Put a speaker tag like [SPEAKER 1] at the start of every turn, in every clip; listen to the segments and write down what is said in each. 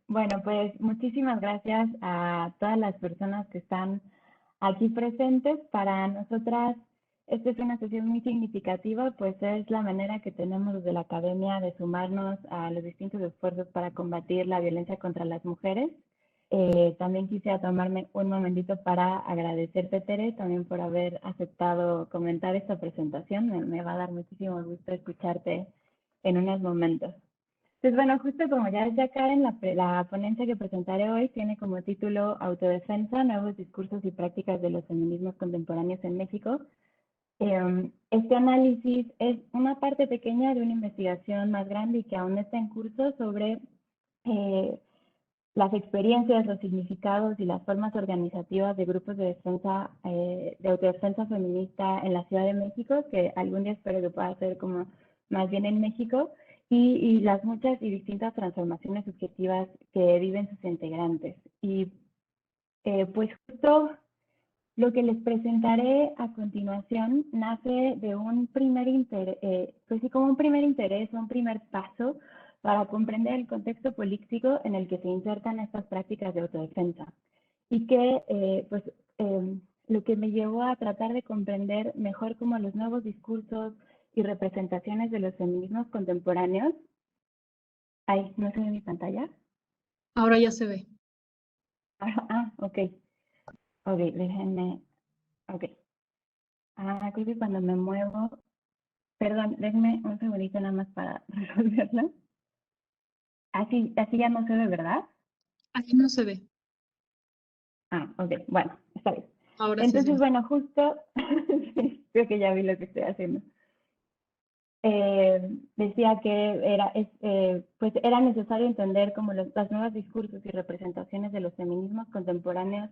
[SPEAKER 1] Bueno, pues muchísimas gracias a todas las personas que están aquí presentes. Para nosotras, esta es una sesión muy significativa, pues es la manera que tenemos desde la academia de sumarnos a los distintos esfuerzos para combatir la violencia contra las mujeres. También quisiera tomarme un momentito para agradecerte, Tere, también por haber aceptado comentar esta presentación. Me va a dar muchísimo gusto escucharte en unos momentos. Pues bueno, justo como ya decía Karen, la ponencia que presentaré hoy tiene como título Autodefensa, nuevos discursos y prácticas de los feminismos contemporáneos en México. Este análisis es una parte pequeña de una investigación más grande y que aún está en curso sobre las experiencias, los significados y las formas organizativas de grupos de defensa, de autodefensa feminista en la Ciudad de México, que algún día espero que pueda ser como más bien en México, y las muchas y distintas transformaciones subjetivas que viven sus integrantes. Y pues justo lo que les presentaré a continuación nace de un primer interés, pues sí, como un primer interés, un primer paso para comprender el contexto político en el que se insertan estas prácticas de autodefensa. Y que, lo que me llevó a tratar de comprender mejor cómo los nuevos discursos y representaciones de los feminismos contemporáneos. Ay, ¿no se ve mi pantalla?
[SPEAKER 2] Ahora ya se ve.
[SPEAKER 1] Ok. Ok, déjenme. Ok. Creo que cuando me muevo. Perdón, déjenme un segundito nada más para resolverlo. Así ya no se ve, ¿verdad?
[SPEAKER 2] Aquí no se ve.
[SPEAKER 1] Ok, bueno, está bien.
[SPEAKER 2] Ahora sí se
[SPEAKER 1] Entonces,
[SPEAKER 2] ve.
[SPEAKER 1] bueno, justo, creo que ya vi lo que estoy haciendo. Decía que pues era necesario entender como los nuevos discursos y representaciones de los feminismos contemporáneos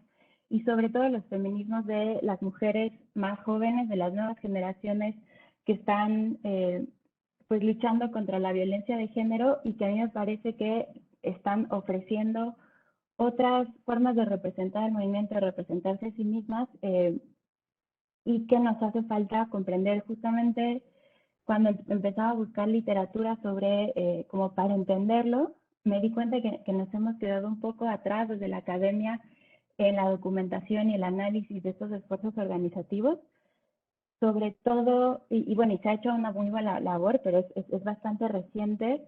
[SPEAKER 1] y sobre todo los feminismos de las mujeres más jóvenes, de las nuevas generaciones que están pues luchando contra la violencia de género y que a mí me parece que están ofreciendo otras formas de representar el movimiento, de representarse a sí mismas, y que nos hace falta comprender justamente cuando empezaba a buscar literatura sobre, como para entenderlo, me di cuenta que nos hemos quedado un poco atrás desde la academia en la documentación y el análisis de estos esfuerzos organizativos, sobre todo, bueno, y se ha hecho una muy buena labor, pero es bastante reciente,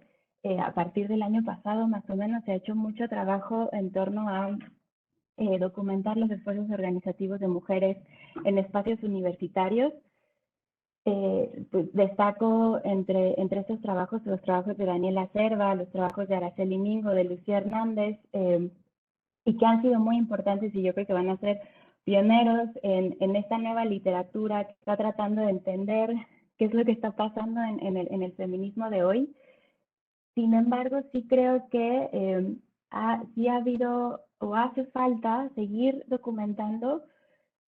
[SPEAKER 1] a partir del año pasado más o menos se ha hecho mucho trabajo en torno a documentar los esfuerzos organizativos de mujeres en espacios universitarios. Pues destaco entre estos trabajos los trabajos de Daniela Cerva, los trabajos de Araceli Mingo, de Lucía Hernández, y que han sido muy importantes y yo creo que van a ser pioneros en esta nueva literatura que está tratando de entender qué es lo que está pasando en el feminismo de hoy. Sin embargo, sí creo que sí ha habido o hace falta seguir documentando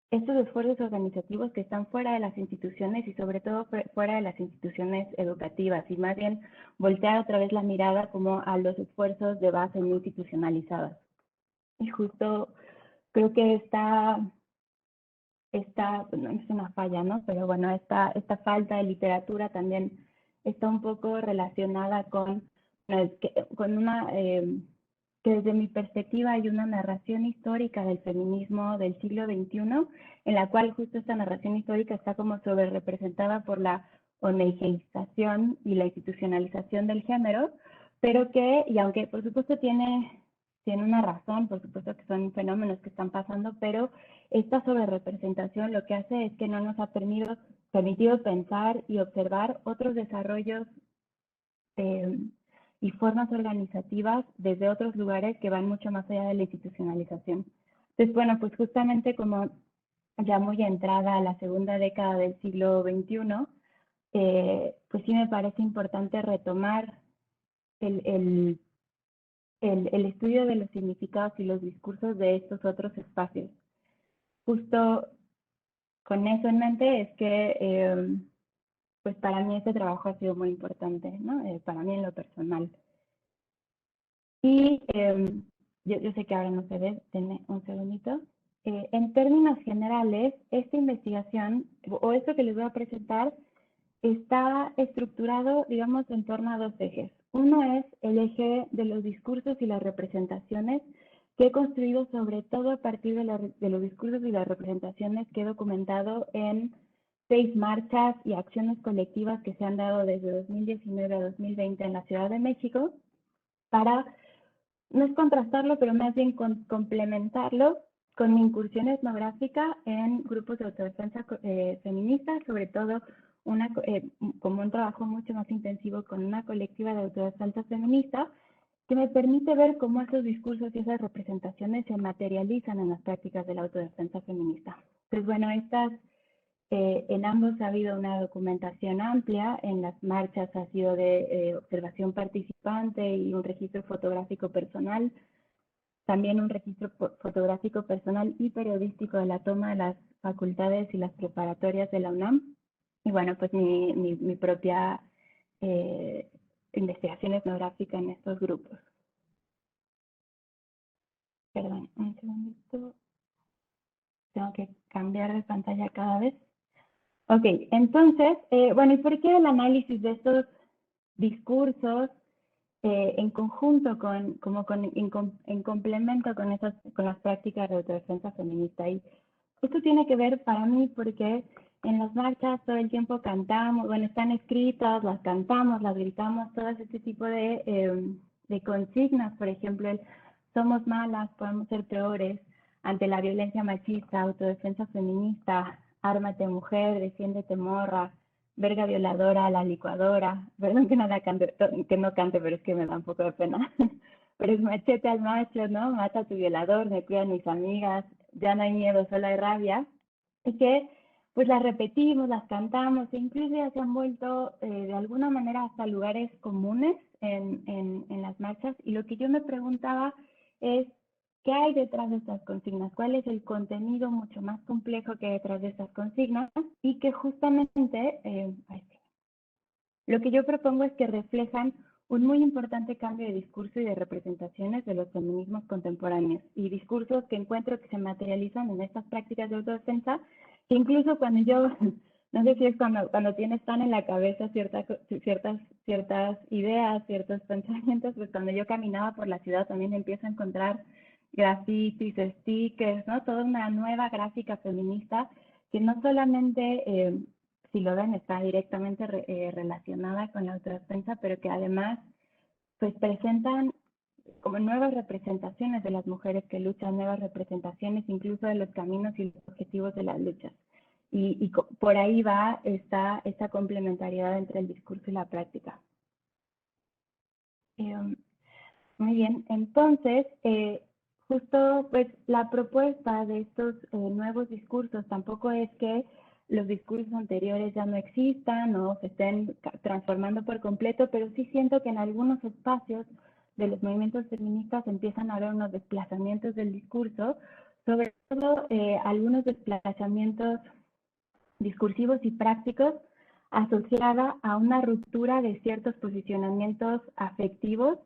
[SPEAKER 1] estos esfuerzos organizativos que están fuera de las instituciones y sobre todo fuera de las instituciones educativas y más bien voltear otra vez la mirada como a los esfuerzos de base no institucionalizados. Y justo creo que pues no es una falla, ¿no? Pero bueno, esta falta de literatura también está un poco relacionada con una, que desde mi perspectiva hay una narración histórica del feminismo del siglo XXI, en la cual justo esta narración histórica está como sobre representada por la homogeneización y la institucionalización del género, pero que, y aunque por supuesto tiene una razón, por supuesto que son fenómenos que están pasando, pero esta sobrerepresentación lo que hace es que no nos ha permitido pensar y observar otros desarrollos y formas organizativas desde otros lugares que van mucho más allá de la institucionalización. Entonces, bueno, pues justamente como ya muy entrada a la segunda década del siglo XXI, pues sí me parece importante retomar el estudio de los significados y los discursos de estos otros espacios. Justo con eso en mente es que, pues para mí este trabajo ha sido muy importante, ¿no? Para mí en lo personal. Y yo sé que ahora no se ve, denme un segundito. En términos generales, esta investigación, o esto que les voy a presentar, está estructurado, digamos, en torno a dos ejes. Uno es el eje de los discursos y las representaciones, que he construido sobre todo a partir de los discursos y las representaciones que he documentado en 6 marchas y acciones colectivas que se han dado desde 2019 a 2020 en la Ciudad de México, para, no es contrastarlo, pero más bien complementarlo con mi incursión etnográfica en grupos de autodefensa feminista, sobre todo como un trabajo mucho más intensivo con una colectiva de autodefensa feminista, que me permite ver cómo esos discursos y esas representaciones se materializan en las prácticas de la autodefensa feminista. Pues bueno, en ambos ha habido una documentación amplia. En las marchas ha sido de observación participante y un registro fotográfico personal, también un registro fotográfico personal y periodístico de la toma de las facultades y las preparatorias de la UNAM. Y bueno, pues mi propia investigación etnográfica en estos grupos. Perdón, un segundito. Tengo que cambiar de pantalla cada vez. Ok, entonces, bueno, ¿y por qué el análisis de estos discursos en conjunto en complemento con las prácticas de autodefensa feminista? Y esto tiene que ver para mí porque en las marchas todo el tiempo cantamos, bueno, están escritas, las cantamos, las gritamos, todo este tipo de consignas, por ejemplo, el somos malas, podemos ser peores, ante la violencia machista, autodefensa feminista, ármate mujer, defiéndete morra, verga violadora, la licuadora, perdón que no cante, pero es que me da un poco de pena, pero es machete al macho, ¿no? Mata a tu violador, me cuidan mis amigas, ya no hay miedo, solo hay rabia, y que pues las repetimos, las cantamos, e incluso ya se han vuelto de alguna manera hasta lugares comunes en las marchas, y lo que yo me preguntaba es, ¿qué hay detrás de estas consignas? ¿Cuál es el contenido mucho más complejo que hay detrás de estas consignas? Y que justamente, lo que yo propongo es que reflejan un muy importante cambio de discurso y de representaciones de los feminismos contemporáneos, y discursos que encuentro que se materializan en estas prácticas de autodefensa, que incluso cuando yo, no sé si es cuando tienes tan en la cabeza ciertas ideas, ciertos pensamientos, pues cuando yo caminaba por la ciudad también empiezo a encontrar grafitis, stickers, ¿no? Toda una nueva gráfica feminista que no solamente si lo ven, está directamente relacionada con la autodefensa, pero que además pues presentan como nuevas representaciones de las mujeres que luchan, nuevas representaciones incluso de los caminos y los objetivos de las luchas. Y por ahí va esta complementariedad entre el discurso y la práctica. Muy bien, entonces, justo pues la propuesta de estos nuevos discursos tampoco es que los discursos anteriores ya no existan o se estén transformando por completo, pero sí siento que en algunos espacios de los movimientos feministas empiezan a haber unos desplazamientos del discurso, sobre todo algunos desplazamientos discursivos y prácticos asociada a una ruptura de ciertos posicionamientos afectivos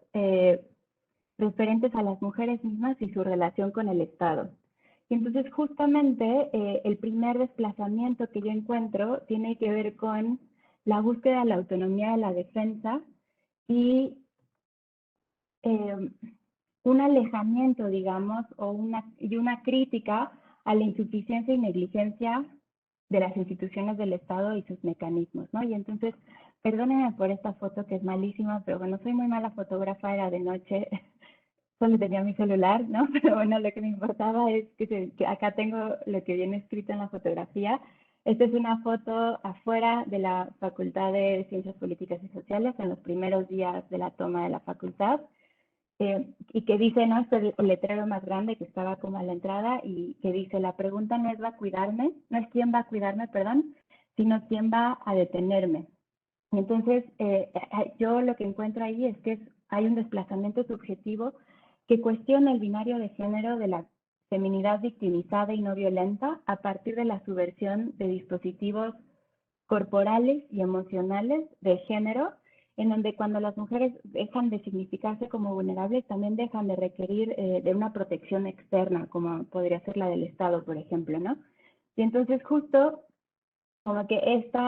[SPEAKER 1] referentes a las mujeres mismas y su relación con el Estado. Y entonces justamente el primer desplazamiento que yo encuentro tiene que ver con la búsqueda de la autonomía de la defensa y un alejamiento, digamos, y una crítica a la insuficiencia y negligencia de las instituciones del Estado y sus mecanismos, ¿no? Y entonces, perdónenme por esta foto que es malísima, pero bueno, soy muy mala fotógrafa, era de noche, solo tenía mi celular, ¿no? Pero bueno, lo que me importaba es que acá tengo lo que viene escrito en la fotografía. Esta es una foto afuera de la Facultad de Ciencias Políticas y Sociales en los primeros días de la toma de la facultad. Y que dice, ¿no? Este es el letrero más grande que estaba como a la entrada y que dice, la pregunta no es va a cuidarme, no es quién va a cuidarme, perdón, sino quién va a detenerme. Y entonces, yo lo que encuentro ahí es que hay un desplazamiento subjetivo que cuestiona el binario de género de la feminidad victimizada y no violenta a partir de la subversión de dispositivos corporales y emocionales de género, en donde cuando las mujeres dejan de significarse como vulnerables, también dejan de requerir de una protección externa, como podría ser la del Estado, por ejemplo, ¿no? Y entonces justo como que este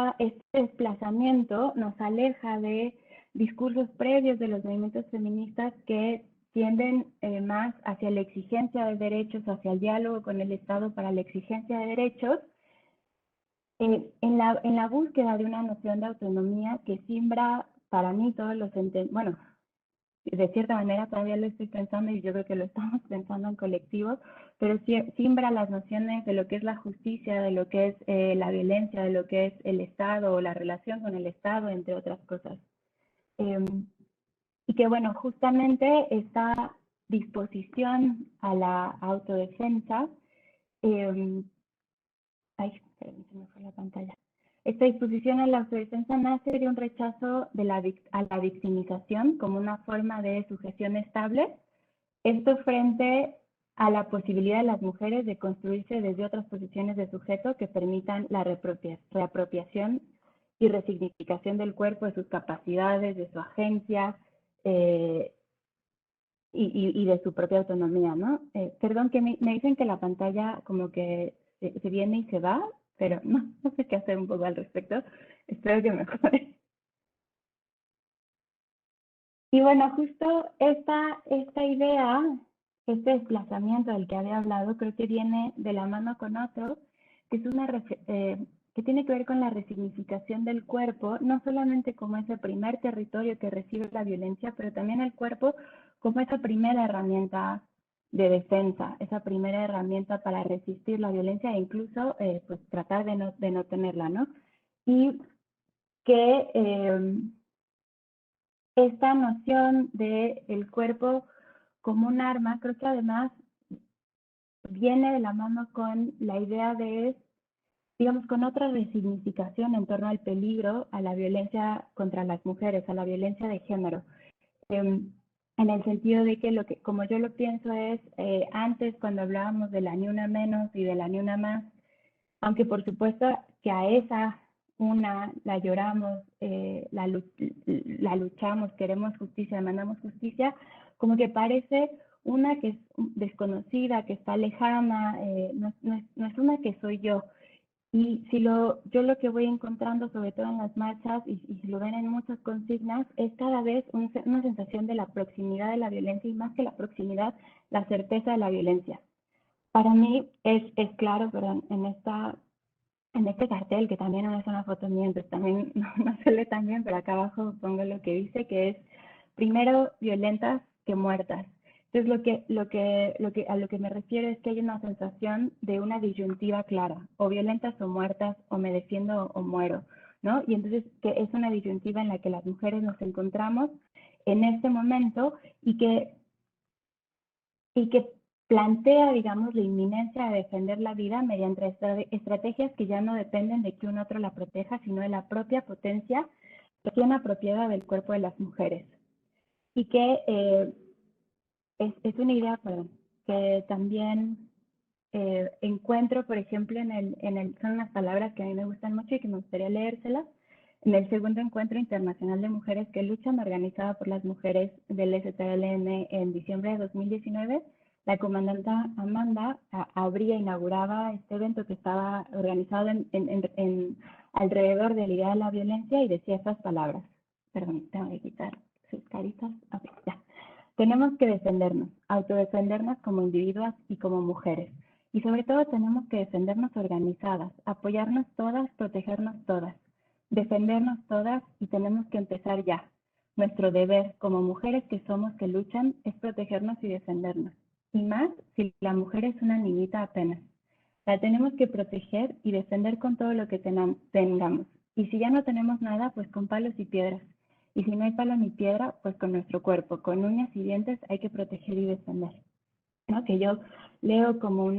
[SPEAKER 1] desplazamiento nos aleja de discursos previos de los movimientos feministas que tienden más hacia la exigencia de derechos, hacia el diálogo con el Estado para la exigencia de derechos, en la búsqueda de una noción de autonomía que simbra para mí todos los bueno, de cierta manera todavía lo estoy pensando y yo creo que lo estamos pensando en colectivo, pero simbra las nociones de lo que es la justicia, de lo que es la violencia, de lo que es el Estado o la relación con el Estado, entre otras cosas. Y que bueno, justamente esta disposición a la autodefensa, ay, perdón, se me fue la pantalla. Esta disposición a la autodefensa nace de un rechazo a la victimización como una forma de sujeción estable. Esto frente a la posibilidad de las mujeres de construirse desde otras posiciones de sujeto que permitan la reapropiación y resignificación del cuerpo, de sus capacidades, de su agencia y de su propia autonomía, ¿no? Perdón, que me dicen que la pantalla como que se viene y se va, pero no sé qué hacer un poco al respecto. Espero que mejore. Y bueno, justo esta idea, este desplazamiento del que había hablado, creo que viene de la mano con otro, que es que tiene que ver con la resignificación del cuerpo, no solamente como ese primer territorio que recibe la violencia, pero también el cuerpo como esa primera herramienta de defensa, esa primera herramienta para resistir la violencia e incluso pues tratar de no tenerla, ¿no? Y que esta noción del cuerpo como un arma, creo que además viene de la mano con la idea de, digamos, con otra resignificación en torno al peligro, a la violencia contra las mujeres, a la violencia de género. En el sentido de que, como yo lo pienso es, antes cuando hablábamos de la ni una menos y de la ni una más, aunque por supuesto que a esa una la lloramos, la luchamos, queremos justicia, demandamos justicia, como que parece una que es desconocida, que está lejana, no es una que soy yo. Y yo lo que voy encontrando, sobre todo en las marchas, y si lo ven en muchas consignas, es cada vez una sensación de la proximidad de la violencia y más que la proximidad, la certeza de la violencia. Para mí es claro, perdón, en este cartel, que también no es una foto mía, entonces también no se lee tan bien, pero acá abajo pongo lo que dice, que es primero violentas que muertas. Entonces a lo que me refiero es que hay una sensación de una disyuntiva clara, o violentas o muertas, o me defiendo o muero, ¿no? Y entonces que es una disyuntiva en la que las mujeres nos encontramos en este momento y que plantea, digamos, la inminencia de defender la vida mediante estrategias que ya no dependen de que un otro la proteja, sino de la propia potencia recién apropiada del cuerpo de las mujeres. Y que es una idea, perdón, que también encuentro, por ejemplo, son unas palabras que a mí me gustan mucho y que me gustaría leérselas. En el segundo encuentro internacional de mujeres que luchan, organizado por las mujeres del STLN en diciembre de 2019, la comandante Amanda inauguraba este evento que estaba organizado alrededor de la idea de la violencia y decía estas palabras. Perdón, tengo que quitar sus caritas. Okay, ya. Tenemos que defendernos, autodefendernos como individuas y como mujeres. Y sobre todo tenemos que defendernos organizadas, apoyarnos todas, protegernos todas, defendernos todas y tenemos que empezar ya. Nuestro deber como mujeres que somos que luchan es protegernos y defendernos. Y más si la mujer es una niñita apenas. La tenemos que proteger y defender con todo lo que tengamos. Y si ya no tenemos nada, pues con palos y piedras. Y si no hay palo ni piedra, pues con nuestro cuerpo, con uñas y dientes hay que proteger y defender. ¿No? Que yo leo como un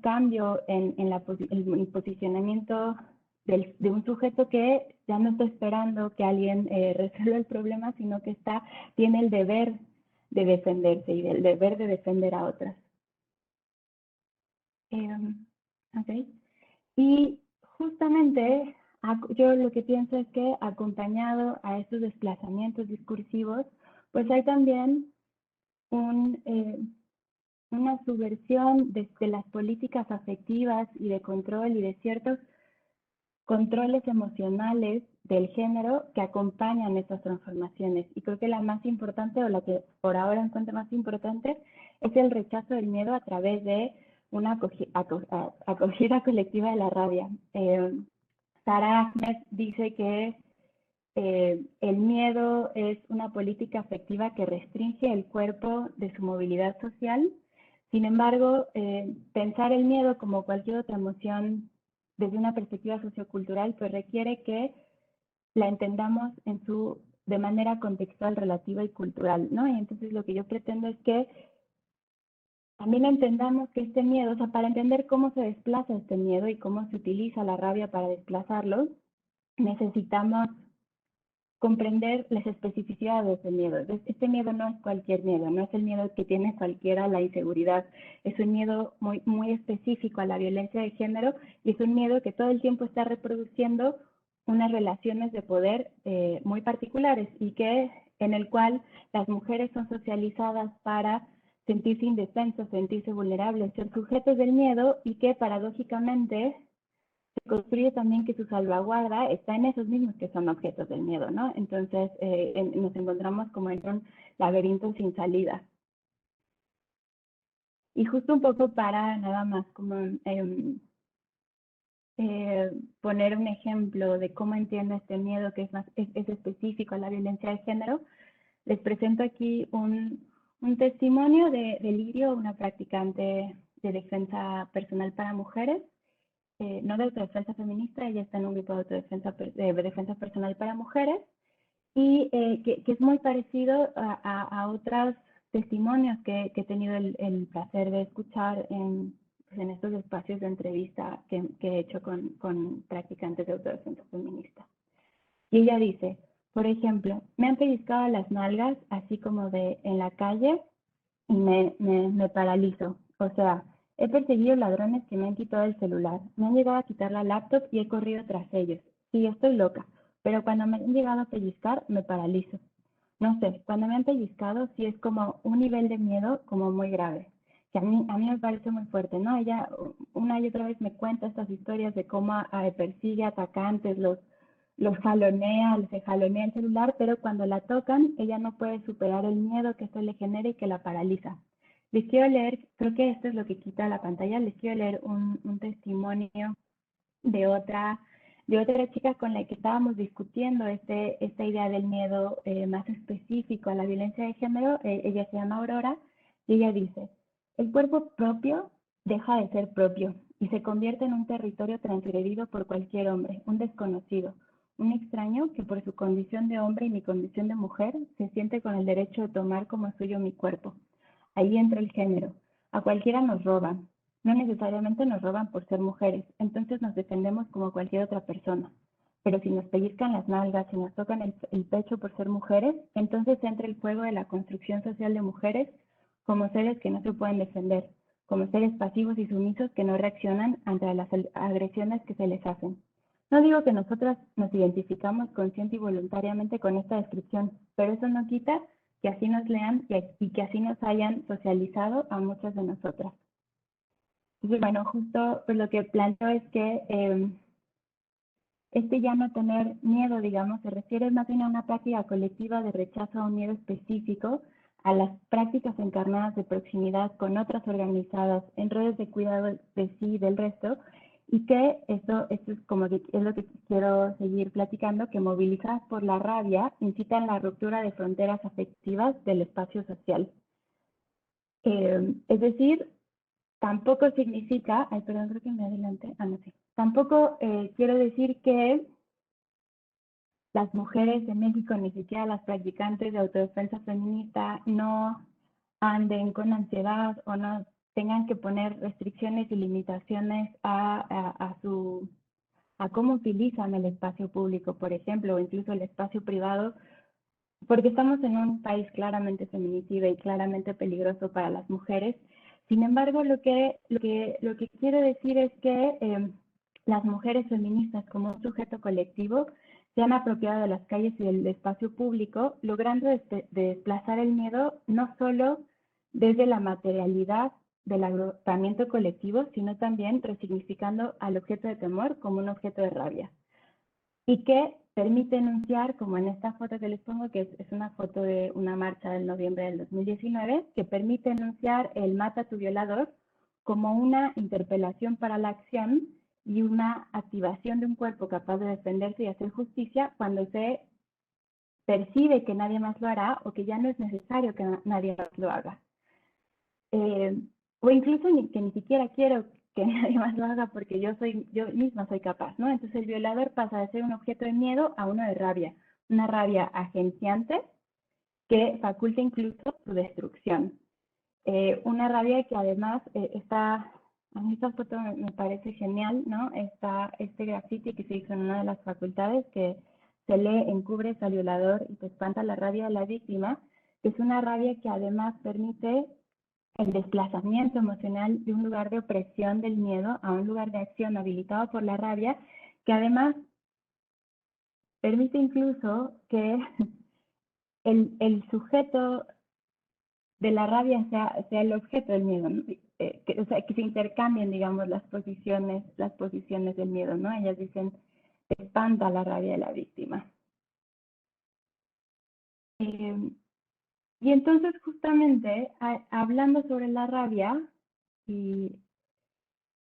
[SPEAKER 1] cambio en el posicionamiento de un sujeto que ya no está esperando que alguien resuelva el problema, sino que tiene el deber de defenderse y el deber de defender a otras. Okay. Y justamente yo lo que pienso es que acompañado a estos desplazamientos discursivos, pues hay también una subversión de las políticas afectivas y de control y de ciertos controles emocionales del género que acompañan estas transformaciones. Y creo que la más importante, o la que por ahora encuentro más importante, es el rechazo del miedo a través de una acogida colectiva de la rabia. Sara Ahmed dice que el miedo es una política afectiva que restringe el cuerpo de su movilidad social. Sin embargo, pensar el miedo como cualquier otra emoción desde una perspectiva sociocultural, pues requiere que la entendamos de manera contextual, relativa y cultural, ¿no? Y entonces lo que yo pretendo es que también entendamos que este miedo, o sea, para entender cómo se desplaza este miedo y cómo se utiliza la rabia para desplazarlo, necesitamos comprender las especificidades del miedo. Este miedo no es cualquier miedo, no es el miedo que tiene cualquiera, la inseguridad. Es un miedo muy, muy específico a la violencia de género y es un miedo que todo el tiempo está reproduciendo unas relaciones de poder muy particulares y que en el cual las mujeres son socializadas para sentirse indefensas, sentirse vulnerables, ser sujetos del miedo y que paradójicamente se construye también que su salvaguarda está en esos mismos que son objetos del miedo, ¿no? Entonces nos encontramos como en un laberinto sin salida. Y justo un poco para nada más como poner un ejemplo de cómo entiendo este miedo que es específico a la violencia de género, les presento aquí un testimonio de Lirio, una practicante de defensa personal para mujeres, no de autodefensa feminista, ella está en un grupo de defensa personal para mujeres, y que es muy parecido a otros testimonios que he tenido el placer de escuchar pues en estos espacios de entrevista que he hecho con practicantes de autodefensa feminista. Y ella dice, por ejemplo, me han pellizcado las nalgas así como en la calle y me paralizo. O sea, he perseguido ladrones que me han quitado el celular, me han llegado a quitar la laptop y he corrido tras ellos. Sí, estoy loca, pero cuando me han llegado a pellizcar, me paralizo. No sé, cuando me han pellizcado, sí es como un nivel de miedo como muy grave, que a mí me parece muy fuerte, ¿no? Ella una y otra vez me cuenta estas historias de cómo persigue atacantes, los jalonea, se jalonea el celular, pero cuando la tocan, ella no puede superar el miedo que esto le genera y que la paraliza. Les quiero leer, creo que esto es lo que quita la pantalla, les quiero leer un testimonio de otra, de otra chica con la que estábamos discutiendo esta idea del miedo más específico a la violencia de género. Ella se llama Aurora y ella dice, el cuerpo propio deja de ser propio y se convierte en un territorio transgredido por cualquier hombre, un desconocido, un extraño que por su condición de hombre y mi condición de mujer se siente con el derecho de tomar como suyo mi cuerpo. Ahí entra el género. A cualquiera nos roban. No necesariamente nos roban por ser mujeres, entonces nos defendemos como cualquier otra persona. Pero si nos pellizcan las nalgas, si nos tocan el pecho por ser mujeres, entonces entra el juego de la construcción social de mujeres como seres que no se pueden defender, como seres pasivos y sumisos que no reaccionan ante las agresiones que se les hacen. No digo que nosotras nos identificamos consciente y voluntariamente con esta descripción, pero eso no quita que así nos lean y que así nos hayan socializado a muchas de nosotras. Entonces, bueno, justo pues lo que planteo es que este ya no tener miedo, digamos, se refiere más bien a una práctica colectiva de rechazo a un miedo específico, a las prácticas encarnadas de proximidad con otras organizadas en redes de cuidado de sí y del resto, y que esto es como que es lo que quiero seguir platicando, que movilizadas por la rabia incitan la ruptura de fronteras afectivas del espacio social. Es decir, tampoco significa, ay, perdón, creo que me adelanté, no sé, tampoco quiero decir que las mujeres de México, ni siquiera las practicantes de autodefensa feminista, no anden con ansiedad o no tengan que poner restricciones y limitaciones a cómo utilizan el espacio público, por ejemplo, o incluso el espacio privado, porque estamos en un país claramente feminicida y claramente peligroso para las mujeres. Sin embargo, lo que quiero decir es que las mujeres feministas como un sujeto colectivo se han apropiado de las calles y del espacio público, logrando desplazar el miedo no solo desde la materialidad del agrupamiento colectivo, sino también resignificando al objeto de temor como un objeto de rabia. Y que permite enunciar, como en esta foto que les pongo, que es una foto de una marcha del noviembre del 2019, que permite enunciar el mata a tu violador como una interpelación para la acción y una activación de un cuerpo capaz de defenderse y hacer justicia cuando se percibe que nadie más lo hará o que ya no es necesario que nadie más lo haga. O incluso que ni siquiera quiero que nadie más lo haga porque yo misma soy capaz, ¿no? Entonces el violador pasa de ser un objeto de miedo a uno de rabia, una rabia agenciante que faculta incluso su destrucción. Una rabia que además a mí esta foto me parece genial, ¿no? Está este graffiti que se hizo en una de las facultades que se lee encubres al violador y te espanta la rabia de la víctima, que es una rabia que además permite el desplazamiento emocional de un lugar de opresión del miedo a un lugar de acción habilitado por la rabia, que además permite incluso que el sujeto de la rabia sea el objeto del miedo, ¿no? O sea, que se intercambien, digamos, las posiciones del miedo, ¿no? Ellas dicen, espanta la rabia de la víctima. Y entonces, justamente, hablando sobre la rabia, y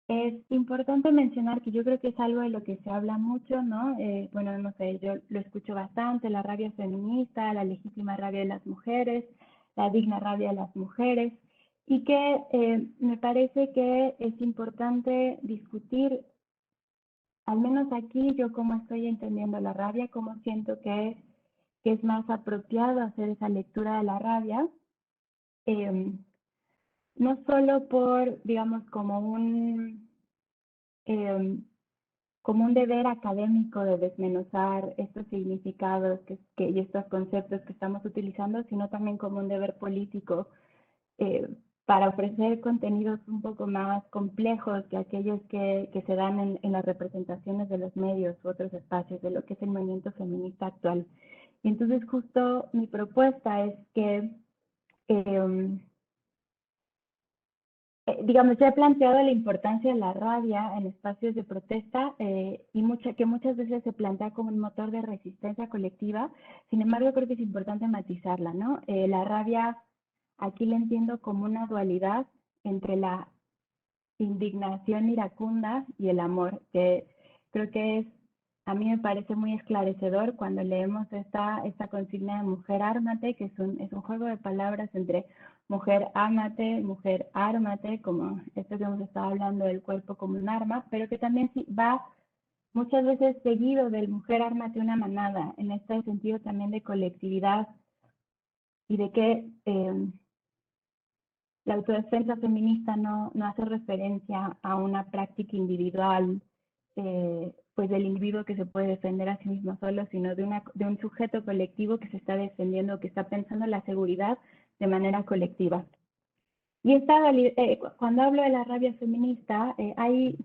[SPEAKER 1] es importante mencionar que yo creo que es algo de lo que se habla mucho, ¿no? Bueno, no sé, yo lo escucho bastante, la rabia feminista, la legítima rabia de las mujeres, la digna rabia de las mujeres, y que me parece que es importante discutir, al menos aquí, yo cómo estoy entendiendo la rabia, cómo siento que es más apropiado hacer esa lectura de la rabia, no solo por, digamos, como un deber académico de desmenuzar estos significados y estos conceptos que estamos utilizando, sino también como un deber político para ofrecer contenidos un poco más complejos que aquellos que se dan en las representaciones de los medios u otros espacios de lo que es el movimiento feminista actual. Y entonces justo mi propuesta es que digamos, ya he planteado la importancia de la rabia en espacios de protesta que muchas veces se plantea como un motor de resistencia colectiva. Sin embargo, creo que es importante matizarla, ¿no? La rabia aquí la entiendo como una dualidad entre la indignación iracunda y el amor, que creo que a mí me parece muy esclarecedor cuando leemos esta consigna de mujer ármate, que es un juego de palabras entre mujer ámate, mujer ármate, como esto que hemos estado hablando del cuerpo como un arma, pero que también va muchas veces seguido del mujer ármate una manada, en este sentido también de colectividad y de que la autodefensa feminista no hace referencia a una práctica individual, pues del individuo que se puede defender a sí mismo solo, sino de un sujeto colectivo que se está defendiendo, que está pensando en la seguridad de manera colectiva. Y cuando hablo de la rabia feminista, hay,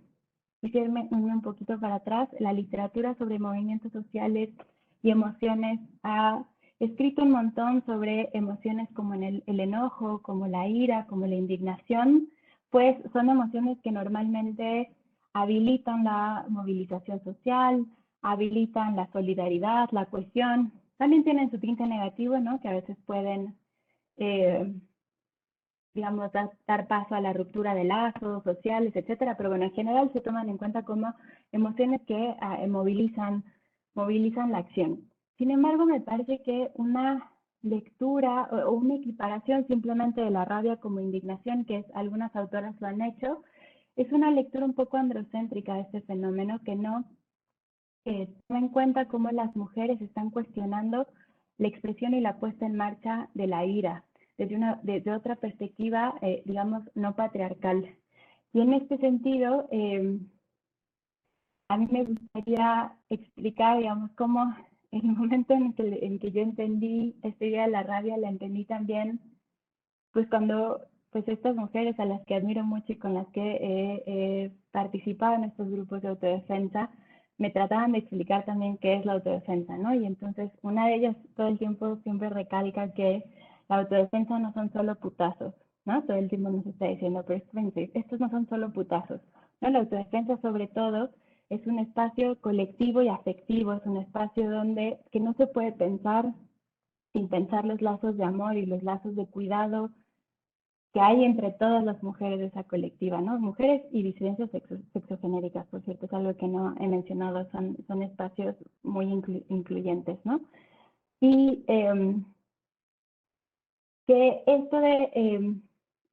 [SPEAKER 1] quisiera un poquito para atrás, la literatura sobre movimientos sociales y emociones ha escrito un montón sobre emociones como el enojo, como la ira, como la indignación, pues son emociones que normalmente habilitan la movilización social, habilitan la solidaridad, la cohesión. También tienen su tinte negativo, ¿no? Que a veces pueden, digamos, dar paso a la ruptura de lazos sociales, etcétera. Pero bueno, en general se toman en cuenta como emociones que movilizan la acción. Sin embargo, me parece que una lectura o una equiparación simplemente de la rabia como indignación, que algunas autoras lo han hecho, es una lectura un poco androcéntrica de este fenómeno que no toma en cuenta cómo las mujeres están cuestionando la expresión y la puesta en marcha de la ira desde otra perspectiva, digamos, no patriarcal. Y en este sentido, a mí me gustaría explicar, digamos, cómo en el momento en que yo entendí esta idea de la rabia, la entendí también, pues cuando pues estas mujeres a las que admiro mucho y con las que he participado en estos grupos de autodefensa, me trataban de explicar también qué es la autodefensa, ¿no? Y entonces una de ellas todo el tiempo siempre recalca que la autodefensa no son solo putazos, ¿no? Todo el tiempo nos está diciendo, pero espérense, estos no son solo putazos, ¿no? La autodefensa sobre todo es un espacio colectivo y afectivo, es un espacio donde que no se puede pensar sin pensar los lazos de amor y los lazos de cuidado que hay entre todas las mujeres de esa colectiva, ¿no? Mujeres y disidencias sexogenéricas, por cierto, es algo que no he mencionado, son espacios muy incluyentes, ¿no? Y que esto de,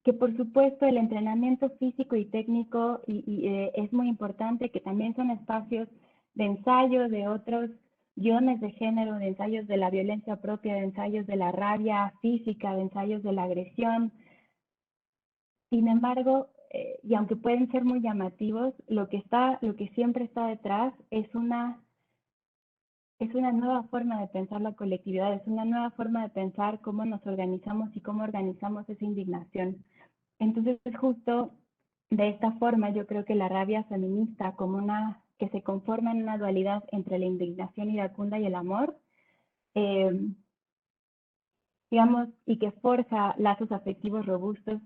[SPEAKER 1] que por supuesto el entrenamiento físico y técnico es muy importante, que también son espacios de ensayo de otros guiones de género, de ensayos de la violencia propia, de ensayos de la rabia física, de ensayos de la agresión. Sin embargo, y aunque pueden ser muy llamativos, lo que siempre está detrás es una nueva forma de pensar la colectividad, es una nueva forma de pensar cómo nos organizamos y cómo organizamos esa indignación. Entonces, justo de esta forma, yo creo que la rabia feminista, como una que se conforma en una dualidad entre la indignación iracunda y el amor, eh, digamos, y que forja lazos afectivos robustos,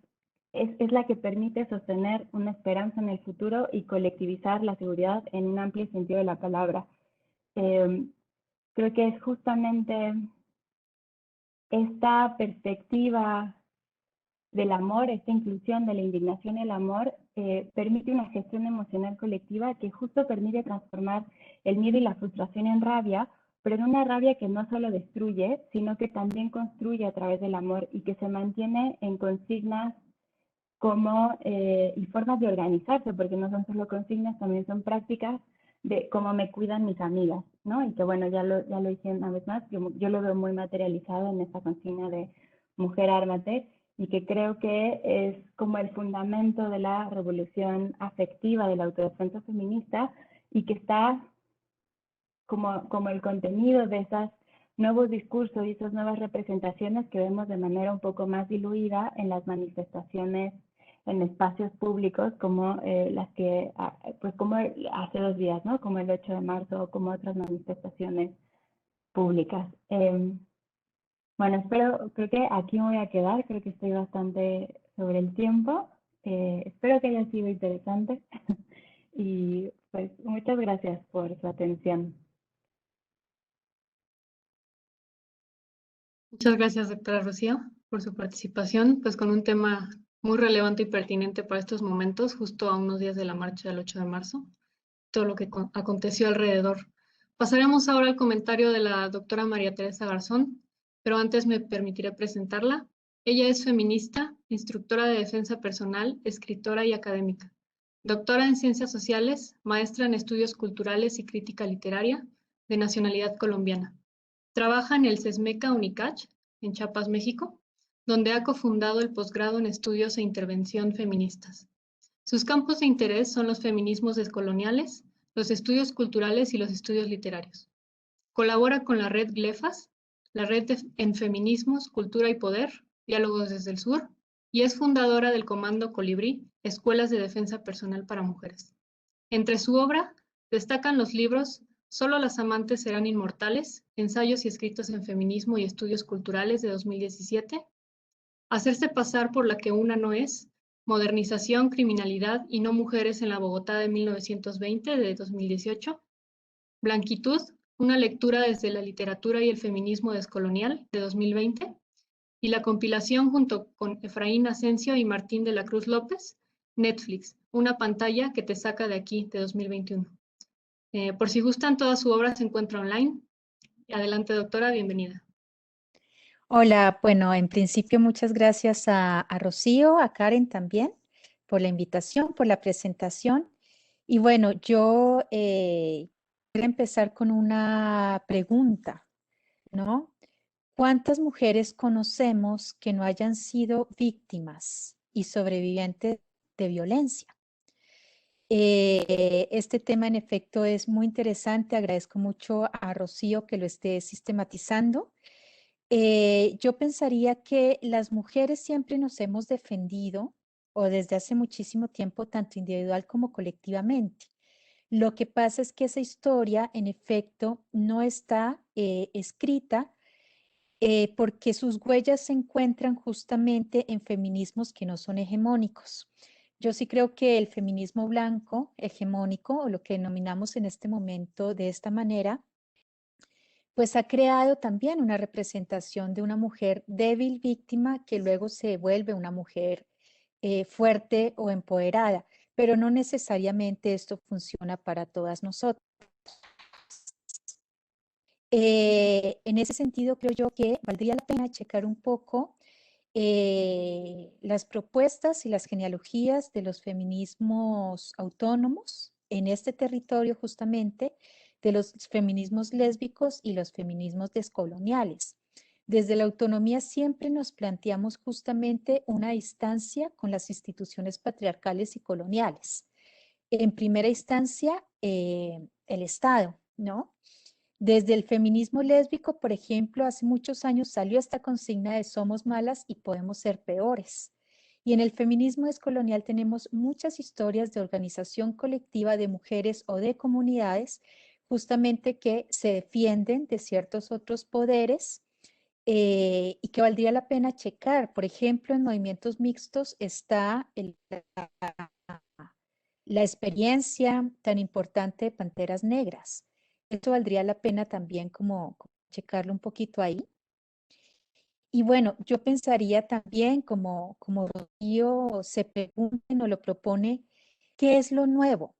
[SPEAKER 1] es la que permite sostener una esperanza en el futuro y colectivizar la seguridad en un amplio sentido de la palabra. Eh, Creo que es justamente esta perspectiva del amor, esta inclusión de la indignación y el amor, permite una gestión emocional colectiva que justo permite transformar el miedo y la frustración en rabia, pero en una rabia que no solo destruye, sino que también construye a través del amor y que se mantiene en consignas como, y formas de organizarse, porque no son solo consignas, también son prácticas de cómo me cuidan mis amigas, ¿no? Y que bueno, ya lo hice una vez más, yo lo veo muy materializado en esta consigna de mujer ármate, y que creo que es como el fundamento de la revolución afectiva de la autodefensa feminista y que está como el contenido de esos nuevos discursos y esas nuevas representaciones que vemos de manera un poco más diluida en las manifestaciones en espacios públicos como las que, pues como hace 2 días, ¿no? Como el 8 de marzo o como otras manifestaciones públicas. Bueno, creo que aquí me voy a quedar, creo que estoy bastante sobre el tiempo. Espero que haya sido interesante y pues muchas gracias por su atención.
[SPEAKER 2] Muchas gracias, doctora Rocío, por su participación, pues con un tema muy relevante y pertinente para estos momentos, justo a unos días de la marcha del 8 de marzo, todo lo que aconteció alrededor. Pasaremos ahora al comentario de la doctora María Teresa Garzón, pero antes me permitiré presentarla. Ella es feminista, instructora de defensa personal, escritora y académica, doctora en ciencias sociales, maestra en estudios culturales y crítica literaria, de nacionalidad colombiana. Trabaja en el CESMECA UNICACH, en Chiapas, México, donde ha cofundado el posgrado en estudios e intervención feministas. Sus campos de interés son los feminismos descoloniales, los estudios culturales y los estudios literarios. Colabora con la red GLEFAS, la red en feminismos, cultura y poder, diálogos desde el sur, y es fundadora del Comando Colibrí, Escuelas de Defensa Personal para Mujeres. Entre su obra destacan los libros Solo las amantes serán inmortales, ensayos y escritos en feminismo y estudios culturales de 2017, Hacerse pasar por la que una no es, Modernización, criminalidad y no mujeres en la Bogotá de 1920 de 2018, Blanquitud, una lectura desde la literatura y el feminismo descolonial de 2020, y la compilación junto con Efraín Asensio y Martín de la Cruz López, Netflix, una pantalla que te saca de aquí de 2021. Por si gustan, toda su obra se encuentra online. Adelante, doctora, bienvenida.
[SPEAKER 3] Hola, bueno, en principio muchas gracias a Rocío, a Karen también por la invitación, por la presentación. Y bueno, yo quiero empezar con una pregunta, ¿no? ¿Cuántas mujeres conocemos que no hayan sido víctimas y sobrevivientes de violencia? Este tema en efecto es muy interesante. Agradezco mucho a Rocío que lo esté sistematizando. Yo pensaría que las mujeres siempre nos hemos defendido o desde hace muchísimo tiempo, tanto individual como colectivamente. Lo que pasa es que esa historia, en efecto, no está escrita porque sus huellas se encuentran justamente en feminismos que no son hegemónicos. Yo sí creo que el feminismo blanco, hegemónico, o lo que denominamos en este momento de esta manera, pues ha creado también una representación de una mujer débil, víctima, que luego se vuelve una mujer fuerte o empoderada, pero no necesariamente esto funciona para todas nosotras. En ese sentido, creo yo que valdría la pena checar un poco las propuestas y las genealogías de los feminismos autónomos en este territorio justamente, de los feminismos lésbicos y los feminismos descoloniales. Desde la autonomía siempre nos planteamos justamente una distancia con las instituciones patriarcales y coloniales. En primera instancia, el Estado, ¿no? Desde el feminismo lésbico, por ejemplo, hace muchos años salió esta consigna de somos malas y podemos ser peores. Y en el feminismo descolonial tenemos muchas historias de organización colectiva de mujeres o de comunidades justamente que se defienden de ciertos otros poderes y que valdría la pena checar. Por ejemplo, en movimientos mixtos está la experiencia tan importante de Panteras Negras. Esto valdría la pena también como checarlo un poquito ahí. Y bueno, yo pensaría también como Rocío se pregunta o lo propone, ¿qué es lo nuevo?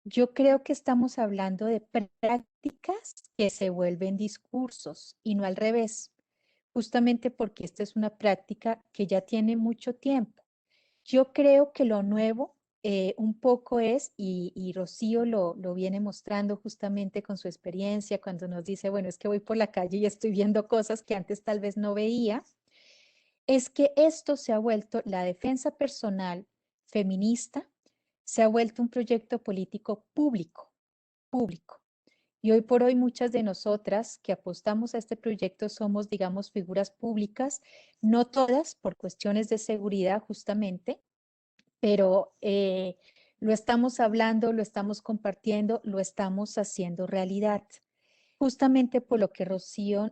[SPEAKER 3] Yo creo que estamos hablando de prácticas que se vuelven discursos y no al revés, justamente porque esta es una práctica que ya tiene mucho tiempo. Yo creo que lo nuevo un poco es, y Rocío lo viene mostrando justamente con su experiencia, cuando nos dice, bueno, es que voy por la calle y estoy viendo cosas que antes tal vez no veía, es que esto se ha vuelto, la defensa personal feminista, se ha vuelto un proyecto político público, público. Y hoy por hoy muchas de nosotras que apostamos a este proyecto somos, digamos, figuras públicas, no todas por cuestiones de seguridad justamente, pero lo estamos hablando, lo estamos compartiendo, lo estamos haciendo realidad. Justamente por lo que Rocío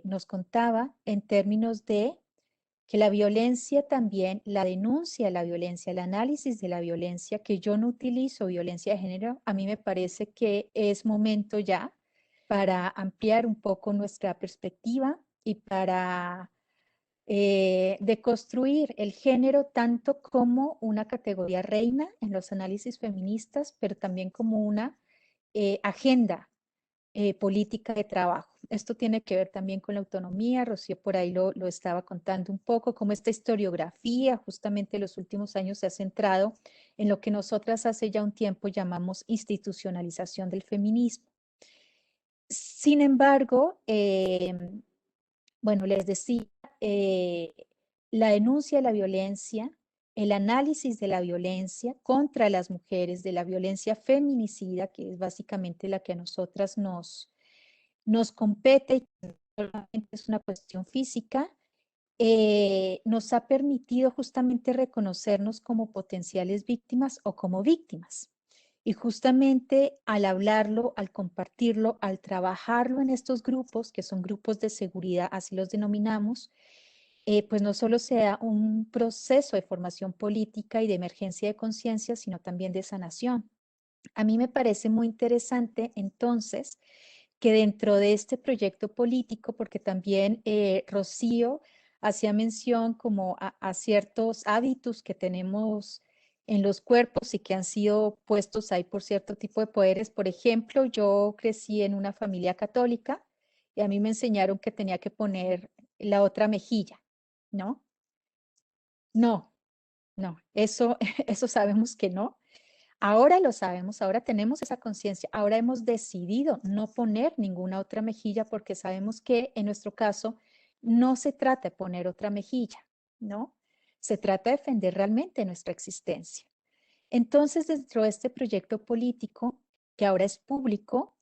[SPEAKER 3] nos contaba en términos de que la violencia también, la denuncia de la violencia, el análisis de la violencia, que yo no utilizo violencia de género, a mí me parece que es momento ya para ampliar un poco nuestra perspectiva y para deconstruir el género tanto como una categoría reina en los análisis feministas, pero también como una agenda política de trabajo. Esto tiene que ver también con la autonomía. Rocío por ahí lo estaba contando un poco, como esta historiografía justamente en los últimos años se ha centrado en lo que nosotras hace ya un tiempo llamamos institucionalización del feminismo. Sin embargo, bueno, les decía, la denuncia de la violencia, el análisis de la violencia contra las mujeres, de la violencia feminicida, que es básicamente la que a nosotras nos compete, y solamente es una cuestión física, nos ha permitido justamente reconocernos como potenciales víctimas o como víctimas. Y justamente al hablarlo, al compartirlo, al trabajarlo en estos grupos, que son grupos de seguridad, así los denominamos, pues no solo sea un proceso de formación política y de emergencia de conciencia, sino también de sanación. A mí me parece muy interesante entonces que dentro de este proyecto político, porque también Rocío hacía mención como a ciertos hábitos que tenemos en los cuerpos y que han sido puestos ahí por cierto tipo de poderes. Por ejemplo, yo crecí en una familia católica y a mí me enseñaron que tenía que poner la otra mejilla, ¿no? No, no, eso, eso sabemos que no. Ahora lo sabemos, ahora tenemos esa conciencia, ahora hemos decidido no poner ninguna otra mejilla porque sabemos que en nuestro caso no se trata de poner otra mejilla, ¿no? Se trata de defender realmente nuestra existencia. Entonces, dentro de este proyecto político, que ahora es público,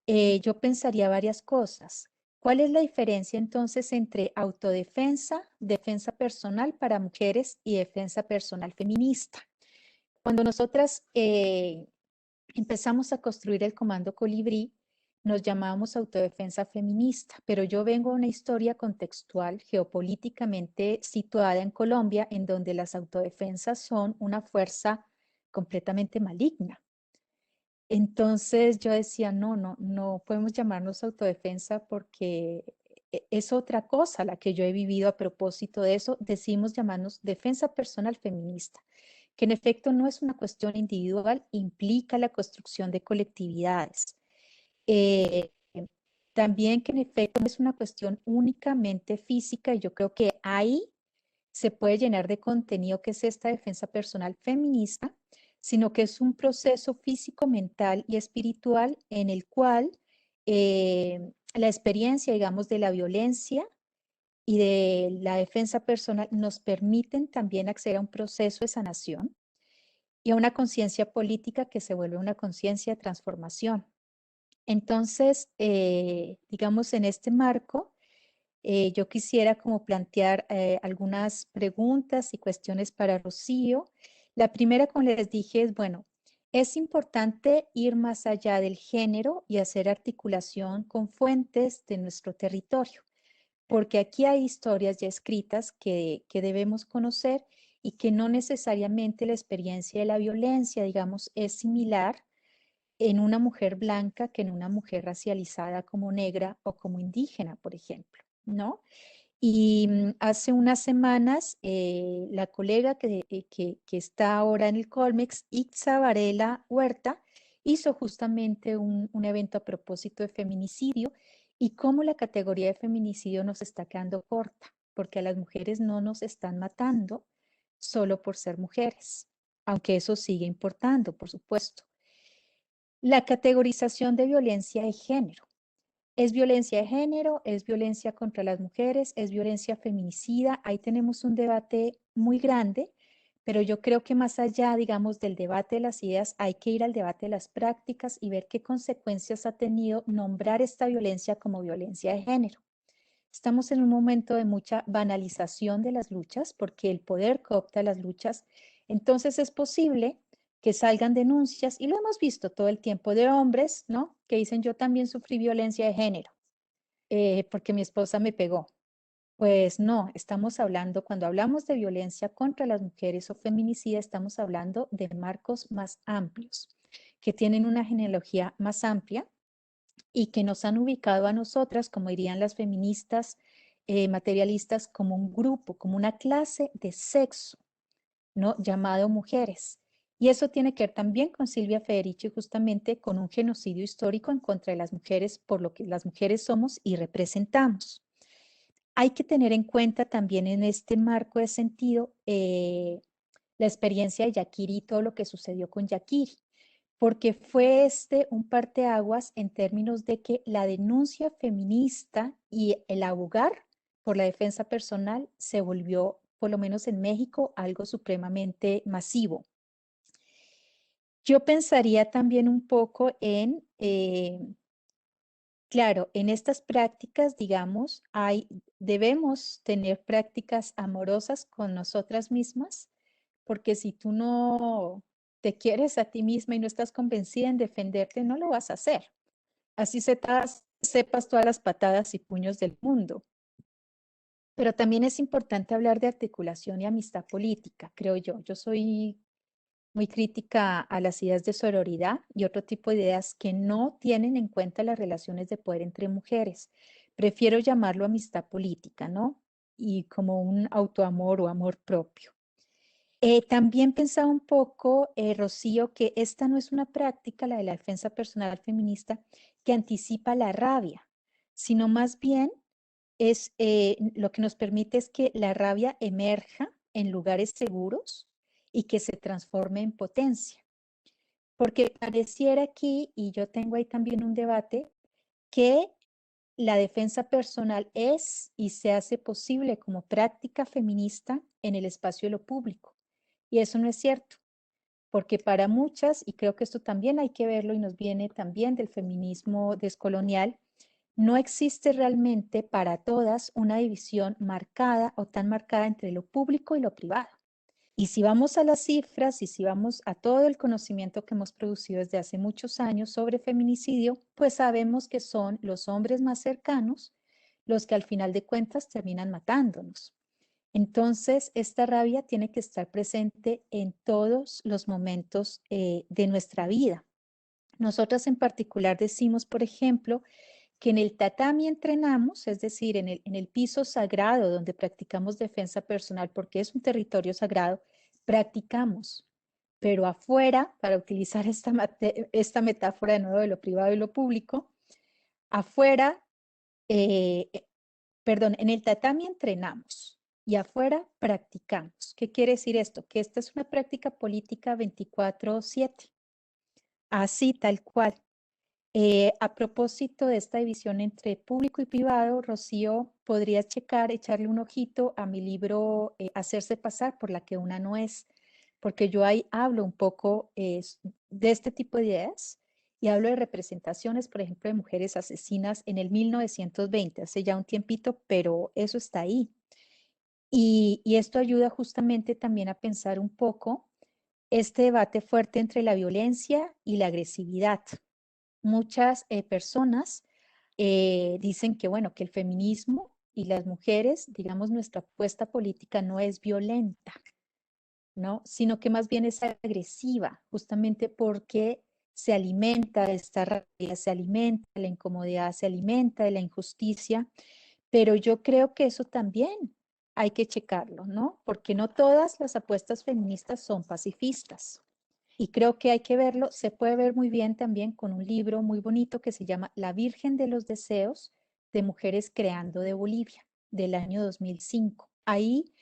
[SPEAKER 3] yo pensaría varias cosas. ¿Cuál es la diferencia entonces entre autodefensa, defensa personal para mujeres y defensa personal feminista? Cuando nosotras empezamos a construir el Comando Colibrí, nos llamábamos autodefensa feminista, pero yo vengo de una historia contextual, geopolíticamente situada en Colombia, en donde las autodefensas son una fuerza completamente maligna. Entonces yo decía, no podemos llamarnos autodefensa porque es otra cosa la que yo he vivido a propósito de eso. Decidimos llamarnos defensa personal feminista, que en efecto no es una cuestión individual, implica la construcción de colectividades. Eh, También que en efecto no es una cuestión únicamente física, y yo creo que ahí se puede llenar de contenido que es esta defensa personal feminista, sino que es un proceso físico, mental y espiritual en el cual la experiencia, digamos, de la violencia y de la defensa personal nos permiten también acceder a un proceso de sanación y a una conciencia política que se vuelve una conciencia de transformación. Entonces, digamos, en este marco, yo quisiera como plantear algunas preguntas y cuestiones para Rocío. La primera, como les dije, es, bueno, es importante ir más allá del género y hacer articulación con fuentes de nuestro territorio, porque aquí hay historias ya escritas que debemos conocer y que no necesariamente la experiencia de la violencia, digamos, es similar en una mujer blanca que en una mujer racializada como negra o como indígena, por ejemplo, ¿no? Y hace unas semanas, la colega que está ahora en el Colmex, Itza Varela Huerta, hizo justamente un evento a propósito de feminicidio y cómo la categoría de feminicidio nos está quedando corta, porque a las mujeres no nos están matando solo por ser mujeres, aunque eso sigue importando, por supuesto. La categorización de violencia de género. ¿Es violencia de género? ¿Es violencia contra las mujeres? ¿Es violencia feminicida? Ahí tenemos un debate muy grande, pero yo creo que más allá, digamos, del debate de las ideas, hay que ir al debate de las prácticas y ver qué consecuencias ha tenido nombrar esta violencia como violencia de género. Estamos en un momento de mucha banalización de las luchas porque el poder coopta las luchas. Entonces es posible que salgan denuncias, y lo hemos visto todo el tiempo, de hombres, ¿no? Que dicen, yo también sufrí violencia de género porque mi esposa me pegó. Pues no, estamos hablando, cuando hablamos de violencia contra las mujeres o feminicida, estamos hablando de marcos más amplios, que tienen una genealogía más amplia y que nos han ubicado a nosotras, como dirían las feministas materialistas, como un grupo, como una clase de sexo, ¿no? Llamado mujeres. Y eso tiene que ver también con Silvia Federici, justamente con un genocidio histórico en contra de las mujeres, por lo que las mujeres somos y representamos. Hay que tener en cuenta también en este marco de sentido la experiencia de Yakiri y todo lo que sucedió con Yakiri, porque fue un parteaguas en términos de que la denuncia feminista y el abogar por la defensa personal se volvió, por lo menos en México, algo supremamente masivo. Yo pensaría también un poco en, claro, en estas prácticas, digamos, debemos tener prácticas amorosas con nosotras mismas, porque si tú no te quieres a ti misma y no estás convencida en defenderte, no lo vas a hacer. Así sepas todas las patadas y puños del mundo. Pero también es importante hablar de articulación y amistad política, creo yo. Yo soy muy crítica a las ideas de sororidad y otro tipo de ideas que no tienen en cuenta las relaciones de poder entre mujeres. Prefiero llamarlo amistad política, ¿no? Y como un autoamor o amor propio. También pensaba un poco, Rocío, que esta no es una práctica, la de la defensa personal feminista, que anticipa la rabia, sino más bien es lo que nos permite es que la rabia emerja en lugares seguros y que se transforme en potencia. Porque pareciera aquí, y yo tengo ahí también un debate, que la defensa personal es y se hace posible como práctica feminista en el espacio de lo público. Y eso no es cierto, porque para muchas, y creo que esto también hay que verlo y nos viene también del feminismo descolonial, no existe realmente para todas una división marcada o tan marcada entre lo público y lo privado. Y si vamos a las cifras y si vamos a todo el conocimiento que hemos producido desde hace muchos años sobre feminicidio, pues sabemos que son los hombres más cercanos los que al final de cuentas terminan matándonos. Entonces, esta rabia tiene que estar presente en todos los momentos de nuestra vida. Nosotras en particular decimos, por ejemplo, que en el tatami entrenamos, es decir, en el piso sagrado donde practicamos defensa personal, porque es un territorio sagrado, practicamos. Pero afuera, para utilizar esta metáfora de nuevo de lo privado y lo público, afuera, en el tatami entrenamos y afuera practicamos. ¿Qué quiere decir esto? Que esta es una práctica política 24/7, así tal cual. A propósito de esta división entre público y privado, Rocío, podrías echarle un ojito a mi libro Hacerse pasar por la que una no es, porque yo ahí hablo un poco de este tipo de ideas y hablo de representaciones, por ejemplo, de mujeres asesinas en el 1920, hace ya un tiempito, pero eso está ahí. Y esto ayuda justamente también a pensar un poco este debate fuerte entre la violencia y la agresividad. Muchas personas dicen que, bueno, que el feminismo y las mujeres, digamos, nuestra apuesta política no es violenta, ¿no? Sino que más bien es agresiva, justamente porque se alimenta de esta rabia, se alimenta de la incomodidad, se alimenta de la injusticia, pero yo creo que eso también hay que checarlo, ¿no? Porque no todas las apuestas feministas son pacifistas. Y creo que hay que verlo, se puede ver muy bien también con un libro muy bonito que se llama La Virgen de los Deseos de Mujeres Creando de Bolivia, del año 2005. Ahí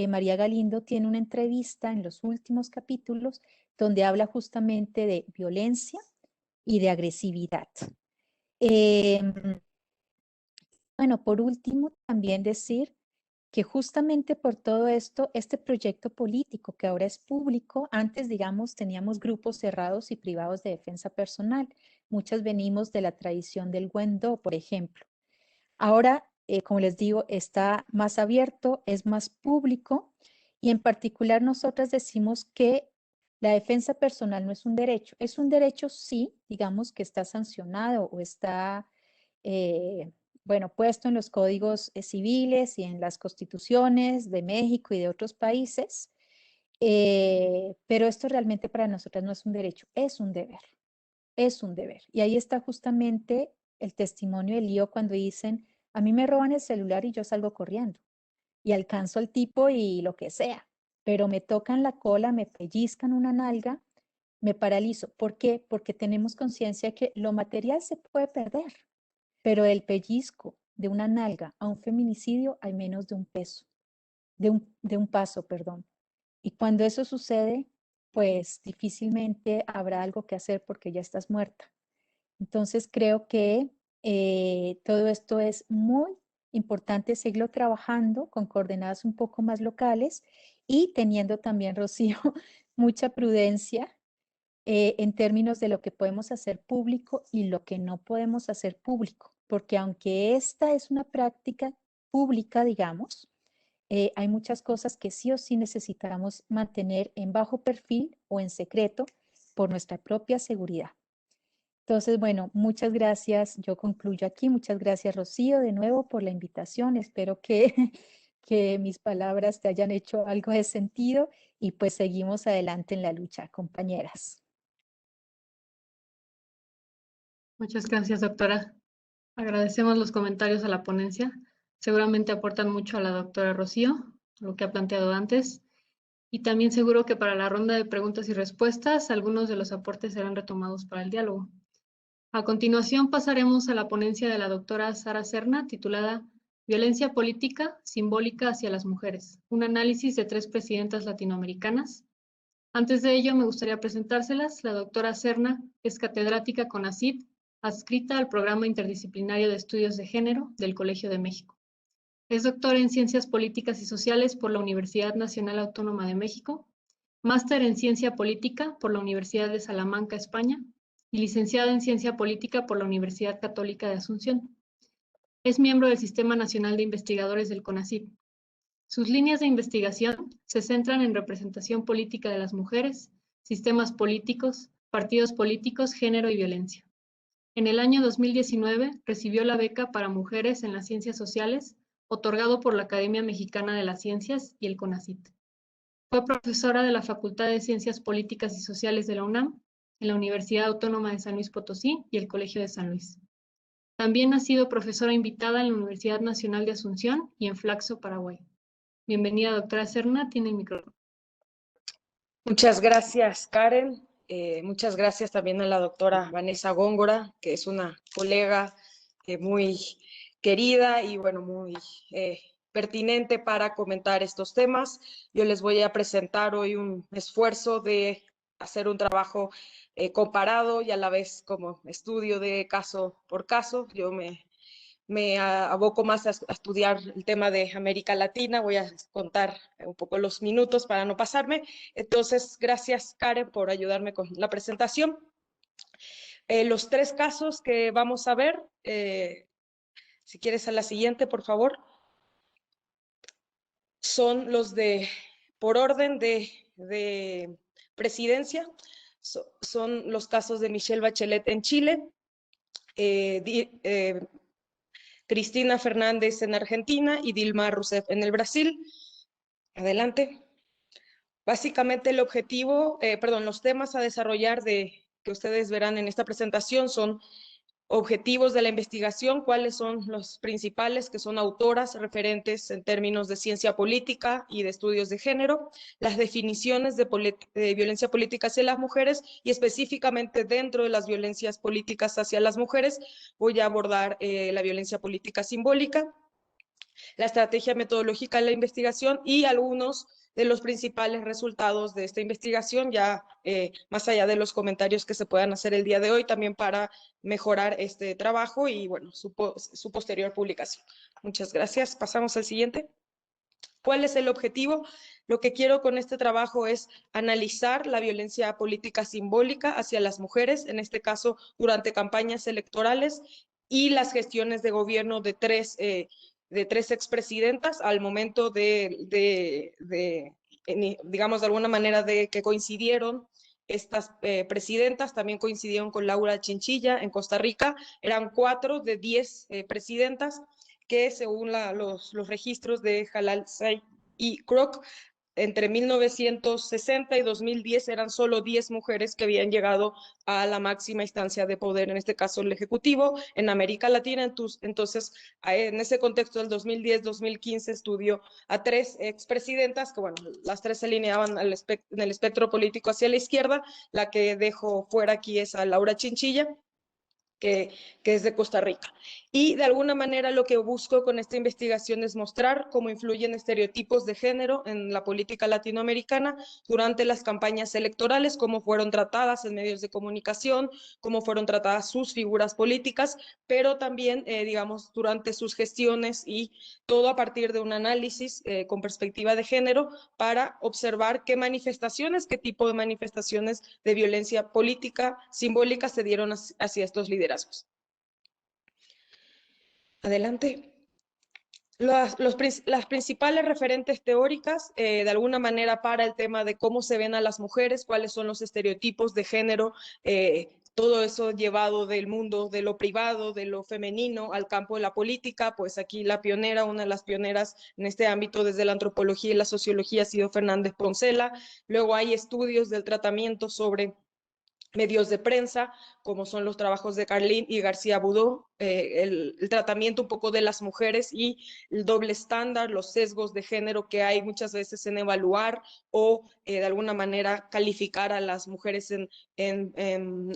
[SPEAKER 3] María Galindo tiene una entrevista en los últimos capítulos donde habla justamente de violencia y de agresividad. Bueno, por último, también decir que justamente por todo esto, este proyecto político que ahora es público, antes, digamos, teníamos grupos cerrados y privados de defensa personal. Muchas venimos de la tradición del Wendo, por ejemplo. Ahora, como les digo, está más abierto, es más público y en particular nosotras decimos que la defensa personal no es un derecho sí, digamos que está sancionado o está bueno, puesto en los códigos civiles y en las constituciones de México y de otros países, pero esto realmente para nosotras no es un derecho, es un deber, es un deber. Y ahí está justamente el testimonio de Lío cuando dicen, a mí me roban el celular y yo salgo corriendo y alcanzo al tipo y lo que sea, pero me tocan la cola, me pellizcan una nalga, me paralizo. ¿Por qué? Porque tenemos conciencia que lo material se puede perder, pero del pellizco de una nalga a un feminicidio hay menos de un paso, perdón. Y cuando eso sucede, pues difícilmente habrá algo que hacer porque ya estás muerta. Entonces creo que todo esto es muy importante seguirlo trabajando con coordenadas un poco más locales y teniendo también, Rocío, mucha prudencia en términos de lo que podemos hacer público y lo que no podemos hacer público, porque aunque esta es una práctica pública, digamos, hay muchas cosas que sí o sí necesitamos mantener en bajo perfil o en secreto por nuestra propia seguridad. Entonces, bueno, muchas gracias. Yo concluyo aquí. Muchas gracias, Rocío, de nuevo por la invitación. Espero que, que mis palabras te hayan hecho algo de sentido y pues seguimos adelante en la lucha, compañeras.
[SPEAKER 2] Muchas gracias, doctora. Agradecemos los comentarios a la ponencia. Seguramente aportan mucho a la doctora Rocío, lo que ha planteado antes. Y también seguro que para la ronda de preguntas y respuestas, algunos de los aportes serán retomados para el diálogo. A continuación pasaremos a la ponencia de la doctora Sara Serna, titulada Violencia política simbólica hacia las mujeres, un análisis de 3 presidentas latinoamericanas. Antes de ello, me gustaría presentárselas. La doctora Serna es catedrática CONACYT, adscrita al Programa Interdisciplinario de Estudios de Género del Colegio de México. Es doctora en Ciencias Políticas y Sociales por la Universidad Nacional Autónoma de México, máster en Ciencia Política por la Universidad de Salamanca, España, y licenciada en Ciencia Política por la Universidad Católica de Asunción. Es miembro del Sistema Nacional de Investigadores del CONACYT. Sus líneas de investigación se centran en representación política de las mujeres, sistemas políticos, partidos políticos, género y violencia. En el año 2019 recibió la beca para mujeres en las ciencias sociales, otorgado por la Academia Mexicana de las Ciencias y el CONACYT. Fue profesora de la Facultad de Ciencias Políticas y Sociales de la UNAM, en la Universidad Autónoma de San Luis Potosí y el Colegio de San Luis. También ha sido profesora invitada en la Universidad Nacional de Asunción y en Flaxo, Paraguay. Bienvenida, doctora Serna, tiene el micrófono.
[SPEAKER 4] Muchas gracias, Karen. Muchas gracias también a la doctora Vanessa Góngora, que es una colega muy querida y bueno, muy pertinente para comentar estos temas. Yo les voy a presentar hoy un esfuerzo de hacer un trabajo comparado y a la vez como estudio de caso por caso. Yo me aboco más a estudiar el tema de América Latina. Voy a contar un poco los minutos para no pasarme. Entonces, gracias, Karen, por ayudarme con la presentación. Los tres casos que vamos a ver, si quieres a la siguiente, por favor, son los de, por orden de presidencia, son los casos de Michelle Bachelet en Chile, Cristina Fernández en Argentina y Dilma Rousseff en el Brasil. Adelante. Básicamente el objetivo, los temas a desarrollar que ustedes verán en esta presentación son objetivos de la investigación, cuáles son los principales, que son autoras referentes en términos de ciencia política y de estudios de género, las definiciones de violencia política hacia las mujeres y específicamente dentro de las violencias políticas hacia las mujeres voy a abordar la violencia política simbólica, la estrategia metodológica de la investigación y algunos de los principales resultados de esta investigación, ya más allá de los comentarios que se puedan hacer el día de hoy, también para mejorar este trabajo y bueno, su posterior publicación. Muchas gracias. Pasamos al siguiente. ¿Cuál es el objetivo? Lo que quiero con este trabajo es analizar la violencia política simbólica hacia las mujeres, en este caso durante campañas electorales y las gestiones de gobierno de tres expresidentas al momento digamos, de alguna manera de que coincidieron estas presidentas, también coincidieron con Laura Chinchilla en Costa Rica, eran 4 de 10 presidentas que según los registros de Halal Say y Kroc, entre 1960 y 2010 eran solo 10 mujeres que habían llegado a la máxima instancia de poder, en este caso el Ejecutivo, en América Latina. Entonces, en ese contexto del 2010-2015 estudió a 3 expresidentas, que bueno, las 3 se alineaban en el espectro político hacia la izquierda. La que dejo fuera aquí es a Laura Chinchilla, que es de Costa Rica. Y de alguna manera lo que busco con esta investigación es mostrar cómo influyen estereotipos de género en la política latinoamericana durante las campañas electorales, cómo fueron tratadas en medios de comunicación, cómo fueron tratadas sus figuras políticas, pero también, digamos, durante sus gestiones y todo a partir de un análisis con perspectiva de género para observar qué tipo de manifestaciones de violencia política simbólica se dieron hacia estos liderazgos. Adelante. Las principales referentes teóricas, de alguna manera, para el tema de cómo se ven a las mujeres, cuáles son los estereotipos de género, todo eso llevado del mundo de lo privado, de lo femenino, al campo de la política. Pues aquí la pionera, una de las pioneras en este ámbito desde la antropología y la sociología ha sido Fernández Poncela. Luego hay estudios del tratamiento sobre medios de prensa, como son los trabajos de Carlin y García Budó, el tratamiento un poco de las mujeres y el doble estándar, los sesgos de género que hay muchas veces en evaluar o de alguna manera calificar a las mujeres en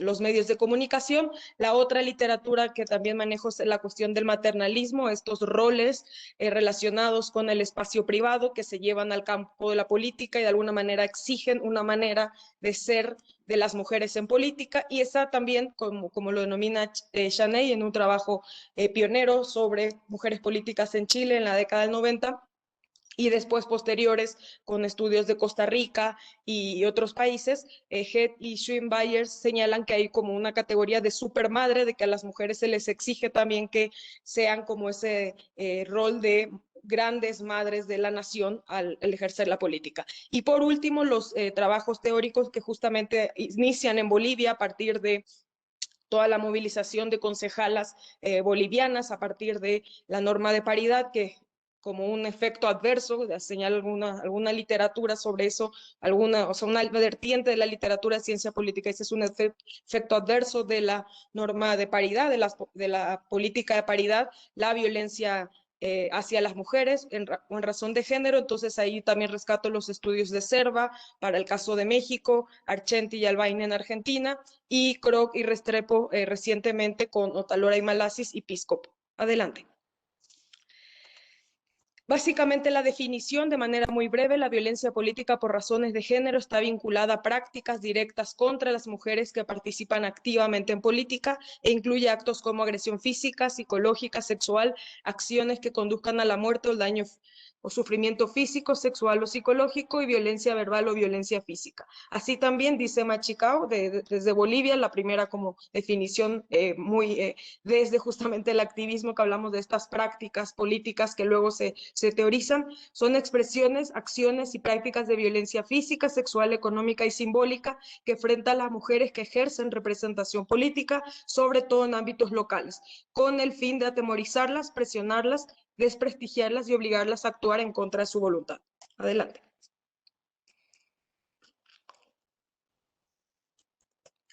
[SPEAKER 4] los medios de comunicación. La otra literatura que también manejo es la cuestión del maternalismo, estos roles relacionados con el espacio privado que se llevan al campo de la política y de alguna manera exigen una manera de ser de las mujeres en política, y esa también, como lo denomina Chaney en un trabajo pionero sobre mujeres políticas en Chile en la década del 90, y después posteriores con estudios de Costa Rica y otros países, Head y Schwimbayer señalan que hay como una categoría de supermadre, de que a las mujeres se les exige también que sean como ese rol de grandes madres de la nación al ejercer la política. Y por último, los trabajos teóricos que justamente inician en Bolivia a partir de toda la movilización de concejalas bolivianas, a partir de la norma de paridad, que como un efecto adverso, señala alguna literatura sobre eso, una vertiente de la literatura de ciencia política, ese es un efecto adverso de la norma de paridad, de la política de paridad, la violencia hacia las mujeres en razón de género. Entonces ahí también rescato los estudios de Cerva para el caso de México, Argenti y Albaine en Argentina, y Kroc y Restrepo recientemente con Otalora y Malasis y Piscopo. Adelante. Básicamente la definición, de manera muy breve, la violencia política por razones de género está vinculada a prácticas directas contra las mujeres que participan activamente en política e incluye actos como agresión física, psicológica, sexual, acciones que conduzcan a la muerte o el daño o sufrimiento físico, sexual o psicológico y violencia verbal o violencia física. Así también dice Machicao desde Bolivia, la primera como definición desde justamente el activismo que hablamos de estas prácticas políticas que luego se teorizan, son expresiones, acciones y prácticas de violencia física, sexual, económica y simbólica que enfrentan a las mujeres que ejercen representación política, sobre todo en ámbitos locales, con el fin de atemorizarlas, presionarlas, desprestigiarlas y obligarlas a actuar en contra de su voluntad. Adelante.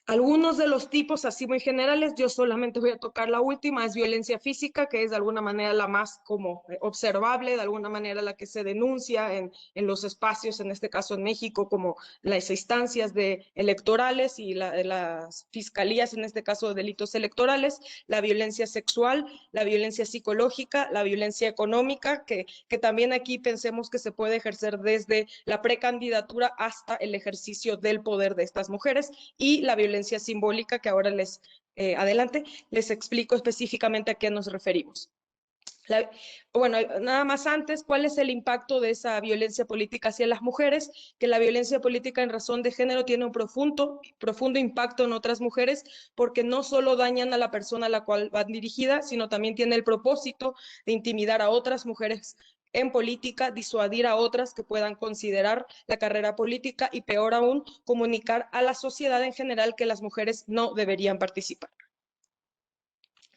[SPEAKER 4] Algunos de los tipos así muy generales, yo solamente voy a tocar la última, es violencia física, que es de alguna manera la más como observable, de alguna manera la que se denuncia en los espacios, en este caso en México, como las instancias electorales y las fiscalías, en este caso de delitos electorales, la violencia sexual, la violencia psicológica, la violencia económica, que también aquí pensemos que se puede ejercer desde la precandidatura hasta el ejercicio del poder de estas mujeres, y la violencia simbólica, que ahora les explico específicamente a qué nos referimos. Bueno, nada más antes, ¿cuál es el impacto de esa violencia política hacia las mujeres? Que la violencia política en razón de género tiene un profundo impacto en otras mujeres, porque no solo dañan a la persona a la cual van dirigida, sino también tiene el propósito de intimidar a otras mujeres en política, disuadir a otras que puedan considerar la carrera política y, peor aún, comunicar a la sociedad en general que las mujeres no deberían participar.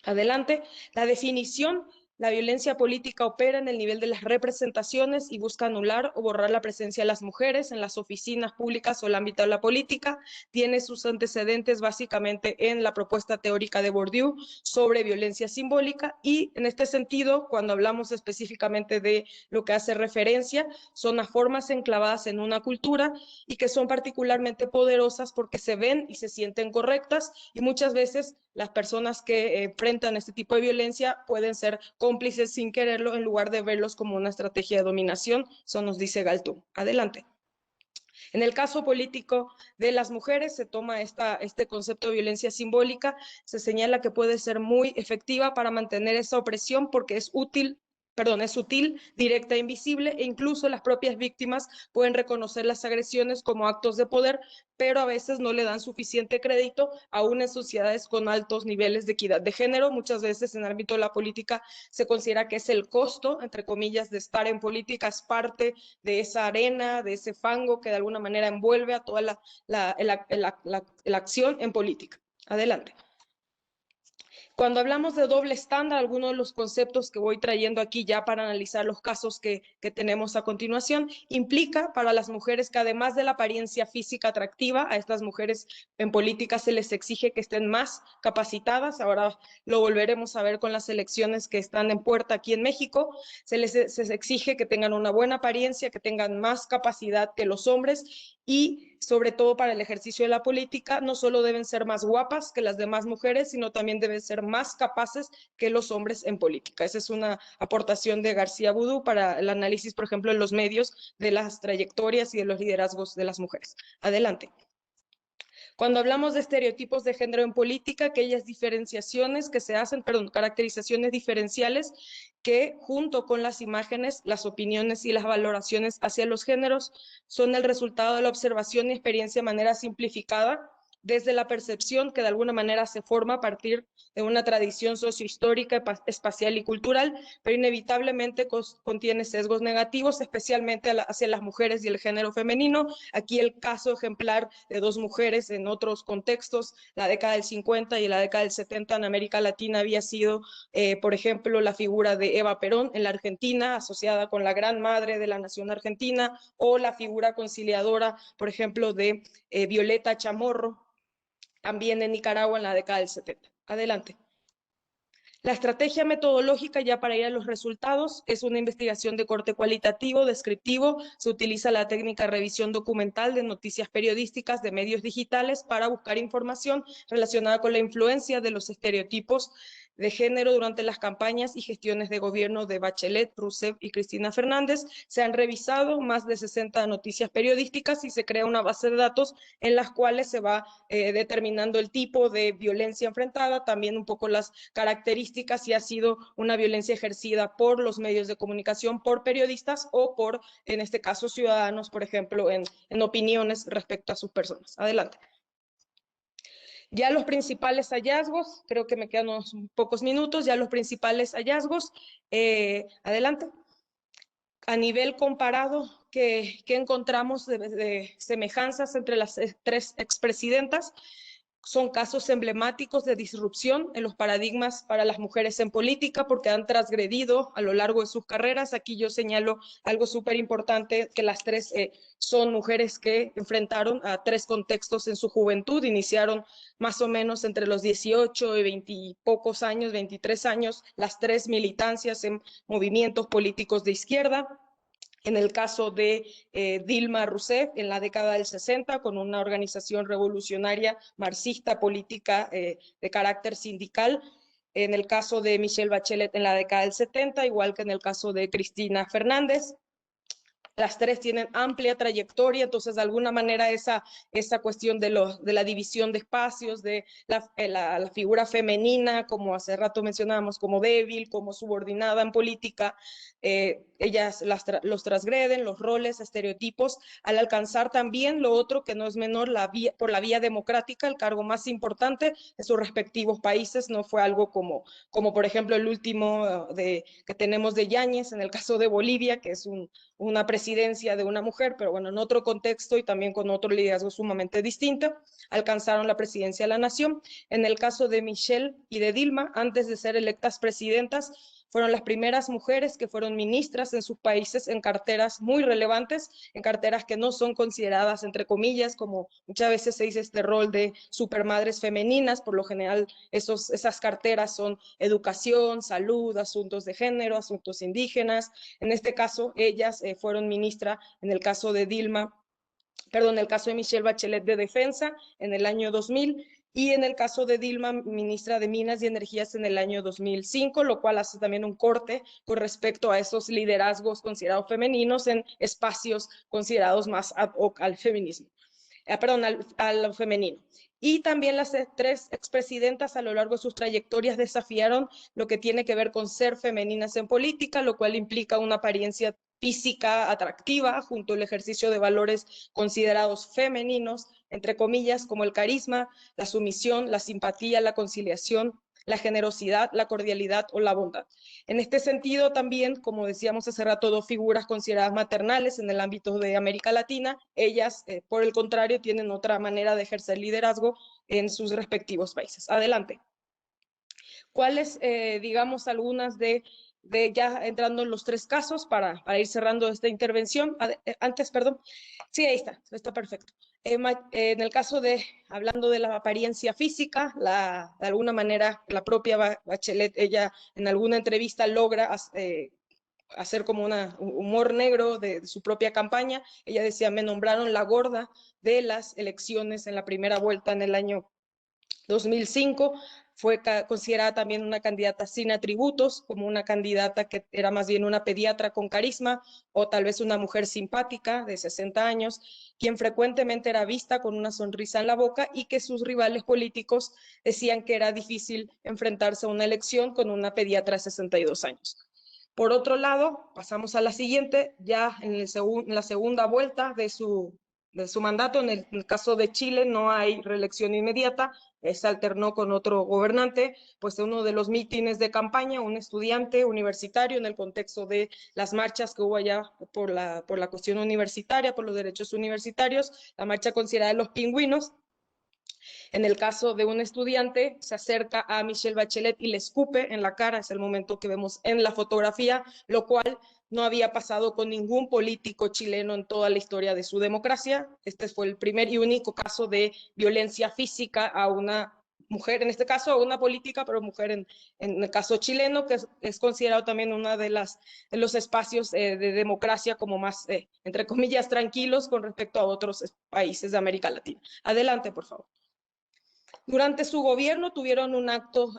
[SPEAKER 4] Adelante. La definición: la violencia política opera en el nivel de las representaciones y busca anular o borrar la presencia de las mujeres en las oficinas públicas o el ámbito de la política. Tiene sus antecedentes básicamente en la propuesta teórica de Bourdieu sobre violencia simbólica, y en este sentido, cuando hablamos específicamente de lo que hace referencia, son las formas enclavadas en una cultura y que son particularmente poderosas porque se ven y se sienten correctas, y muchas veces las personas que enfrentan este tipo de violencia pueden ser cómplices sin quererlo, en lugar de verlos como una estrategia de dominación. Eso nos dice Galtung. Adelante. En el caso político de las mujeres se toma este concepto de violencia simbólica, se señala que puede ser muy efectiva para mantener esa opresión porque es sutil, directa e invisible, e incluso las propias víctimas pueden reconocer las agresiones como actos de poder, pero a veces no le dan suficiente crédito, aún en sociedades con altos niveles de equidad de género. Muchas veces en el ámbito de la política se considera que es el costo, entre comillas, de estar en política, es parte de esa arena, de ese fango que de alguna manera envuelve a toda la acción en política. Adelante. Cuando hablamos de doble estándar, algunos de los conceptos que voy trayendo aquí ya para analizar los casos que tenemos a continuación, implica para las mujeres que además de la apariencia física atractiva, a estas mujeres en política se les exige que estén más capacitadas. Ahora lo volveremos a ver con las elecciones que están en puerta aquí en México. Se les exige que tengan una buena apariencia, que tengan más capacidad que los hombres, y sobre todo para el ejercicio de la política, no solo deben ser más guapas que las demás mujeres, sino también deben ser más capaces que los hombres en política. Esa es una aportación de García Boudou para el análisis, por ejemplo, en los medios de las trayectorias y de los liderazgos de las mujeres. Adelante. Cuando hablamos de estereotipos de género en política, aquellas diferenciaciones que se hacen, caracterizaciones diferenciales que junto con las imágenes, las opiniones y las valoraciones hacia los géneros son el resultado de la observación y experiencia de manera simplificada desde la percepción que de alguna manera se forma a partir de una tradición sociohistórica, espacial y cultural, pero inevitablemente contiene sesgos negativos, especialmente hacia las mujeres y el género femenino. Aquí el caso ejemplar de dos mujeres en otros contextos, la década del 50 y la década del 70 en América Latina había sido, por ejemplo, la figura de Eva Perón en la Argentina, asociada con la gran madre de la nación argentina, o la figura conciliadora, por ejemplo, de Violeta Chamorro, también en Nicaragua en la década del 70. Adelante. La estrategia metodológica, ya para ir a los resultados, es una investigación de corte cualitativo, descriptivo. Se utiliza la técnica de revisión documental de noticias periodísticas de medios digitales para buscar información relacionada con la influencia de los estereotipos de género durante las campañas y gestiones de gobierno de Bachelet, Rousseff y Cristina Fernández. Se han revisado más de 60 noticias periodísticas y se crea una base de datos en las cuales se va determinando el tipo de violencia enfrentada, también un poco las características, si ha sido una violencia ejercida por los medios de comunicación, por periodistas o por, en este caso, ciudadanos, por ejemplo, en opiniones respecto a sus personas. Adelante. Ya los principales hallazgos, creo que me quedan unos pocos minutos, ya los principales hallazgos, adelante. A nivel comparado, ¿qué encontramos de semejanzas entre las tres expresidentas? Son casos emblemáticos de disrupción en los paradigmas para las mujeres en política porque han transgredido a lo largo de sus carreras. Aquí yo señalo algo súper importante, que las tres son mujeres que enfrentaron a tres contextos en su juventud, iniciaron más o menos entre los 18 y 20 y pocos años, 23 años, las tres militancias en movimientos políticos de izquierda. En el caso de Dilma Rousseff, en la década del 60, con una organización revolucionaria marxista política de carácter sindical. En el caso de Michelle Bachelet, en la década del 70, igual que en el caso de Cristina Fernández. Las tres tienen amplia trayectoria, entonces de alguna manera esa cuestión de la división de espacios, de la figura femenina, como hace rato mencionábamos, como débil, como subordinada en política, ellas los transgreden, los roles, estereotipos, al alcanzar también lo otro que no es menor, por la vía democrática, el cargo más importante de sus respectivos países. No fue algo como por ejemplo el último que tenemos de Yáñez, en el caso de Bolivia, que es una presidencia de una mujer, pero bueno, en otro contexto y también con otro liderazgo sumamente distinto, alcanzaron la presidencia de la nación. En el caso de Michelle y de Dilma, antes de ser electas presidentas, fueron las primeras mujeres que fueron ministras en sus países en carteras muy relevantes, en carteras que no son consideradas, entre comillas, como muchas veces se dice este rol de supermadres femeninas. Por lo general esas carteras son educación, salud, asuntos de género, asuntos indígenas. En este caso, ellas fueron ministra, en el caso de el caso de Michelle Bachelet, de Defensa en el año 2000, y en el caso de Dilma, ministra de Minas y Energías en el año 2005, lo cual hace también un corte con respecto a esos liderazgos considerados femeninos en espacios considerados más ad hoc al feminismo. Al femenino. Y también las tres expresidentas a lo largo de sus trayectorias desafiaron lo que tiene que ver con ser femeninas en política, lo cual implica una apariencia física atractiva junto al ejercicio de valores considerados femeninos, entre comillas, como el carisma, la sumisión, la simpatía, la conciliación, la generosidad, la cordialidad o la bondad. En este sentido también, como decíamos hace rato, dos figuras consideradas maternales en el ámbito de América Latina, ellas, por el contrario, tienen otra manera de ejercer liderazgo en sus respectivos países. Adelante. ¿Cuáles, digamos, algunas de ya entrando en los tres casos para ir cerrando esta intervención? Antes, perdón. Sí, ahí está perfecto. En el caso hablando de la apariencia física, de alguna manera la propia Bachelet, ella en alguna entrevista logra hacer como un humor negro de su propia campaña. Ella decía, me nombraron la gorda de las elecciones en la primera vuelta en el año 2005, fue considerada también una candidata sin atributos, como una candidata que era más bien una pediatra con carisma, o tal vez una mujer simpática de 60 años, quien frecuentemente era vista con una sonrisa en la boca y que sus rivales políticos decían que era difícil enfrentarse a una elección con una pediatra de 62 años. Por otro lado, pasamos a la siguiente, ya en la segunda vuelta de su su mandato. En el caso de Chile no hay reelección inmediata, se alternó con otro gobernante, pues uno de los mítines de campaña, un estudiante universitario en el contexto de las marchas que hubo allá por la cuestión universitaria, por los derechos universitarios, la marcha considerada de los pingüinos. En el caso de un estudiante, se acerca a Michelle Bachelet y le escupe en la cara, es el momento que vemos en la fotografía, lo cual no había pasado con ningún político chileno en toda la historia de su democracia. Este fue el primer y único caso de violencia física a una mujer, en este caso a una política, pero mujer en el caso chileno, que es considerado también uno de los espacios de democracia como más, entre comillas, tranquilos con respecto a otros países de América Latina. Adelante, por favor. Durante su gobierno tuvieron un acto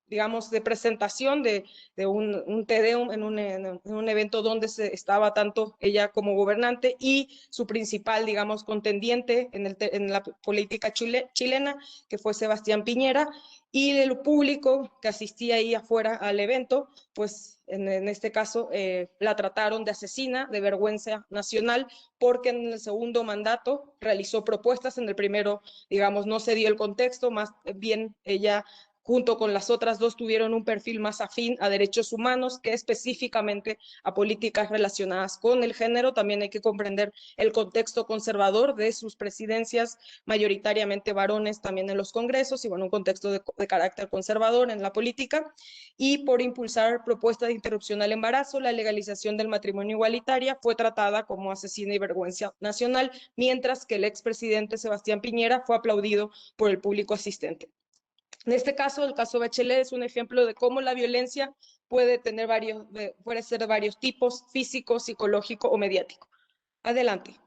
[SPEAKER 4] digamos, de presentación de un Te Deum en un evento donde estaba tanto ella como gobernante y su principal, digamos, contendiente en la política chilena, que fue Sebastián Piñera, y el público que asistía ahí afuera al evento, pues en este caso la trataron de asesina, de vergüenza nacional, porque en el segundo mandato realizó propuestas, en el primero, digamos, no se dio el contexto, más bien ella junto con las otras dos tuvieron un perfil más afín a derechos humanos que específicamente a políticas relacionadas con el género. También hay que comprender el contexto conservador de sus presidencias, mayoritariamente varones también en los congresos, y bueno, un contexto de carácter conservador en la política, y por impulsar propuestas de interrupción al embarazo, la legalización del matrimonio igualitario, fue tratada como asesina y vergüenza nacional, mientras que el expresidente Sebastián Piñera fue aplaudido por el público asistente. En este caso, el caso Bachelet es un ejemplo de cómo la violencia puede ser de varios tipos: físico, psicológico o mediático. Adelante.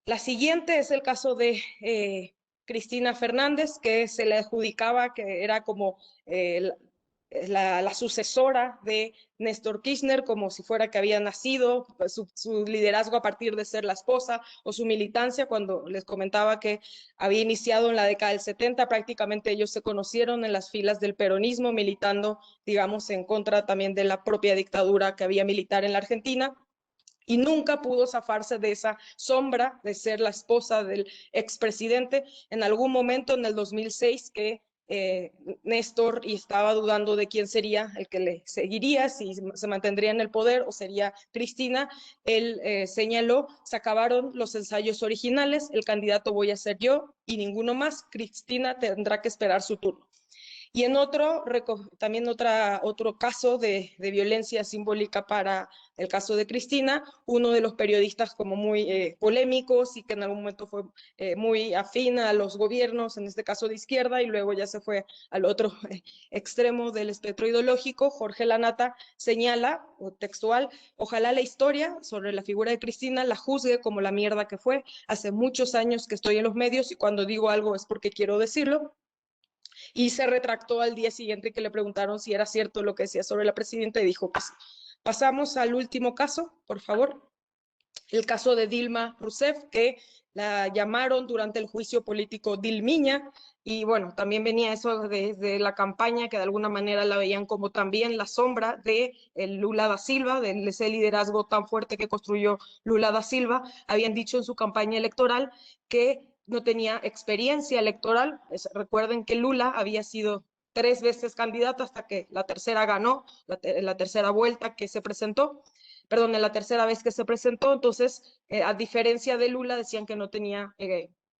[SPEAKER 4] La siguiente es el caso de Cristina Fernández, que se le adjudicaba que era como la sucesora de Néstor Kirchner, como si fuera que había nacido su liderazgo a partir de ser la esposa, o su militancia, cuando les comentaba que había iniciado en la década del 70, prácticamente ellos se conocieron en las filas del peronismo, militando, digamos, en contra también de la propia dictadura que había militar en la Argentina, y nunca pudo zafarse de esa sombra de ser la esposa del expresidente. En algún momento en el 2006 que Néstor y estaba dudando de quién sería el que le seguiría, si se mantendría en el poder o sería Cristina, él señaló: se acabaron los ensayos originales, el candidato voy a ser yo y ninguno más, Cristina tendrá que esperar su turno. Y en también otro caso de violencia simbólica para el caso de Cristina, uno de los periodistas como muy polémicos y que en algún momento fue muy afín a los gobiernos, en este caso de izquierda, y luego ya se fue al otro extremo del espectro ideológico, Jorge Lanata, señala, o textual: ojalá la historia sobre la figura de Cristina la juzgue como la mierda que fue. Hace muchos años que estoy en los medios y cuando digo algo es porque quiero decirlo. Y se retractó al día siguiente que le preguntaron si era cierto lo que decía sobre la presidenta y dijo que sí. Pasamos al último caso, por favor. El caso de Dilma Rousseff, que la llamaron durante el juicio político Dilmiña, y bueno, también venía eso desde la campaña, que de alguna manera la veían como también la sombra de Lula da Silva, de ese liderazgo tan fuerte que construyó Lula da Silva. Habían dicho en su campaña electoral que no tenía experiencia electoral. Recuerden que Lula había sido 3 veces candidato hasta que la tercera ganó, la tercera vuelta que se presentó, perdón, en la tercera vez que se presentó. Entonces, a diferencia de Lula, decían que no tenía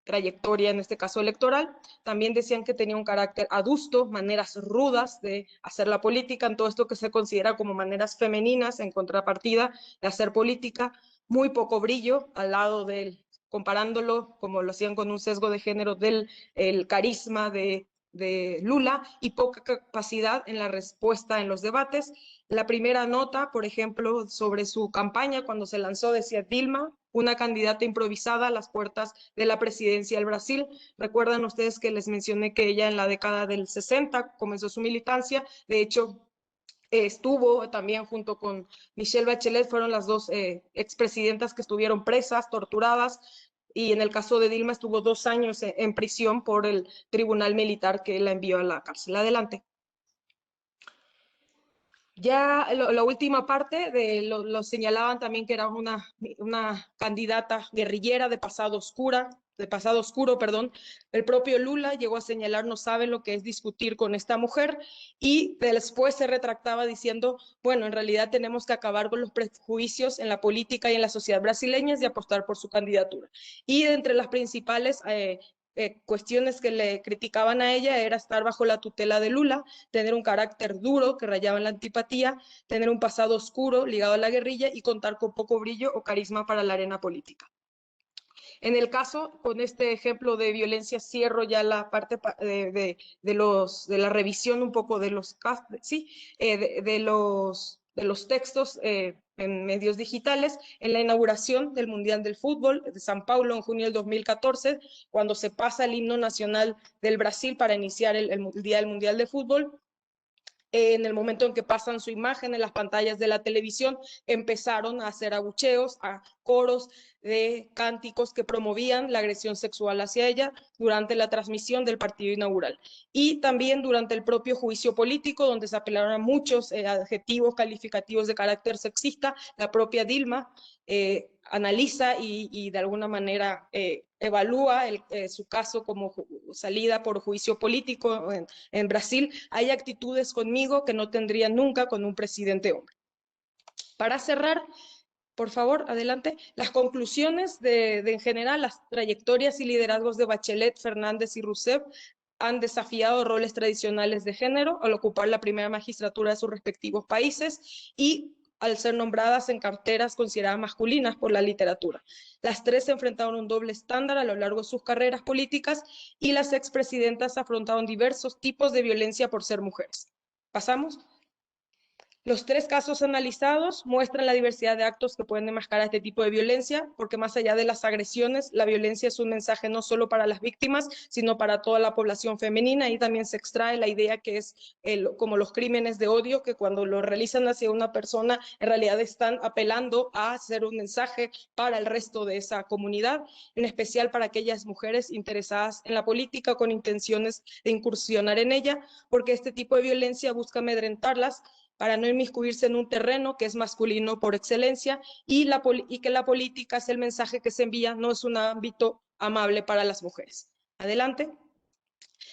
[SPEAKER 4] trayectoria, en este caso electoral. También decían que tenía un carácter adusto, maneras rudas de hacer la política, en todo esto que se considera como maneras femeninas en contrapartida de hacer política, muy poco brillo al lado del, comparándolo, como lo hacían con un sesgo de género, del el carisma de Lula, y poca capacidad en la respuesta en los debates. La primera nota, por ejemplo, sobre su campaña cuando se lanzó, decía: Dilma, una candidata improvisada a las puertas de la presidencia del Brasil. Recuerdan ustedes que les mencioné que ella en la década del 60 comenzó su militancia. De hecho, estuvo también junto con Michelle Bachelet, fueron las dos expresidentas que estuvieron presas, torturadas, y en el caso de Dilma estuvo 2 años en prisión por el tribunal militar que la envió a la cárcel. Adelante. Ya la última parte lo señalaban también que era una candidata guerrillera de pasado oscuro, perdón. El propio Lula llegó a señalar, no sabe lo que es discutir con esta mujer, y después se retractaba diciendo, bueno, en realidad tenemos que acabar con los prejuicios en la política y en la sociedad brasileñas y apostar por su candidatura. Y entre las principales cuestiones que le criticaban a ella era estar bajo la tutela de Lula, tener un carácter duro que rayaba en la antipatía, tener un pasado oscuro ligado a la guerrilla y contar con poco brillo o carisma para la arena política. En el caso, con este ejemplo de violencia, cierro ya la parte de la revisión un poco de los, sí, de los textos en medios digitales. En la inauguración del Mundial del Fútbol de San Paulo en junio del 2014, cuando se pasa el himno nacional del Brasil para iniciar el Día del Mundial de Fútbol, en el momento en que pasan su imagen en las pantallas de la televisión, empezaron a hacer abucheos, a coros de cánticos que promovían la agresión sexual hacia ella durante la transmisión del partido inaugural. Y también durante el propio juicio político, donde se apelaron a muchos adjetivos calificativos de carácter sexista, la propia Dilma analiza y de alguna manera evalúa su caso como salida por juicio político en Brasil. Hay actitudes conmigo que no tendría nunca con un presidente hombre. Para cerrar, por favor, adelante. Las conclusiones en general, las trayectorias y liderazgos de Bachelet, Fernández y Rousseff han desafiado roles tradicionales de género al ocupar la primera magistratura de sus respectivos países y al ser nombradas en carteras consideradas masculinas por la literatura. Las tres se enfrentaron a un doble estándar a lo largo de sus carreras políticas y las expresidentas afrontaron diversos tipos de violencia por ser mujeres. ¿Pasamos? Los tres casos analizados muestran la diversidad de actos que pueden enmascarar este tipo de violencia, porque más allá de las agresiones, la violencia es un mensaje no solo para las víctimas, sino para toda la población femenina, y también se extrae la idea que es como los crímenes de odio, que cuando lo realizan hacia una persona, en realidad están apelando a hacer un mensaje para el resto de esa comunidad, en especial para aquellas mujeres interesadas en la política con intenciones de incursionar en ella, porque este tipo de violencia busca amedrentarlas para no inmiscuirse en un terreno que es masculino por excelencia y que la política es el mensaje que se envía, no es un ámbito amable para las mujeres. Adelante.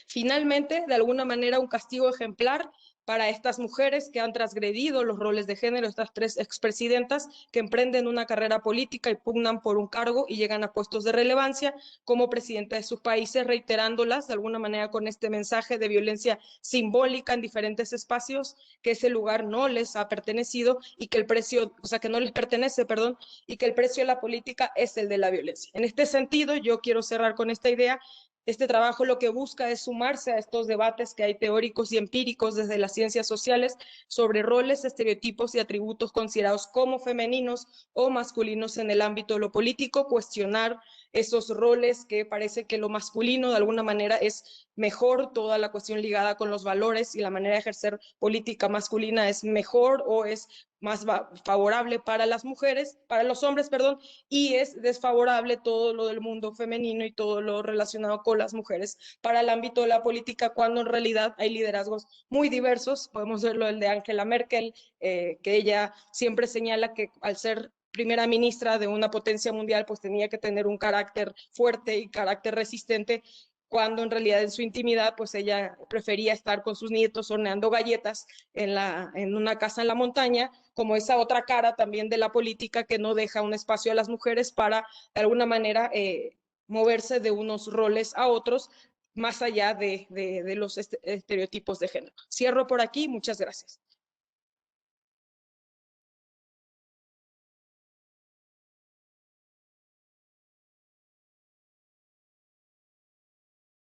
[SPEAKER 4] Finalmente, de alguna manera, un castigo ejemplar para estas mujeres que han transgredido los roles de género, estas tres expresidentas que emprenden una carrera política y pugnan por un cargo y llegan a puestos de relevancia como presidenta de sus países, reiterándolas de alguna manera con este mensaje de violencia simbólica en diferentes espacios, que ese lugar no les ha pertenecido y que el precio, o sea, que no les pertenece, perdón, y que el precio de la política es el de la violencia. En este sentido, yo quiero cerrar con esta idea. Este trabajo lo que busca es sumarse a estos debates que hay teóricos y empíricos desde las ciencias sociales sobre roles, estereotipos y atributos considerados como femeninos o masculinos en el ámbito de lo político, cuestionar esos roles que parece que lo masculino de alguna manera es mejor, toda la cuestión ligada con los valores y la manera de ejercer política masculina es mejor o es más favorable para las mujeres, para los hombres, perdón, y es desfavorable todo lo del mundo femenino y todo lo relacionado con las mujeres para el ámbito de la política, cuando en realidad hay liderazgos muy diversos. Podemos verlo el de Angela Merkel, que ella siempre señala que al ser primera ministra de una potencia mundial, pues tenía que tener un carácter fuerte y carácter resistente, cuando en realidad en su intimidad, pues ella prefería estar con sus nietos horneando galletas en una casa en la montaña, como esa otra cara también de la política que no deja un espacio a las mujeres para, de alguna manera, moverse de unos roles a otros, más allá de los estereotipos de género. Cierro por aquí, muchas gracias.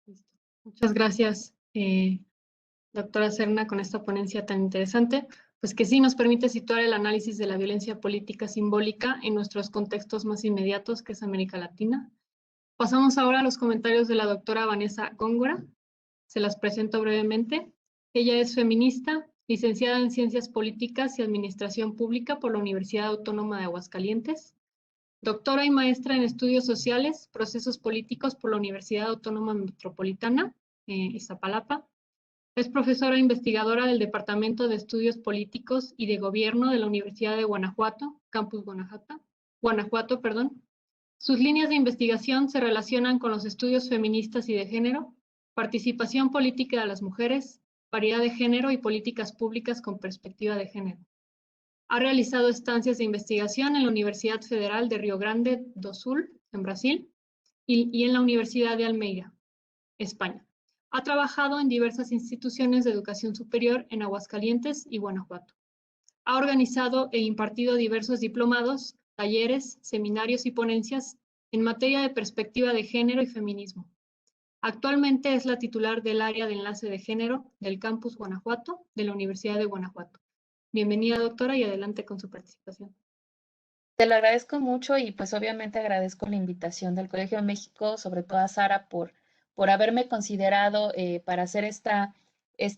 [SPEAKER 2] Listo. Muchas gracias, doctora Serna, con esta ponencia tan interesante, pues que sí nos permite situar el análisis de la violencia política simbólica en nuestros contextos más inmediatos, que es América Latina. Pasamos ahora a los comentarios de la doctora Vanessa Góngora. Se las presento brevemente. Ella es feminista, licenciada en Ciencias Políticas y Administración Pública por la Universidad Autónoma de Aguascalientes, doctora y maestra en Estudios Sociales, Procesos Políticos por la Universidad Autónoma Metropolitana, Iztapalapa. Es profesora investigadora del Departamento de Estudios Políticos y de Gobierno de la Universidad de Guanajuato, Campus Guanajuato, perdón. Sus líneas de investigación se relacionan con los estudios feministas y de género, participación política de las mujeres, paridad de género y políticas públicas con perspectiva de género. Ha realizado estancias de investigación en la Universidad Federal de Río Grande do Sul, en Brasil, y en la Universidad de Almeida, España. Ha trabajado en diversas instituciones de educación superior en Aguascalientes y Guanajuato. Ha organizado e impartido diversos diplomados, talleres, seminarios y ponencias en materia de perspectiva de género y feminismo. Actualmente es la titular del área de enlace de género del Campus Guanajuato de la Universidad de Guanajuato. Bienvenida, doctora, y adelante con su participación.
[SPEAKER 5] Te lo agradezco mucho y pues obviamente agradezco la invitación del Colegio de México, sobre todo a Sara por haberme considerado para hacer esta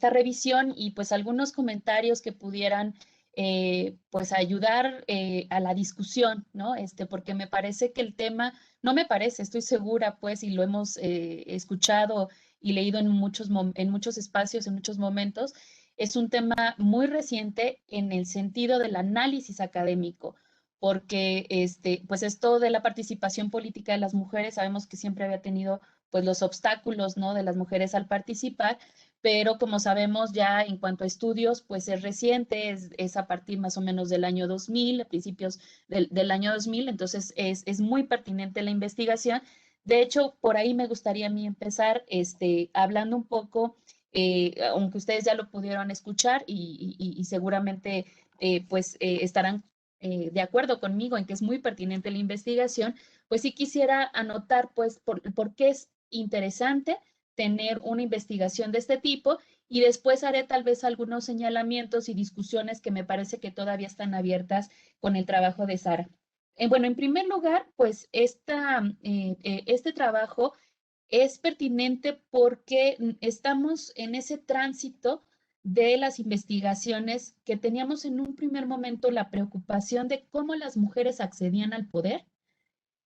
[SPEAKER 5] revisión y pues algunos comentarios que pudieran pues ayudar a la discusión, ¿no? Porque me parece que el tema, no me parece, estoy segura pues y lo hemos escuchado y leído en muchos espacios, en muchos momentos, es un tema muy reciente en el sentido del análisis académico, porque pues esto de la participación política de las mujeres, sabemos que siempre había tenido pues los obstáculos, ¿no?, de las mujeres al participar, pero como sabemos ya en cuanto a estudios, pues es reciente, es a partir más o menos del año 2000, a principios del año 2000, entonces es muy pertinente la investigación. De hecho, por ahí me gustaría a mí empezar hablando un poco, aunque ustedes ya lo pudieron escuchar y seguramente pues estarán de acuerdo conmigo en que es muy pertinente la investigación, pues sí quisiera anotar pues por qué es interesante tener una investigación de este tipo y después haré tal vez algunos señalamientos y discusiones que me parece que todavía están abiertas con el trabajo de Sara. Bueno, en primer lugar, pues este trabajo es pertinente porque estamos en ese tránsito de las investigaciones que teníamos en un primer momento la preocupación de cómo las mujeres accedían al poder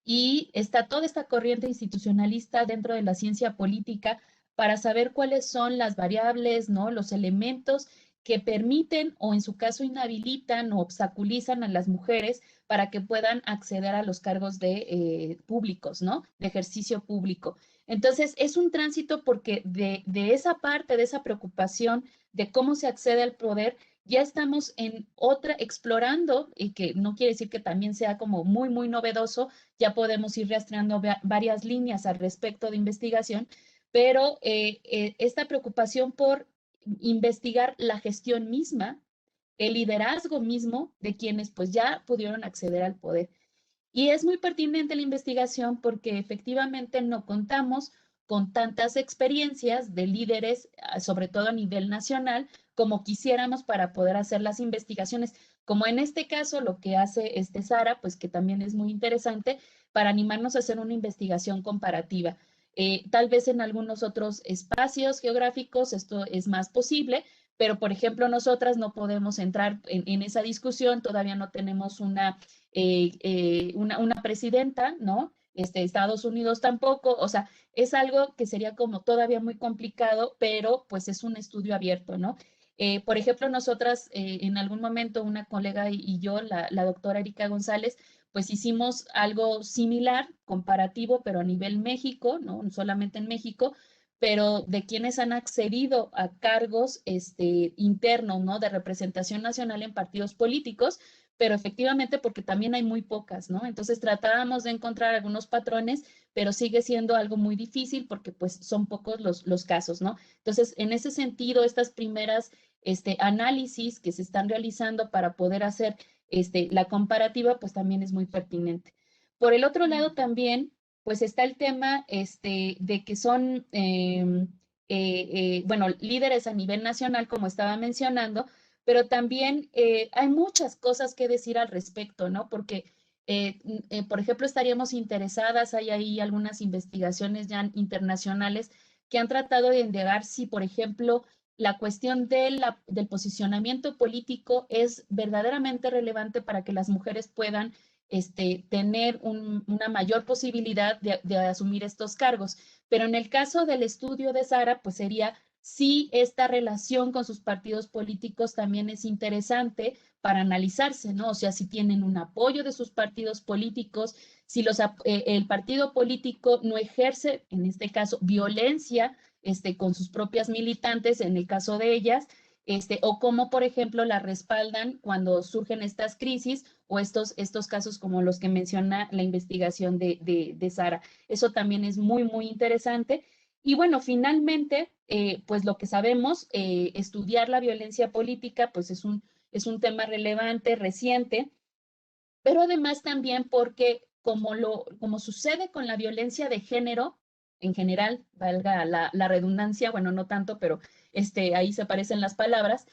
[SPEAKER 5] y está toda esta corriente institucionalista dentro de la ciencia política para saber cuáles son las variables, ¿no?, los elementos que permiten o en su caso inhabilitan o obstaculizan a las mujeres para que puedan acceder a los cargos de públicos, ¿no?, de ejercicio público. Entonces, es un tránsito porque de esa parte, de esa preocupación de cómo se accede al poder, ya estamos en otra, explorando, y que no quiere decir que también sea como muy, muy novedoso, ya podemos ir rastreando varias líneas al respecto de investigación, pero esta preocupación por investigar la gestión misma, el liderazgo mismo de quienes pues ya pudieron acceder al poder. Y es muy pertinente la investigación porque efectivamente no contamos con tantas experiencias de líderes, sobre todo a nivel nacional, como quisiéramos para poder hacer las investigaciones, como en este caso lo que hace Sara, pues que también es muy interesante para animarnos a hacer una investigación comparativa. Tal vez en algunos otros espacios geográficos esto es más posible, pero por ejemplo nosotras no podemos entrar en esa discusión, todavía no tenemos una presidenta, ¿no? Estados Unidos tampoco, o sea, es algo que sería como todavía muy complicado, pero pues es un estudio abierto, ¿no? Por ejemplo, nosotras en algún momento, una colega y yo, la doctora Erika González, pues hicimos algo similar, comparativo, pero a nivel México, ¿no? Solamente en México, pero de quienes han accedido a cargos internos, ¿no?, de representación nacional en partidos políticos, pero efectivamente porque también hay muy pocas, ¿no? Entonces tratábamos de encontrar algunos patrones, pero sigue siendo algo muy difícil porque pues son pocos los casos, ¿no? Entonces, en ese sentido, estas primeras análisis que se están realizando para poder hacer la comparativa, pues también es muy pertinente. Por el otro lado también, pues está el tema de que son, bueno, líderes a nivel nacional, como estaba mencionando, pero también hay muchas cosas que decir al respecto, ¿no? Porque, por ejemplo, estaríamos interesadas, hay ahí algunas investigaciones ya internacionales que han tratado de indagar si, por ejemplo, la cuestión del posicionamiento político es verdaderamente relevante para que las mujeres puedan tener una mayor posibilidad de asumir estos cargos. Pero en el caso del estudio de Sara, pues sería si esta relación con sus partidos políticos también es interesante para analizarse, ¿no? O sea, si tienen un apoyo de sus partidos políticos, si el partido político no ejerce, en este caso, violencia con sus propias militantes, en el caso de ellas, o cómo, por ejemplo, la respaldan cuando surgen estas crisis o estos casos como los que menciona la investigación de Sara. Eso también es muy, muy interesante. Y bueno, finalmente, pues lo que sabemos, estudiar la violencia política, pues es un tema relevante, reciente, pero además también porque como sucede con la violencia de género, en general, valga la redundancia, bueno, no tanto, pero ahí se parecen las palabras,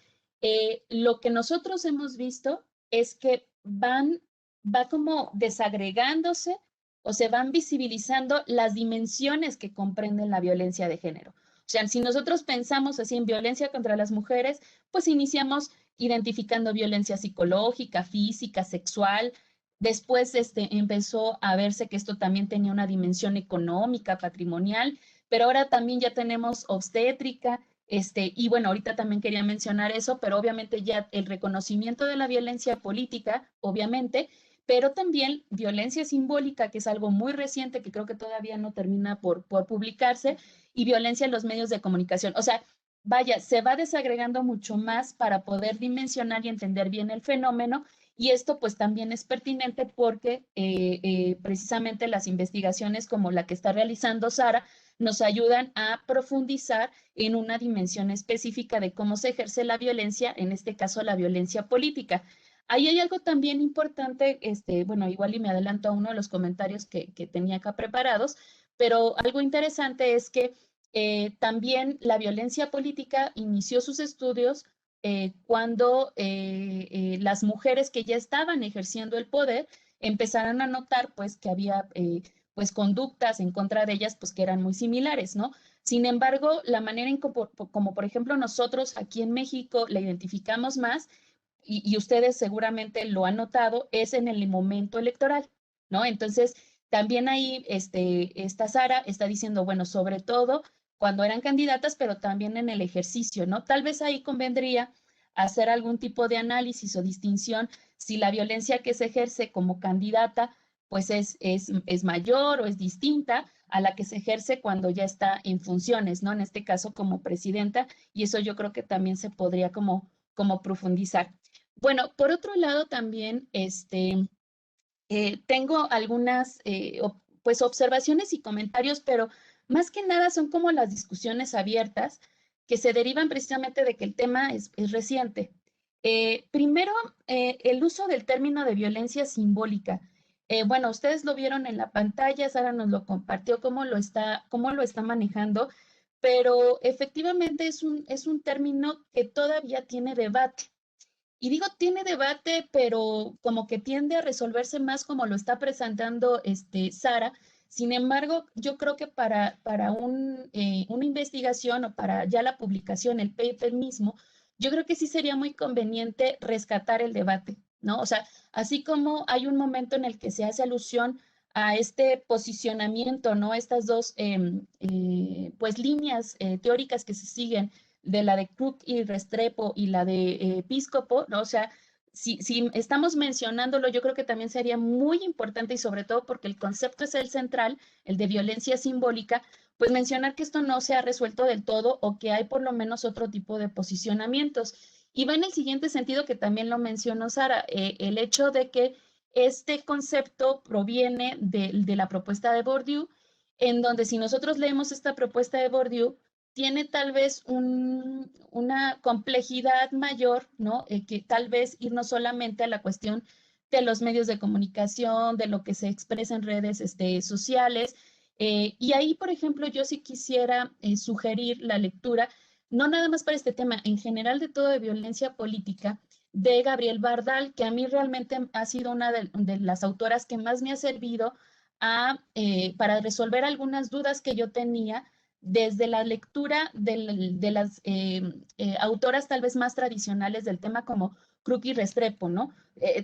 [SPEAKER 5] lo que nosotros hemos visto es que va como desagregándose o se van visibilizando las dimensiones que comprenden la violencia de género. O sea, si nosotros pensamos así en violencia contra las mujeres, pues iniciamos identificando violencia psicológica, física, sexual. Después empezó a verse que esto también tenía una dimensión económica, patrimonial, pero ahora también ya tenemos obstétrica, y bueno, ahorita también quería mencionar eso, pero obviamente ya el reconocimiento de la violencia política, obviamente, pero también violencia simbólica, que es algo muy reciente, que creo que todavía no termina por publicarse, y violencia en los medios de comunicación. O sea, vaya, se va desagregando mucho más para poder dimensionar y entender bien el fenómeno, y esto pues también es pertinente porque precisamente las investigaciones como la que está realizando Sara nos ayudan a profundizar en una dimensión específica de cómo se ejerce la violencia, en este caso la violencia política. Ahí hay algo también importante, bueno, igual y me adelanto a uno de los comentarios que tenía acá preparados, pero algo interesante es que también la violencia política inició sus estudios cuando las mujeres que ya estaban ejerciendo el poder empezaron a notar pues que había pues conductas en contra de ellas pues que eran muy similares, ¿no? Sin embargo, la manera en como por ejemplo nosotros aquí en México la identificamos más, y ustedes seguramente lo han notado, es en el momento electoral, ¿no? Entonces, también ahí esta Sara está diciendo, bueno, sobre todo cuando eran candidatas, pero también en el ejercicio, ¿no? Tal vez ahí convendría hacer algún tipo de análisis o distinción si la violencia que se ejerce como candidata pues es mayor o es distinta a la que se ejerce cuando ya está en funciones, ¿no? En este caso como presidenta, y eso yo creo que también se podría como profundizar. Bueno, por otro lado también, tengo algunas pues observaciones y comentarios, pero más que nada son como las discusiones abiertas que se derivan precisamente de que el tema es reciente. Primero, el uso del término de violencia simbólica. Bueno, ustedes lo vieron en la pantalla, Sara nos lo compartió cómo lo está manejando, pero efectivamente es un término que todavía tiene debate. Y digo, tiene debate, pero como que tiende a resolverse más como lo está presentando Sara. Sin embargo, yo creo que para una investigación o para ya la publicación, el paper mismo, yo creo que sí sería muy conveniente rescatar el debate, ¿no? O sea, así como hay un momento en el que se hace alusión a este posicionamiento, ¿no? Estas dos, pues, líneas teóricas que se siguen de la de Crook y Restrepo y la de Episcopo, ¿no? O sea, si estamos mencionándolo, yo creo que también sería muy importante y sobre todo porque el concepto es el central, el de violencia simbólica, pues mencionar que esto no se ha resuelto del todo o que hay por lo menos otro tipo de posicionamientos. Y va en el siguiente sentido que también lo mencionó Sara, el hecho de que este concepto proviene de la propuesta de Bourdieu, en donde si nosotros leemos esta propuesta de Bourdieu, tiene tal vez una complejidad mayor, ¿no? Que tal vez ir no solamente a la cuestión de los medios de comunicación, de lo que se expresa en redes sociales. Y ahí, por ejemplo, yo sí quisiera sugerir la lectura, no nada más para este tema, en general de todo de violencia política, de Gabriel Bardal, que a mí realmente ha sido una de las autoras que más me ha servido para resolver algunas dudas que yo tenía desde la lectura de las autoras tal vez más tradicionales del tema como Crook y Restrepo, ¿no?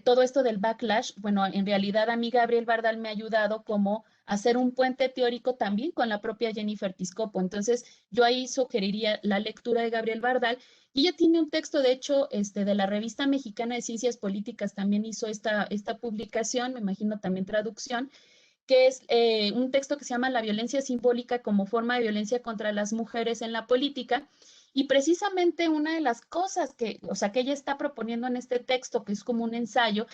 [SPEAKER 5] Todo esto del backlash, bueno, en realidad a mí Gabriel Bardal me ha ayudado como hacer un puente teórico también con la propia Jennifer Piscopo. Entonces, yo ahí sugeriría la lectura de Gabriel Bardal, y ella tiene un texto, de hecho, de la Revista Mexicana de Ciencias Políticas, también hizo esta publicación, me imagino también traducción, que es un texto que se llama La violencia simbólica como forma de violencia contra las mujeres en la política. Y precisamente una de las cosas que ella está proponiendo en este texto, que es como un ensayo,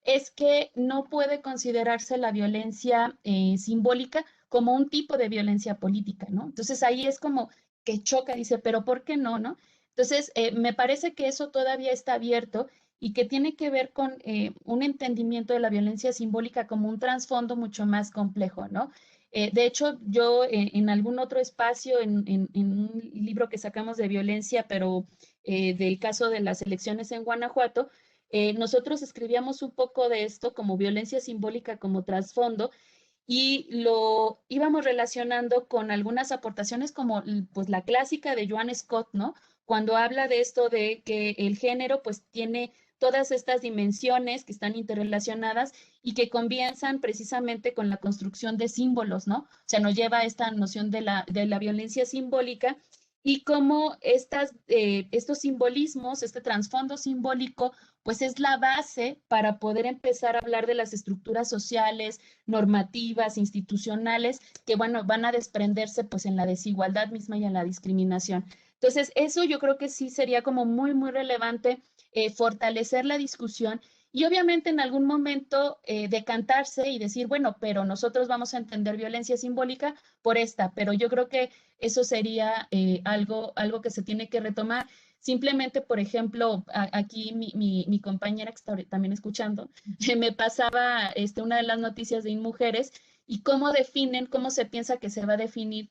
[SPEAKER 5] es que no puede considerarse la violencia simbólica como un tipo de violencia política, ¿no? Entonces ahí es como que choca, dice, pero ¿por qué no, no? Entonces, me parece que eso todavía está abierto y que tiene que ver con un entendimiento de la violencia simbólica como un trasfondo mucho más complejo, ¿no? De hecho, yo en algún otro espacio, en un libro que sacamos de violencia, pero del caso de las elecciones en Guanajuato, nosotros escribíamos un poco de esto como violencia simbólica como trasfondo, y lo íbamos relacionando con algunas aportaciones como pues la clásica de Joan Scott, ¿no? Cuando habla de esto de que el género pues tiene todas estas dimensiones que están interrelacionadas y que comienzan precisamente con la construcción de símbolos, ¿no? O sea, nos lleva a esta noción de la violencia simbólica y cómo estos simbolismos, este trasfondo simbólico, pues es la base para poder empezar a hablar de las estructuras sociales, normativas, institucionales, que bueno, van a desprenderse pues en la desigualdad misma y en la discriminación. Entonces, eso yo creo que sí sería como muy, muy relevante fortalecer la discusión y obviamente en algún momento decantarse y decir, bueno, pero nosotros vamos a entender violencia simbólica por esta, pero yo creo que eso sería algo que se tiene que retomar. Simplemente, por ejemplo, aquí mi compañera que está también escuchando, me pasaba una de las noticias de InMujeres y cómo definen, cómo se piensa que se va a definir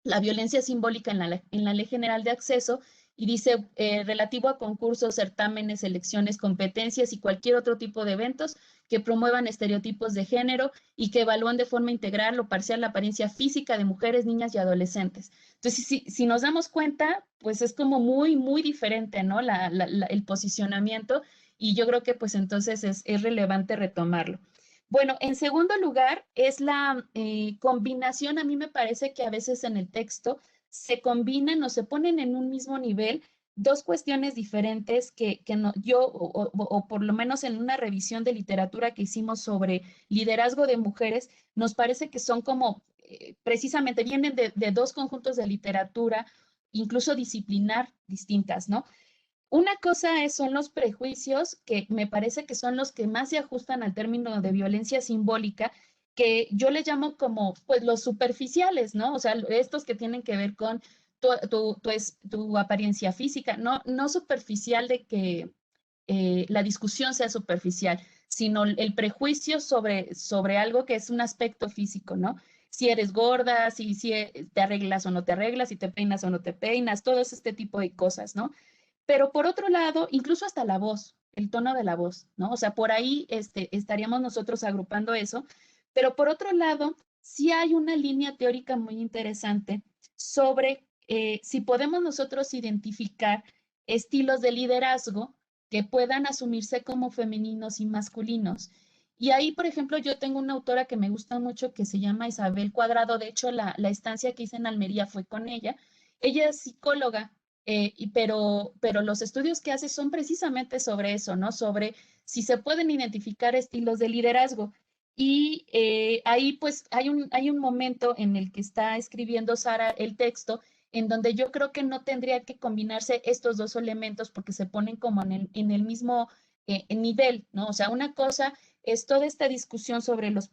[SPEAKER 5] la violencia simbólica en la Ley General de Acceso, y dice relativo a concursos, certámenes, elecciones, competencias y cualquier otro tipo de eventos que promuevan estereotipos de género y que evalúan de forma integral o parcial la apariencia física de mujeres, niñas y adolescentes. Entonces, si nos damos cuenta, pues es como muy, muy diferente, ¿no? El posicionamiento, y yo creo que pues entonces es relevante retomarlo. Bueno, en segundo lugar es la combinación. A mí me parece que a veces en el texto se combinan o se ponen en un mismo nivel dos cuestiones diferentes que no, yo, o por lo menos en una revisión de literatura que hicimos sobre liderazgo de mujeres, nos parece que son como, precisamente vienen de dos conjuntos de literatura, incluso disciplinar distintas, ¿no? Una cosa son los prejuicios, que me parece que son los que más se ajustan al término de violencia simbólica, que yo le llamo como, pues, los superficiales, ¿no? O sea, estos que tienen que ver con tu apariencia física, no superficial de que la discusión sea superficial, sino el prejuicio sobre algo que es un aspecto físico, ¿no? Si eres gorda, si te arreglas o no te arreglas, si te peinas o no te peinas, todo este tipo de cosas, ¿no? Pero por otro lado, incluso hasta la voz, el tono de la voz, ¿no? O sea, por ahí estaríamos nosotros agrupando eso. Pero por otro lado, sí hay una línea teórica muy interesante sobre si podemos nosotros identificar estilos de liderazgo que puedan asumirse como femeninos y masculinos. Y ahí, por ejemplo, yo tengo una autora que me gusta mucho que se llama Isabel Cuadrado. De hecho, la estancia que hice en Almería fue con ella. Ella es psicóloga, pero los estudios que hace son precisamente sobre eso, ¿no? Sobre si se pueden identificar estilos de liderazgo. Y ahí pues hay un momento en el que está escribiendo Sara el texto, en donde yo creo que no tendría que combinarse estos dos elementos porque se ponen como en el mismo nivel, ¿no? O sea, una cosa es toda esta discusión sobre los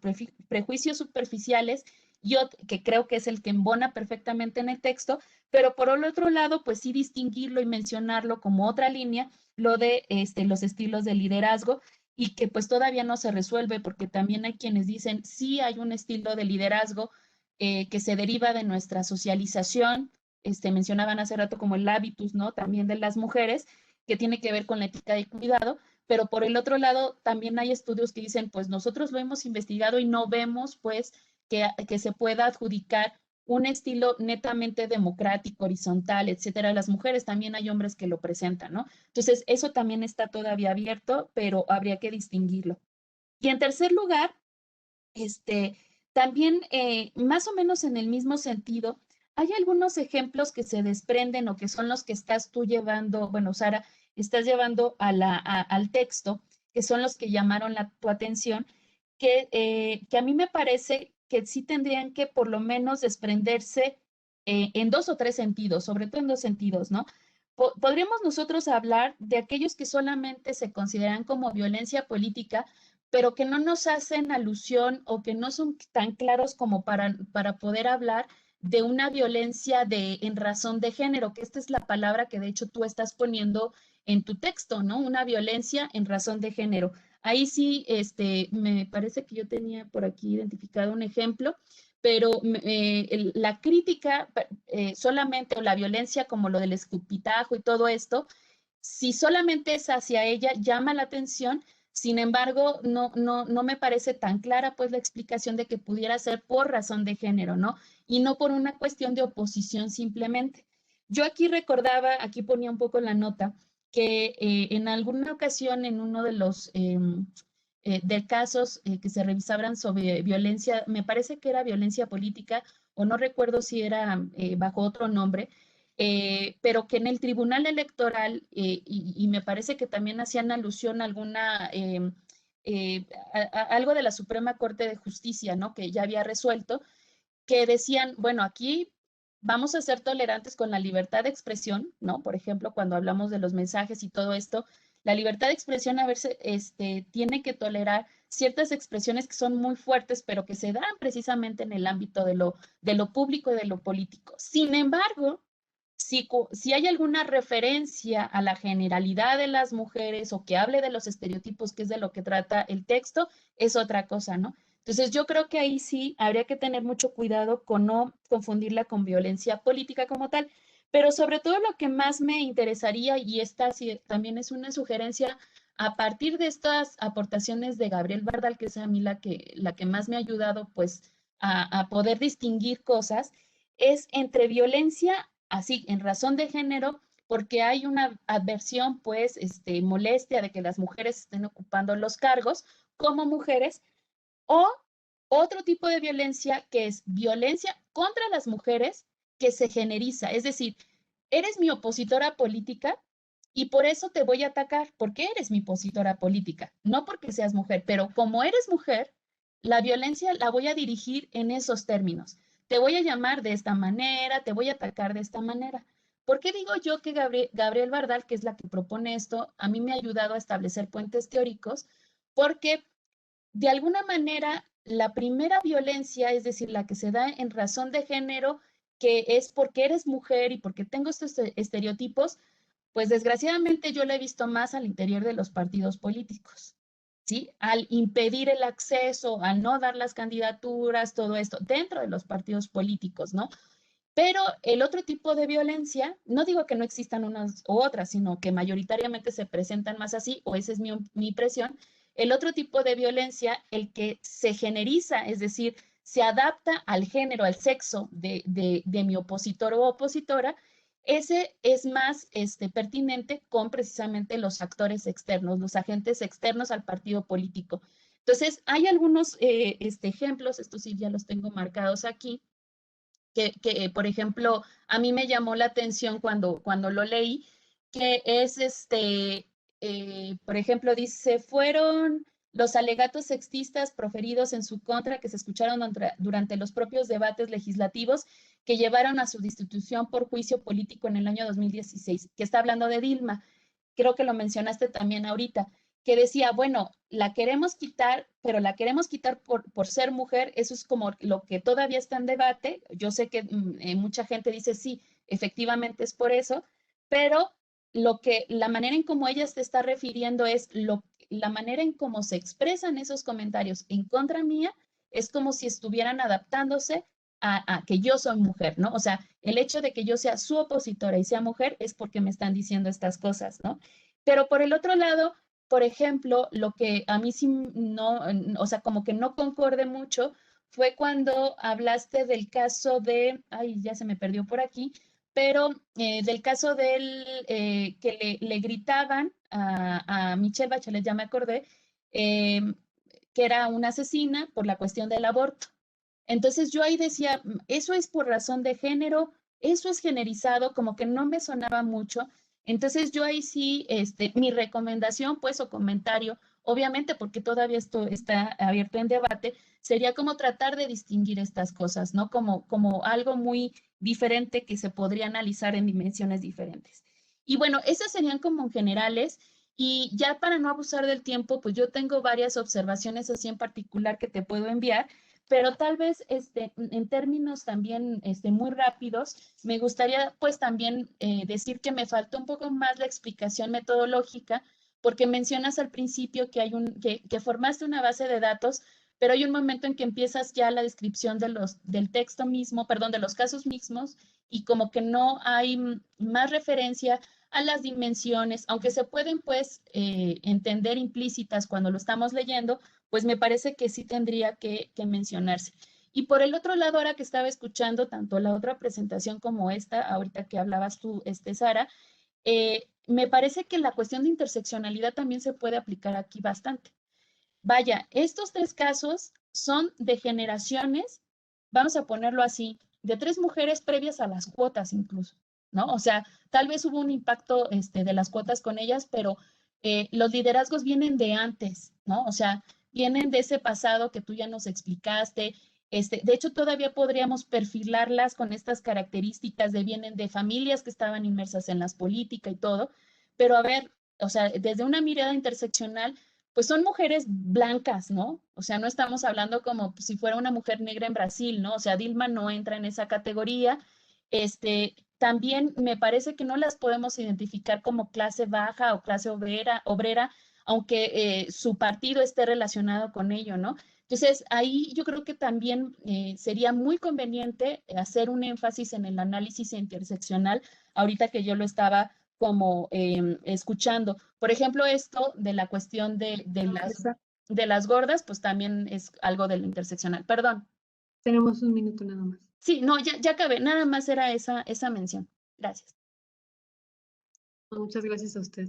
[SPEAKER 5] prejuicios superficiales, yo que creo que es el que embona perfectamente en el texto, pero por el otro lado, pues sí distinguirlo y mencionarlo como otra línea, lo de los estilos de liderazgo, y que pues todavía no se resuelve porque también hay quienes dicen, sí hay un estilo de liderazgo que se deriva de nuestra socialización, mencionaban hace rato como el hábitus, ¿no? También de las mujeres, que tiene que ver con la ética de cuidado, pero por el otro lado también hay estudios que dicen, pues nosotros lo hemos investigado y no vemos pues que se pueda adjudicar un estilo netamente democrático, horizontal, etcétera. Las mujeres también hay hombres que lo presentan, ¿no? Entonces, eso también está todavía abierto, pero habría que distinguirlo. Y en tercer lugar, también, más o menos en el mismo sentido, hay algunos ejemplos que se desprenden o que son los que estás tú llevando, bueno, Sara, estás llevando al texto, que son los que llamaron tu atención, que a mí me parece que sí tendrían que por lo menos desprenderse en 2 o 3 sentidos, sobre todo en 2 sentidos, ¿no? Podríamos nosotros hablar de aquellos que solamente se consideran como violencia política, pero que no nos hacen alusión o que no son tan claros como para poder hablar de una violencia en razón de género, que esta es la palabra que de hecho tú estás poniendo en tu texto, ¿no? Una violencia en razón de género. Ahí sí, me parece que yo tenía por aquí identificado un ejemplo, pero la crítica solamente o la violencia como lo del escupitajo y todo esto, si solamente es hacia ella, llama la atención. Sin embargo, no me parece tan clara pues la explicación de que pudiera ser por razón de género, ¿no? Y no por una cuestión de oposición simplemente. Yo aquí recordaba, aquí ponía un poco la nota, que en alguna ocasión en uno de los de casos que se revisaban sobre violencia, me parece que era violencia política o no recuerdo si era bajo otro nombre, pero que en el Tribunal Electoral, y me parece que también hacían alusión a alguna, algo de la Suprema Corte de Justicia, ¿no? Que ya había resuelto, que decían, bueno, aquí vamos a ser tolerantes con la libertad de expresión, ¿no? Por ejemplo, cuando hablamos de los mensajes y todo esto, la libertad de expresión a veces tiene que tolerar ciertas expresiones que son muy fuertes, pero que se dan precisamente en el ámbito de lo público y de lo político. Sin embargo, si hay alguna referencia a la generalidad de las mujeres o que hable de los estereotipos, que es de lo que trata el texto, es otra cosa, ¿no? Entonces yo creo que ahí sí habría que tener mucho cuidado con no confundirla con violencia política como tal, pero sobre todo lo que más me interesaría, y esta sí, también es una sugerencia, a partir de estas aportaciones de Gabriel Bardal, que es a mí la que más me ha ayudado pues a poder distinguir cosas, es entre violencia así en razón de género, porque hay una adversión pues molestia de que las mujeres estén ocupando los cargos como mujeres, o otro tipo de violencia que es violencia contra las mujeres que se generiza. Es decir, eres mi opositora política y por eso te voy a atacar, porque eres mi opositora política, no porque seas mujer, pero como eres mujer, la violencia la voy a dirigir en esos términos. Te voy a llamar de esta manera, te voy a atacar de esta manera. ¿Por qué digo yo que Gabriel Bardal, que es la que propone esto, a mí me ha ayudado a establecer puentes teóricos? Porque de alguna manera, la primera violencia, es decir, la que se da en razón de género, que es porque eres mujer y porque tengo estos estereotipos, pues desgraciadamente yo la he visto más al interior de los partidos políticos, ¿sí? Al impedir el acceso, al no dar las candidaturas, todo esto, dentro de los partidos políticos, ¿no? Pero el otro tipo de violencia, no digo que no existan unas u otras, sino que mayoritariamente se presentan más así, o esa es mi impresión. El otro tipo de violencia, el que se generiza, es decir, se adapta al género, al sexo de mi opositor o opositora, ese es más pertinente con precisamente los actores externos, los agentes externos al partido político. Entonces, hay algunos ejemplos, estos sí ya los tengo marcados aquí, por ejemplo, a mí me llamó la atención cuando lo leí, que es por ejemplo, dice, fueron los alegatos sexistas proferidos en su contra que se escucharon durante los propios debates legislativos que llevaron a su destitución por juicio político en el año 2016, que está hablando de Dilma. Creo que lo mencionaste también ahorita, que decía, bueno, la queremos quitar, pero la queremos quitar por ser mujer, eso es como lo que todavía está en debate. Yo sé que mucha gente dice, sí, efectivamente es por eso, pero la manera en cómo ella se está refiriendo es la manera en cómo se expresan esos comentarios en contra mía, es como si estuvieran adaptándose a que yo soy mujer, ¿no? O sea, el hecho de que yo sea su opositora y sea mujer es porque me están diciendo estas cosas, ¿no? Pero por el otro lado, por ejemplo, lo que a mí sí no, o sea, como que no concorde mucho, fue cuando hablaste del caso de, ay, ya se me perdió por aquí, pero del caso del que le gritaban a Michelle Bachelet, ya me acordé, que era una asesina por la cuestión del aborto. Entonces yo ahí decía, eso es por razón de género, eso es generizado, como que no me sonaba mucho. Entonces yo ahí sí, mi recomendación pues o comentario, obviamente porque todavía esto está abierto en debate, sería como tratar de distinguir estas cosas, ¿no? Como algo muy diferente que se podría analizar en dimensiones diferentes. Y bueno, esas serían como generales. Y ya para no abusar del tiempo, pues yo tengo varias observaciones así en particular que te puedo enviar, pero tal vez en términos también muy rápidos, me gustaría pues también decir que me faltó un poco más la explicación metodológica, porque mencionas al principio que, que formaste una base de datos, pero hay un momento en que empiezas ya la descripción del texto mismo, perdón, de los casos mismos, y como que no hay más referencia a las dimensiones, aunque se pueden pues entender implícitas cuando lo estamos leyendo, pues me parece que sí tendría que mencionarse. Y por el otro lado, ahora que estaba escuchando tanto la otra presentación como esta, ahorita que hablabas tú, Sara, me parece que la cuestión de interseccionalidad también se puede aplicar aquí bastante. Vaya, estos 3 casos son de generaciones, vamos a ponerlo así, de 3 mujeres previas a las cuotas incluso, ¿no? O sea, tal vez hubo un impacto de las cuotas con ellas, pero los liderazgos vienen de antes, ¿no? O sea, vienen de ese pasado que tú ya nos explicaste. De hecho, todavía podríamos perfilarlas con estas características de vienen de familias que estaban inmersas en las políticas y todo, pero a ver, o sea, desde una mirada interseccional, pues son mujeres blancas, ¿no? O sea, no estamos hablando como si fuera una mujer negra en Brasil, ¿no? O sea, Dilma no entra en esa categoría. También me parece que no las podemos identificar como clase baja o clase obrera, aunque su partido esté relacionado con ello, ¿no? Entonces, ahí yo creo que también sería muy conveniente hacer un énfasis en el análisis interseccional, ahorita que yo lo estaba como escuchando. Por ejemplo, esto de la cuestión de las gordas, pues también es algo de lo interseccional. Perdón.
[SPEAKER 2] Tenemos un minuto nada más.
[SPEAKER 5] Sí, no, ya acabé. Nada más era esa mención. Gracias.
[SPEAKER 2] Muchas gracias a usted.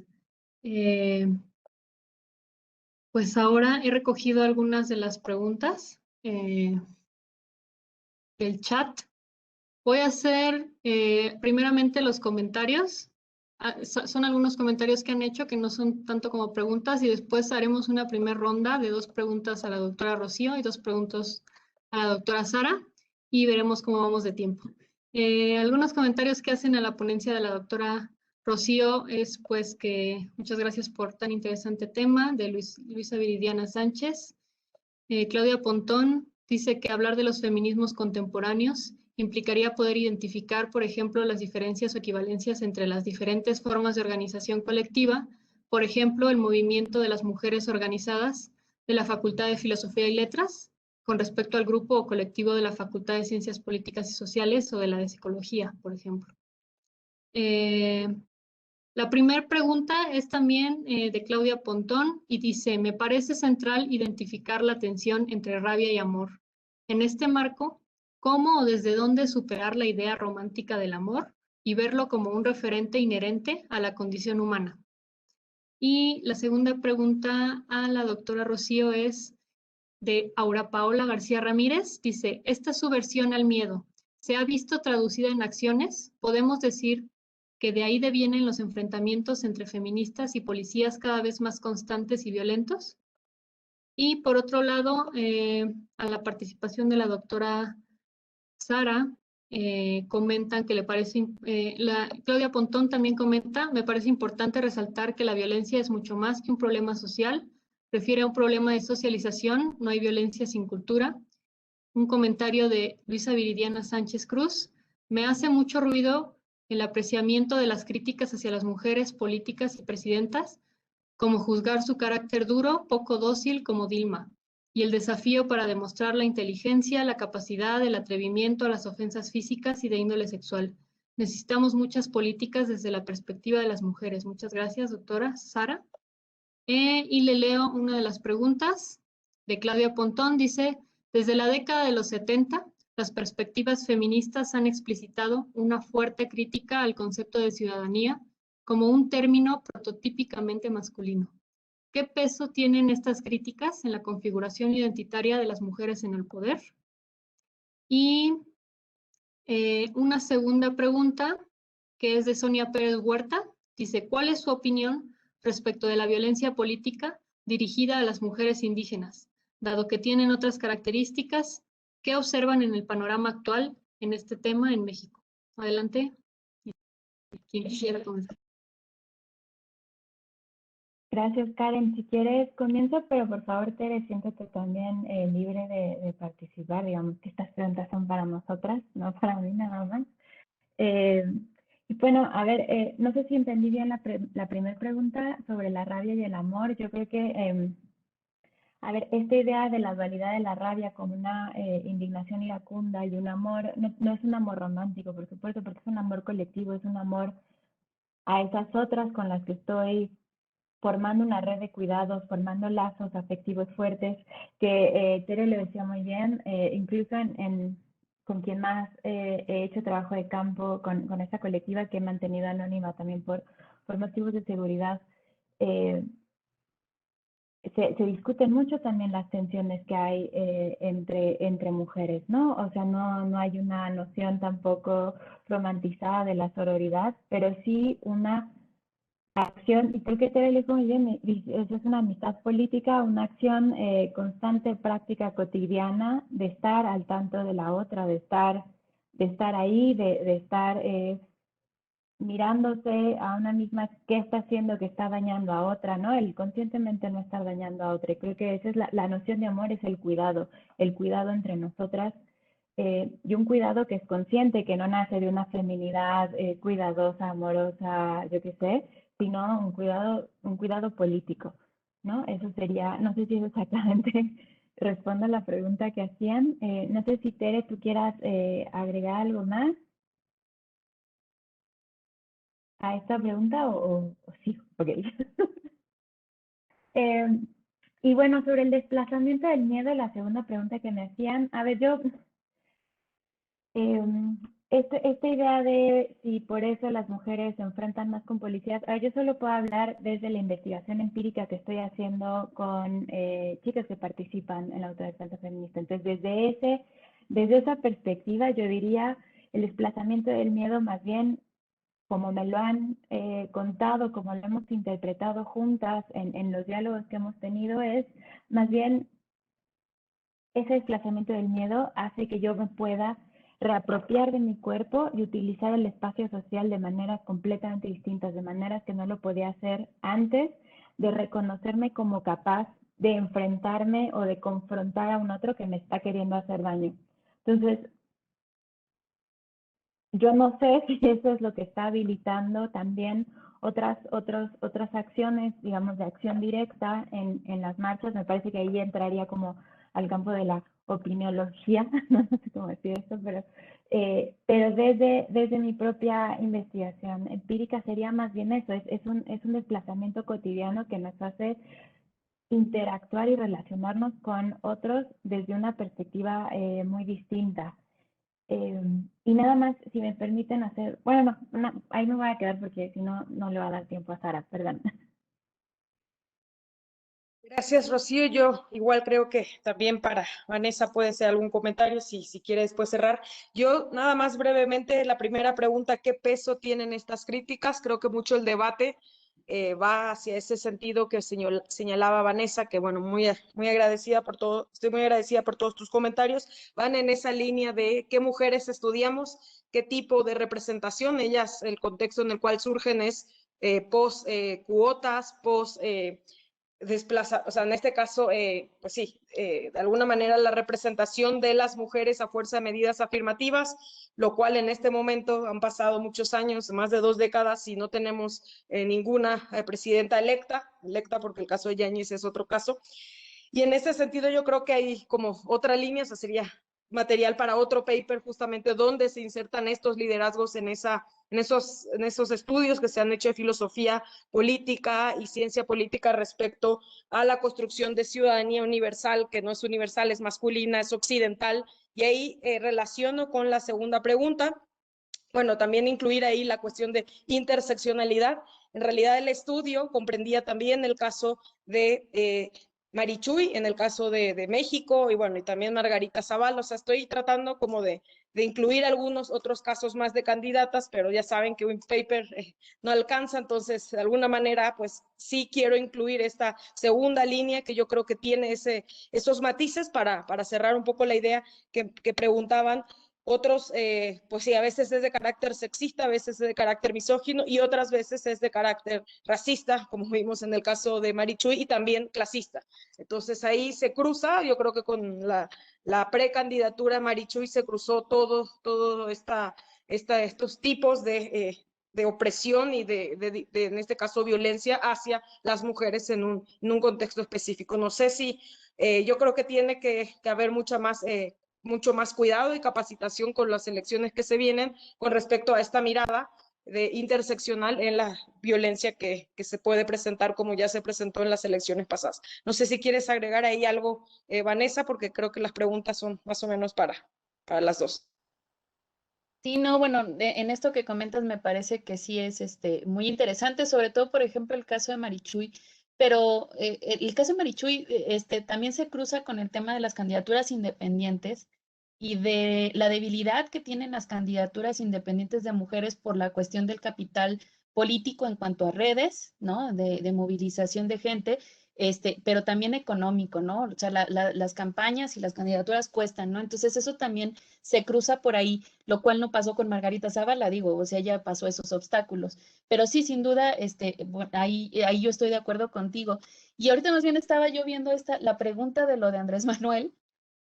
[SPEAKER 2] Pues ahora he recogido algunas de las preguntas del chat. Voy a hacer primeramente los comentarios. Son algunos comentarios que han hecho que no son tanto como preguntas y después haremos una primera ronda de 2 preguntas a la doctora Rocío y 2 preguntas a la doctora Sara y veremos cómo vamos de tiempo. Algunos comentarios que hacen a la ponencia de la doctora Rocío es pues que muchas gracias por tan interesante tema de Luisa Viridiana Sánchez. Claudia Pontón dice que hablar de los feminismos contemporáneos implicaría poder identificar, por ejemplo, las diferencias o equivalencias entre las diferentes formas de organización colectiva, por ejemplo, el movimiento de las mujeres organizadas de la Facultad de Filosofía y Letras, con respecto al grupo o colectivo de la Facultad de Ciencias Políticas y Sociales o de la de Psicología, por ejemplo. La primera pregunta es también de Claudia Pontón y dice, me parece central identificar la tensión entre rabia y amor. En este marco, ¿cómo o desde dónde superar la idea romántica del amor y verlo como un referente inherente a la condición humana? Y la segunda pregunta a la doctora Rocío es de Aura Paola García Ramírez. Dice, esta subversión al miedo, ¿se ha visto traducida en acciones? ¿Podemos decir que de ahí devienen los enfrentamientos entre feministas y policías cada vez más constantes y violentos? Y por otro lado, a la participación de la doctora Sara, comentan que le parece, Claudia Pontón también comenta, me parece importante resaltar que la violencia es mucho más que un problema social, refiere a un problema de socialización, no hay violencia sin cultura. Un comentario de Luisa Viridiana Sánchez Cruz, me hace mucho ruido el apreciamiento de las críticas hacia las mujeres políticas y presidentas, como juzgar su carácter duro, poco dócil como Dilma, y el desafío para demostrar la inteligencia, la capacidad, el atrevimiento a las ofensas físicas y de índole sexual. Necesitamos muchas políticas desde la perspectiva de las mujeres. Muchas gracias, doctora Sara. Y le leo una de las preguntas de Claudia Pontón. Dice, desde la década de los 70, las perspectivas feministas han explicitado una fuerte crítica al concepto de ciudadanía como un término prototípicamente masculino. ¿Qué peso tienen estas críticas en la configuración identitaria de las mujeres en el poder? Y una segunda pregunta, que es de Sonia Pérez Huerta, dice, ¿cuál es su opinión respecto de la violencia política dirigida a las mujeres indígenas? Dado que tienen otras características, ¿qué observan en el panorama actual en este tema en México? Adelante. Quien quisiera comenzar.
[SPEAKER 1] Gracias, Karen. Si quieres, comienzo, pero por favor, Tere, siéntete también libre de participar. Digamos que estas preguntas son para nosotras, no para mí nada más. Y bueno, a ver, no sé si entendí bien la primera pregunta sobre la rabia y el amor. Yo creo que, a ver, esta idea de la dualidad de la rabia como una indignación iracunda y un amor, no es un amor romántico, por supuesto, porque es un amor colectivo, es un amor a esas otras con las que estoy formando una red de cuidados, formando lazos afectivos fuertes, que Tere lo decía muy bien, incluso con quien más he hecho trabajo de campo, con esta colectiva que he mantenido anónima también por motivos de seguridad. Se discuten mucho también las tensiones que hay entre mujeres, ¿no? O sea, no hay una noción tampoco romantizada de la sororidad, pero sí una acción, y creo que Tere lo dijo muy bien, es una amistad política, una acción constante, práctica, cotidiana, de estar al tanto de la otra, de estar ahí, de estar mirándose a una misma qué está haciendo que está dañando a otra, ¿no? El conscientemente no estar dañando a otra. Y creo que esa es la noción de amor, es el cuidado entre nosotras, y un cuidado que es consciente, que no nace de una feminidad cuidadosa, amorosa, yo qué sé, sino un cuidado político, ¿no? Eso sería, no sé si eso exactamente responde a la pregunta que hacían. No sé si Tere, tú quieras agregar algo más a esta pregunta o sí, ok. Y bueno, sobre el desplazamiento del miedo, la segunda pregunta que me hacían, a ver, yo, esta idea de si por eso las mujeres se enfrentan más con policías, a ver, yo solo puedo hablar desde la investigación empírica que estoy haciendo con chicas que participan en la autodefensa feminista. Entonces, desde esa perspectiva, yo diría el desplazamiento del miedo más bien como me lo han contado, como lo hemos interpretado juntas en los diálogos que hemos tenido, es más bien ese desplazamiento del miedo hace que yo me pueda reapropiar de mi cuerpo y utilizar el espacio social de maneras completamente distintas, de maneras que no lo podía hacer antes, de reconocerme como capaz de enfrentarme o de confrontar a un otro que me está queriendo hacer daño. Entonces, yo no sé si eso es lo que está habilitando también otras acciones, digamos, de acción directa en las marchas. Me parece que ahí entraría como al campo de la opiniología, no sé cómo decir esto, pero desde mi propia investigación empírica sería más bien eso, es un desplazamiento cotidiano que nos hace interactuar y relacionarnos con otros desde una perspectiva muy distinta. Y nada más, si me permiten hacer, bueno, no, ahí me voy a quedar porque si no, no le va a dar tiempo a Sara, perdón.
[SPEAKER 4] Gracias, Rocío. Yo igual creo que también para Vanessa puede ser algún comentario, si quiere después cerrar. Yo nada más brevemente, la primera pregunta, ¿qué peso tienen estas críticas? Creo que mucho el debate va hacia ese sentido que señalaba Vanessa, que bueno, muy agradecida por todo, estoy muy agradecida por todos tus comentarios, van en esa línea de qué mujeres estudiamos, qué tipo de representación, ellas, el contexto en el cual surgen es post cuotas, post desplaza, o sea, en este caso, pues sí, de alguna manera la representación de las mujeres a fuerza de medidas afirmativas, lo cual en este momento han pasado muchos años, más de 2 décadas, y no tenemos ninguna presidenta electa porque el caso de Yáñez es otro caso. Y en ese sentido yo creo que hay como otra línea, o sea, sería material para otro paper justamente donde se insertan estos liderazgos en esos estudios que se han hecho de filosofía política y ciencia política respecto a la construcción de ciudadanía universal, que no es universal, es masculina, es occidental. Y ahí relaciono con la segunda pregunta. Bueno, también incluir ahí la cuestión de interseccionalidad. En realidad el estudio comprendía también el caso de Marichuy, en el caso de México, y bueno, y también Margarita Zavala. O sea, estoy tratando como de incluir algunos otros casos más de candidatas, pero ya saben que un paper no alcanza, entonces de alguna manera pues sí quiero incluir esta segunda línea que yo creo que tiene esos matices para cerrar un poco la idea que preguntaban. Otros, pues sí, a veces es de carácter sexista, a veces es de carácter misógino y otras veces es de carácter racista, como vimos en el caso de Marichuy, y también clasista. Entonces ahí se cruza, yo creo que con la precandidatura Marichuy se cruzó todo estos tipos de opresión y en este caso, violencia hacia las mujeres en un contexto específico. No sé si yo creo que tiene que haber mucho más cuidado y capacitación con las elecciones que se vienen con respecto a esta mirada interseccional en la violencia que se puede presentar como ya se presentó en las elecciones pasadas. No sé si quieres agregar ahí algo, Vanessa, porque creo que las preguntas son más o menos para las dos.
[SPEAKER 5] Sí, no, bueno, en esto que comentas me parece que sí es muy interesante, sobre todo, por ejemplo, el caso de Marichuy, pero el caso de Marichuy también se cruza con el tema de las candidaturas independientes y de la debilidad que tienen las candidaturas independientes de mujeres por la cuestión del capital político en cuanto a redes, ¿no? De movilización de gente, pero también económico, ¿no? O sea, las campañas y las candidaturas cuestan, ¿no? Entonces eso también se cruza por ahí, lo cual no pasó con Margarita Zavala, digo, o sea, ella pasó esos obstáculos. Pero sí, sin duda, bueno, ahí yo estoy de acuerdo contigo. Y ahorita más bien estaba yo viendo la pregunta de lo de Andrés Manuel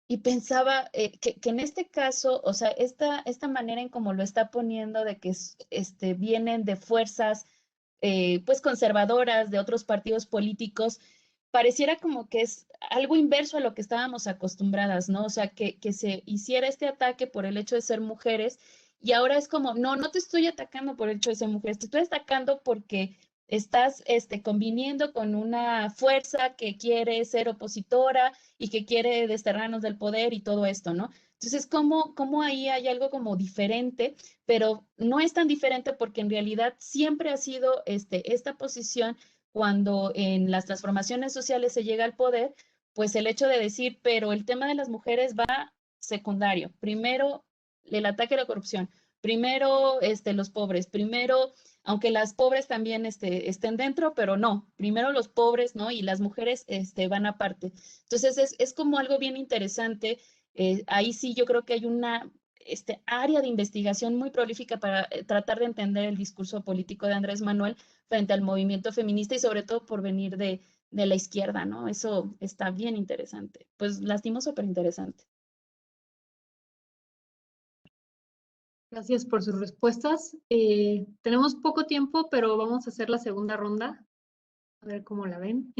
[SPEAKER 5] y pensaba que en este caso, o sea, esta manera en cómo lo está poniendo de que vienen de fuerzas pues conservadoras de otros partidos políticos, pareciera como que es algo inverso a lo que estábamos acostumbradas, ¿no? O sea, que se hiciera este ataque por el hecho de ser mujeres y ahora es como, no te estoy atacando por el hecho de ser mujeres, te estoy atacando porque estás conviniendo con una fuerza que quiere ser opositora y que quiere desterrarnos del poder y todo esto, ¿no? Entonces, ¿cómo ahí hay algo como diferente, pero no es tan diferente porque en realidad siempre ha sido esta posición cuando en las transformaciones sociales se llega al poder, pues el hecho de decir, pero el tema de las mujeres va secundario. Primero, el ataque a la corrupción. Primero, los pobres. Primero, aunque las pobres también estén dentro, pero no. Primero los pobres, ¿no? Y las mujeres van aparte. Entonces, es como algo bien interesante. Ahí sí yo creo que hay una área de investigación muy prolífica para tratar de entender el discurso político de Andrés Manuel frente al movimiento feminista y sobre todo por venir de la izquierda, ¿no? Eso está bien interesante. Pues lastimoso, pero interesante.
[SPEAKER 2] Gracias por sus respuestas. Tenemos poco tiempo, pero vamos a hacer la segunda ronda. A ver cómo la ven.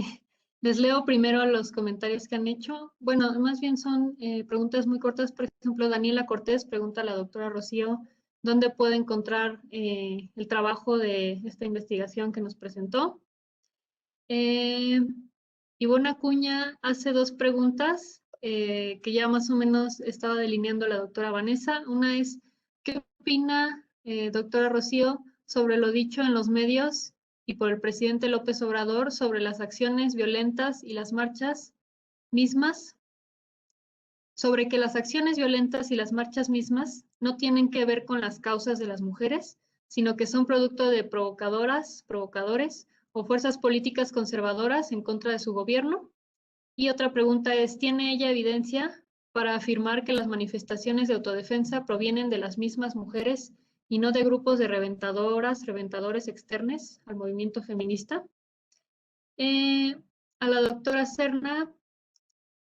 [SPEAKER 2] Les leo primero los comentarios que han hecho. Bueno, más bien son preguntas muy cortas. Por ejemplo, Daniela Cortés pregunta a la doctora Rocío dónde puede encontrar el trabajo de esta investigación que nos presentó. Ivonne Acuña hace dos preguntas que ya más o menos estaba delineando la doctora Vanessa. Una es, ¿qué opina, doctora Rocío, sobre lo dicho en los medios y por el presidente López Obrador sobre las acciones violentas y las marchas mismas? Sobre que las acciones violentas y las marchas mismas no tienen que ver con las causas de las mujeres, sino que son producto de provocadoras, provocadores o fuerzas políticas conservadoras en contra de su gobierno. Y otra pregunta es, ¿tiene ella evidencia para afirmar que las manifestaciones de autodefensa provienen de las mismas mujeres y no de grupos de reventadoras, reventadores externos al movimiento feminista? A la doctora Serna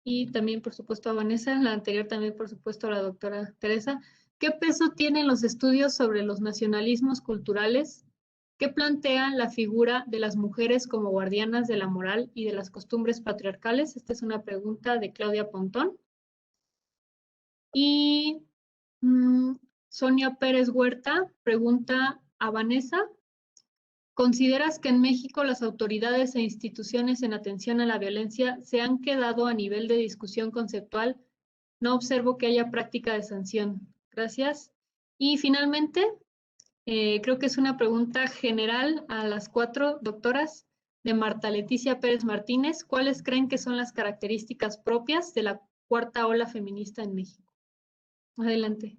[SPEAKER 2] y también, por supuesto, a Vanessa, la anterior también, por supuesto, a la doctora Teresa. ¿Qué peso tienen los estudios sobre los nacionalismos culturales que plantean la figura de las mujeres como guardianas de la moral y de las costumbres patriarcales? Esta es una pregunta de Claudia Pontón. Y Sonia Pérez Huerta pregunta a Vanessa, ¿consideras que en México las autoridades e instituciones en atención a la violencia se han quedado a nivel de discusión conceptual? No observo que haya práctica de sanción. Gracias. Y finalmente, creo que es una pregunta general a las cuatro doctoras. de Marta Leticia Pérez Martínez. ¿Cuáles creen que son las características propias de la cuarta ola feminista en México? Adelante.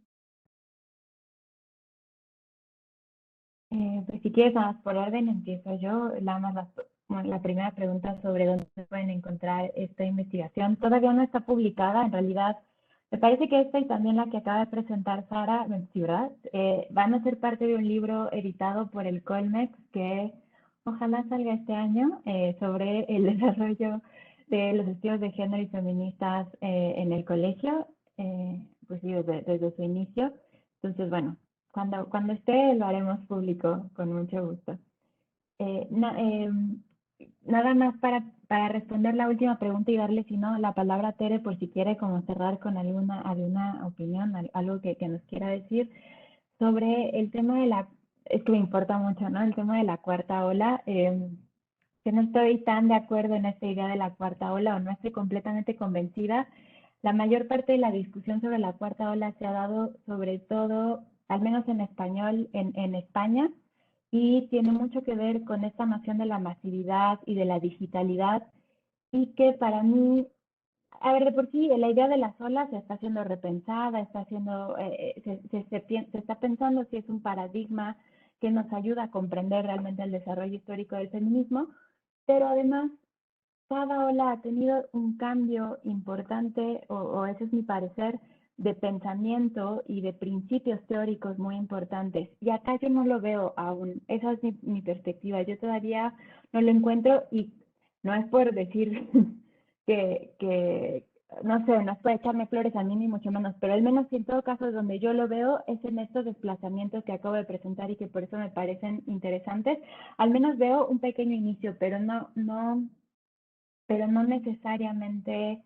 [SPEAKER 1] Pues si quieres, nada más por orden, empiezo yo. La primera pregunta sobre dónde se pueden encontrar esta investigación. Todavía no está publicada, en realidad. Me parece que esta y también la que acaba de presentar Sara, sí, ¿verdad? Van a ser parte de un libro editado por el Colmex que ojalá salga este año sobre el desarrollo de los estudios de género y feministas en el colegio, pues sí, desde su inicio. Entonces, bueno, cuando esté lo haremos público con mucho gusto. Nada más para responder la última pregunta y darle, si no, la palabra a Tere por si quiere como cerrar con alguna opinión, algo que nos quiera decir sobre el tema es que me importa mucho, ¿no? El tema de la cuarta ola. Que no estoy tan de acuerdo en esta idea de la cuarta ola o no estoy completamente convencida. La mayor parte de la discusión sobre la cuarta ola se ha dado sobre todo, al menos en español, en España, y tiene mucho que ver con esta noción de la masividad y de la digitalidad, y que para mí, a ver, de por sí, la idea de las olas se está siendo repensada, se está pensando si es un paradigma que nos ayuda a comprender realmente el desarrollo histórico del feminismo, pero además cada ola ha tenido un cambio importante, o ese es mi parecer, de pensamiento y de principios teóricos muy importantes. Y acá yo no lo veo aún, esa es mi perspectiva. Yo todavía no lo encuentro y no es por decir no sé, no es por echarme flores a mí ni mucho menos, pero al menos en todo caso donde yo lo veo es en estos desplazamientos que acabo de presentar y que por eso me parecen interesantes. Al menos veo un pequeño inicio, pero no necesariamente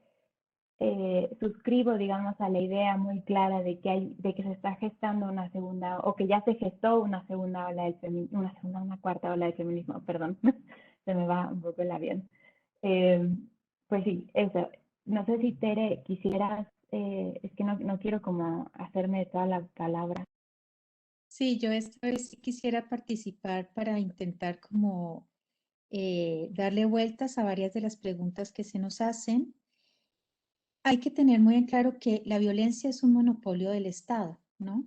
[SPEAKER 1] suscribo, digamos, a la idea muy clara de que se está gestando una segunda, o que ya se gestó una segunda ola del feminismo, una cuarta ola del feminismo, perdón, se me va un poco el avión. Pues sí, eso. No sé si Tere quisieras, es que no quiero como hacerme de toda la palabra.
[SPEAKER 3] Sí, yo esta vez sí quisiera participar para intentar como darle vueltas a varias de las preguntas que se nos hacen. Hay que tener muy en claro que la violencia es un monopolio del Estado, ¿no?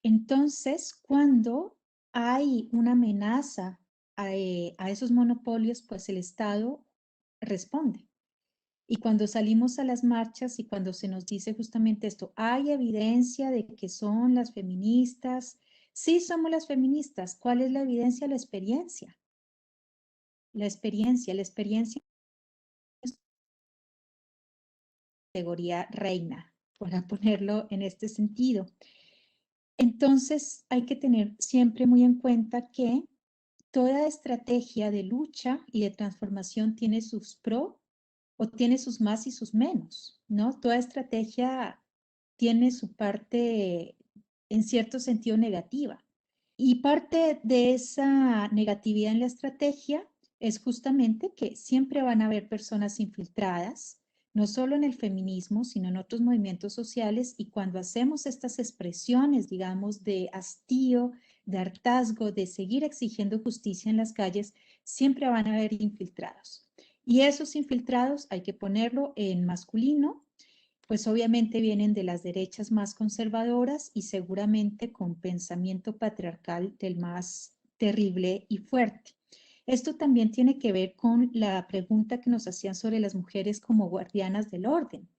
[SPEAKER 3] Entonces, cuando hay una amenaza a esos monopolios, pues el Estado responde. Y cuando salimos a las marchas y cuando se nos dice justamente esto, hay evidencia de que son las feministas. Sí, somos las feministas. ¿Cuál es la evidencia? La experiencia. La experiencia es categoría reina, para ponerlo en este sentido. Entonces, hay que tener siempre muy en cuenta que toda estrategia de lucha y de transformación tiene sus pros o tiene sus más y sus menos, ¿no? Toda estrategia tiene su parte, en cierto sentido, negativa. Y parte de esa negatividad en la estrategia es justamente que siempre van a haber personas infiltradas, no solo en el feminismo, sino en otros movimientos sociales, y cuando hacemos estas expresiones, digamos, de hastío, de hartazgo, de seguir exigiendo justicia en las calles, siempre van a haber infiltrados. Y esos infiltrados hay que ponerlo en masculino, pues obviamente vienen de las derechas más conservadoras y seguramente con pensamiento patriarcal del más terrible y fuerte. Esto también tiene que ver con la pregunta que nos hacían sobre las mujeres como guardianas del orden.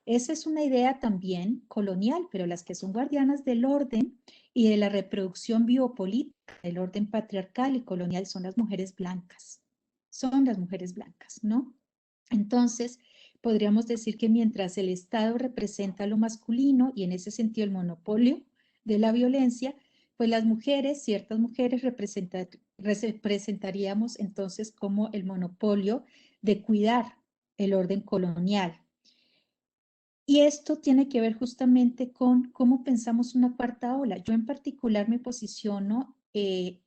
[SPEAKER 3] Esa es una idea también colonial, pero las que son guardianas del orden y de la reproducción biopolítica del orden patriarcal y colonial son las mujeres blancas. Son las mujeres blancas, ¿no? Entonces, podríamos decir que mientras el Estado representa lo masculino y en ese sentido el monopolio de la violencia, pues las mujeres, ciertas mujeres representaríamos entonces como el monopolio de cuidar el orden colonial. Y esto tiene que ver justamente con cómo pensamos una cuarta ola. Yo en particular me posiciono en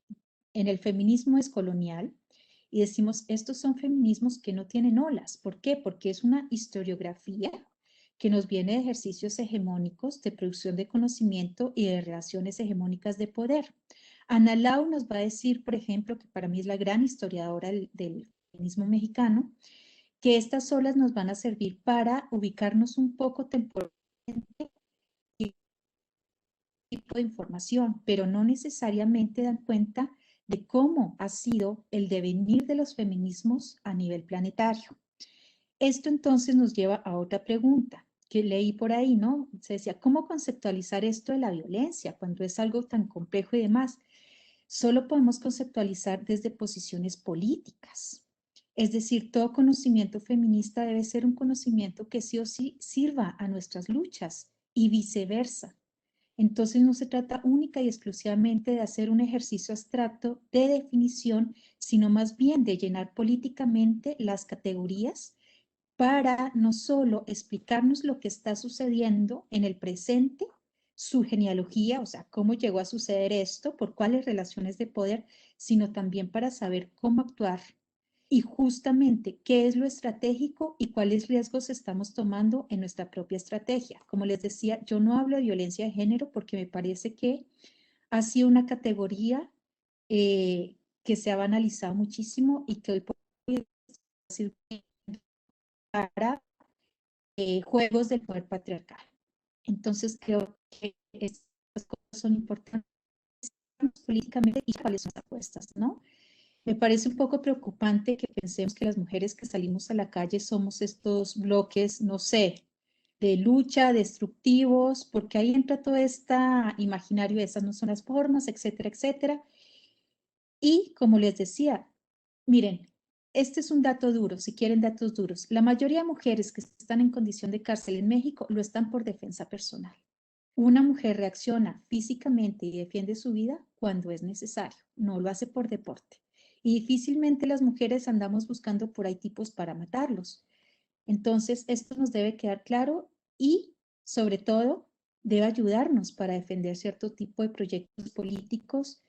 [SPEAKER 3] el feminismo descolonial y decimos, estos son feminismos que no tienen olas. ¿Por qué? Porque es una historiografía que nos viene de ejercicios hegemónicos de producción de conocimiento y de relaciones hegemónicas de poder. Ana Lau nos va a decir, por ejemplo, que para mí es la gran historiadora del feminismo mexicano, que estas olas nos van a servir para ubicarnos un poco temporalmente y tipo de información, pero no necesariamente dan cuenta de cómo ha sido el devenir de los feminismos a nivel planetario. Esto entonces nos lleva a otra pregunta que leí por ahí, ¿no? Se decía, ¿cómo conceptualizar esto de la violencia cuando es algo tan complejo y demás? Solo podemos conceptualizar desde posiciones políticas. Es decir, todo conocimiento feminista debe ser un conocimiento que sí o sí sirva a nuestras luchas y viceversa. Entonces no se trata única y exclusivamente de hacer un ejercicio abstracto de definición, sino más bien de llenar políticamente las categorías para no solo explicarnos lo que está sucediendo en el presente, su genealogía, o sea, cómo llegó a suceder esto, por cuáles relaciones de poder, sino también para saber cómo actuar y justamente qué es lo estratégico y cuáles riesgos estamos tomando en nuestra propia estrategia. Como les decía, yo no hablo de violencia de género porque me parece que ha sido una categoría que se ha banalizado muchísimo y que hoy por hoy es para juegos del poder patriarcal. Entonces creo que estas cosas son importantes políticamente y cuáles son las apuestas, ¿no? Me parece un poco preocupante que pensemos que las mujeres que salimos a la calle somos estos bloques, no sé, de lucha, destructivos, porque ahí entra todo este imaginario, esas no son las formas, etcétera, etcétera. Y como les decía, miren, este es un dato duro, si quieren datos duros. La mayoría de mujeres que están en condición de cárcel en México lo están por defensa personal. Una mujer reacciona físicamente y defiende su vida cuando es necesario, no lo hace por deporte. Y difícilmente las mujeres andamos buscando por ahí tipos para matarlos. Entonces, esto nos debe quedar claro y, sobre todo, debe ayudarnos para defender cierto tipo de proyectos políticos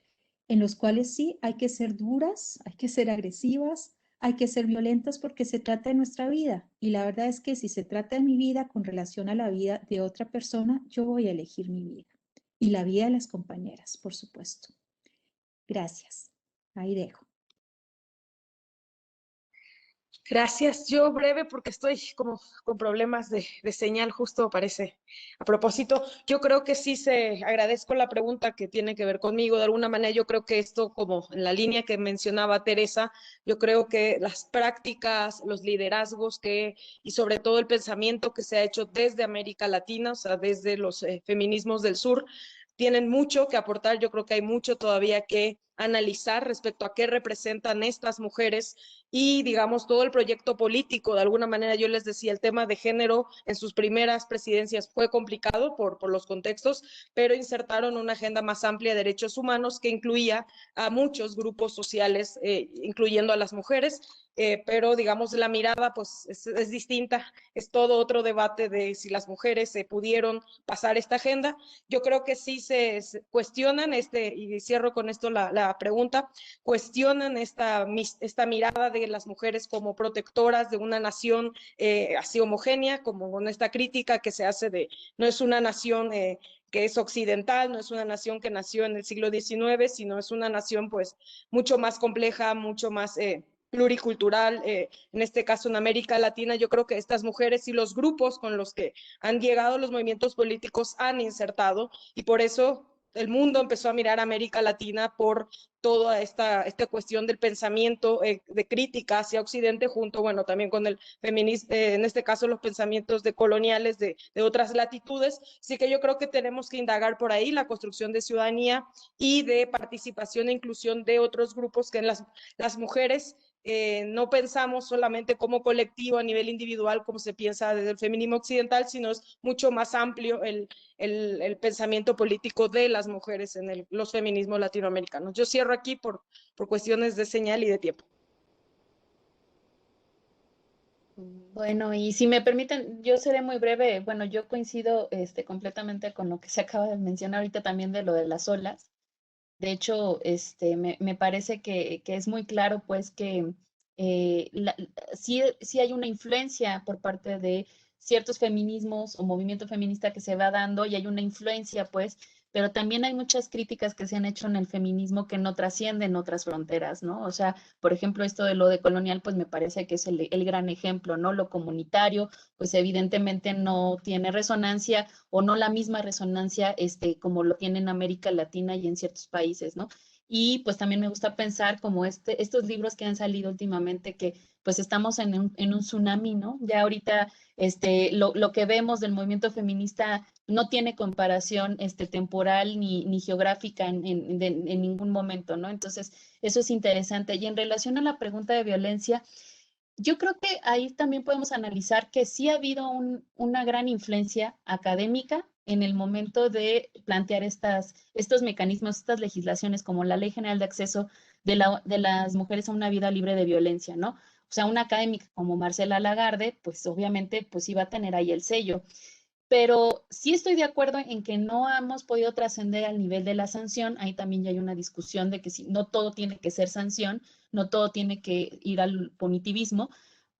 [SPEAKER 3] en los cuales sí hay que ser duras, hay que ser agresivas, hay que ser violentas porque se trata de nuestra vida. Y la verdad es que si se trata de mi vida con relación a la vida de otra persona, yo voy a elegir mi vida. Y la vida de las compañeras, por supuesto. Gracias. Ahí dejo.
[SPEAKER 4] Gracias. Yo breve porque estoy como con problemas de señal, justo parece. A propósito, yo creo que sí se agradezco la pregunta que tiene que ver conmigo. De alguna manera, yo creo que esto, como en la línea que mencionaba Teresa, yo creo que las prácticas, los liderazgos y sobre todo el pensamiento que se ha hecho desde América Latina, o sea, desde los feminismos del sur, tienen mucho que aportar. Yo creo que hay mucho todavía que analizar respecto a qué representan estas mujeres y, digamos, todo el proyecto político. De alguna manera, yo les decía, el tema de género en sus primeras presidencias fue complicado por los contextos, pero insertaron una agenda más amplia de derechos humanos que incluía a muchos grupos sociales, incluyendo a las mujeres. Pero digamos la mirada pues es distinta, es todo otro debate de si las mujeres pudieron pasar esta agenda. Yo creo que sí se cuestionan, y cierro con esto la pregunta, cuestionan esta mirada de las mujeres como protectoras de una nación así homogénea, como con esta crítica que se hace de no es una nación que es occidental, no es una nación que nació en el siglo XIX, sino es una nación pues mucho más compleja, mucho más pluricultural, en este caso en América Latina. Yo creo que estas mujeres y los grupos con los que han llegado los movimientos políticos han insertado, y por eso el mundo empezó a mirar a América Latina por toda esta cuestión del pensamiento de crítica hacia Occidente, junto, bueno, también con el feminismo, en este caso los pensamientos coloniales de otras latitudes. Así que yo creo que tenemos que indagar por ahí la construcción de ciudadanía y de participación e inclusión de otros grupos que en las mujeres no pensamos solamente como colectivo a nivel individual, como se piensa desde el feminismo occidental, sino es mucho más amplio el pensamiento político de las mujeres en los feminismos latinoamericanos. Yo cierro aquí por cuestiones de señal y de tiempo.
[SPEAKER 5] Bueno, y si me permiten, yo seré muy breve. Bueno, yo coincido completamente con lo que se acaba de mencionar ahorita también de lo de las olas. De hecho, me parece que es muy claro, pues, que sí hay una influencia por parte de ciertos feminismos o movimiento feminista que se va dando, y hay una influencia, pues, pero también hay muchas críticas que se han hecho en el feminismo que no trascienden otras fronteras, ¿no? O sea, por ejemplo, esto de lo decolonial, pues me parece que es el gran ejemplo, ¿no? Lo comunitario, pues evidentemente no tiene resonancia o no la misma resonancia como lo tiene en América Latina y en ciertos países, ¿no? Y pues también me gusta pensar como estos libros que han salido últimamente que pues estamos en un tsunami, ¿no? Ya ahorita lo que vemos del movimiento feminista no tiene comparación temporal ni geográfica en ningún momento, ¿no? Entonces, eso es interesante. Y en relación a la pregunta de violencia, yo creo que ahí también podemos analizar que sí ha habido una gran influencia académica en el momento de plantear estos mecanismos, estas legislaciones, como la Ley General de Acceso de las Mujeres a una Vida Libre de Violencia, ¿no? O sea, una académica como Marcela Lagarde, pues obviamente, pues iba a tener ahí el sello. Pero sí estoy de acuerdo en que no hemos podido trascender al nivel de la sanción. Ahí también ya hay una discusión de que no todo tiene que ser sanción, no todo tiene que ir al punitivismo,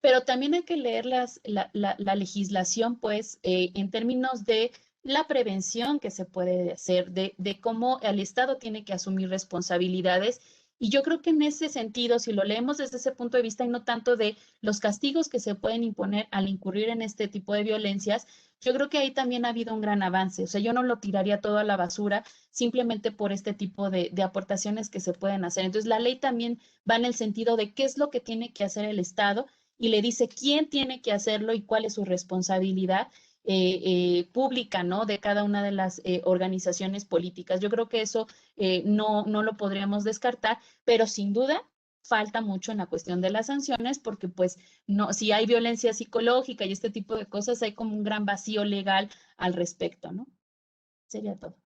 [SPEAKER 5] pero también hay que leer la legislación, pues, en términos de la prevención que se puede hacer, de cómo el Estado tiene que asumir responsabilidades. Y yo creo que en ese sentido, si lo leemos desde ese punto de vista y no tanto de los castigos que se pueden imponer al incurrir en este tipo de violencias, yo creo que ahí también ha habido un gran avance. O sea, yo no lo tiraría todo a la basura simplemente por este tipo de aportaciones que se pueden hacer. Entonces, la ley también va en el sentido de qué es lo que tiene que hacer el Estado y le dice quién tiene que hacerlo y cuál es su responsabilidad pública, ¿no? De cada una de las organizaciones políticas. Yo creo que eso no lo podríamos descartar, pero sin duda falta mucho en la cuestión de las sanciones porque pues no, si hay violencia psicológica y este tipo de cosas, hay como un gran vacío legal al respecto, ¿no? Sería todo.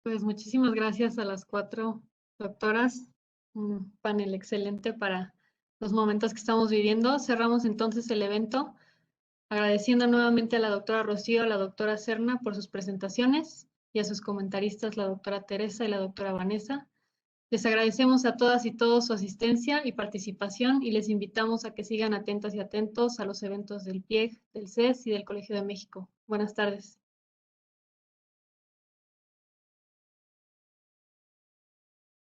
[SPEAKER 2] Pues muchísimas gracias a las 4 doctoras. Un panel excelente para los momentos que estamos viviendo. Cerramos entonces el evento agradeciendo nuevamente a la doctora Rocío, a la doctora Serna por sus presentaciones y a sus comentaristas, la doctora Teresa y la doctora Vanessa. Les agradecemos a todas y todos su asistencia y participación y les invitamos a que sigan atentas y atentos a los eventos del PIEG, del CES y del Colegio de México. Buenas tardes.